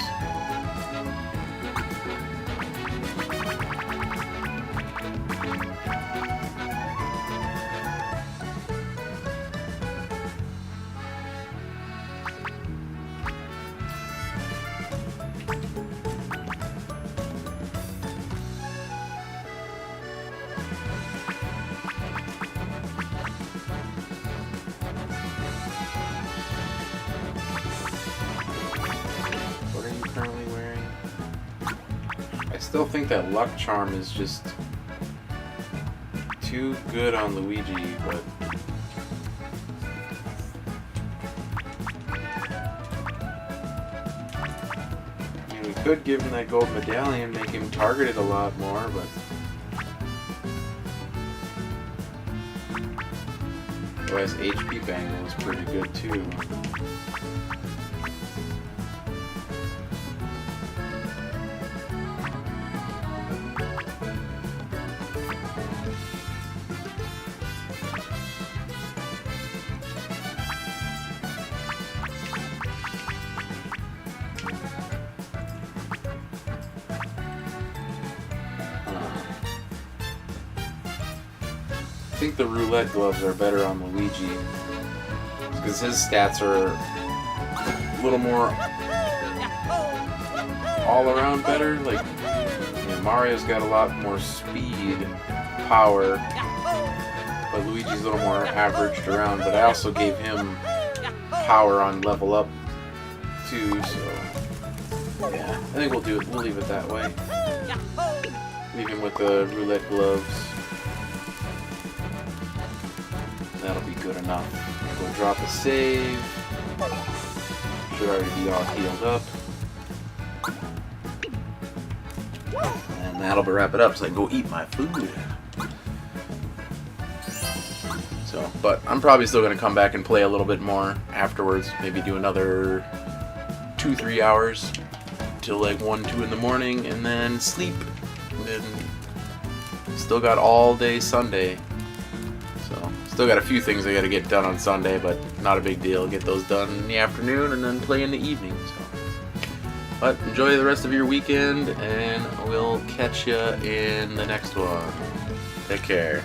Currently wearing. I still think that luck charm is just too good on Luigi, but I mean, we could give him that gold medallion, make him targeted a lot more, but otherwise HP bangle is pretty good too. I think the roulette gloves are better on Luigi because his stats are a little more all around better. Like, you know, Mario's got a lot more speed, power, but Luigi's a little more averaged around. But I also gave him power on level up too, so yeah, I think we'll do it. We'll leave it that way. Leave him with the roulette gloves. That'll be good enough. We'll drop a save. Should already be all healed up. And that'll wrap it up so I can go eat my food. So, but I'm probably still going to come back and play a little bit more afterwards. Maybe do another 2-3 hours till like 1-2 in the morning and then sleep. And then still got all day Sunday. So, still got a few things I got to get done on Sunday, but not a big deal. Get those done in the afternoon and then play in the evening. So, but enjoy the rest of your weekend, and we'll catch you in the next one. Take care.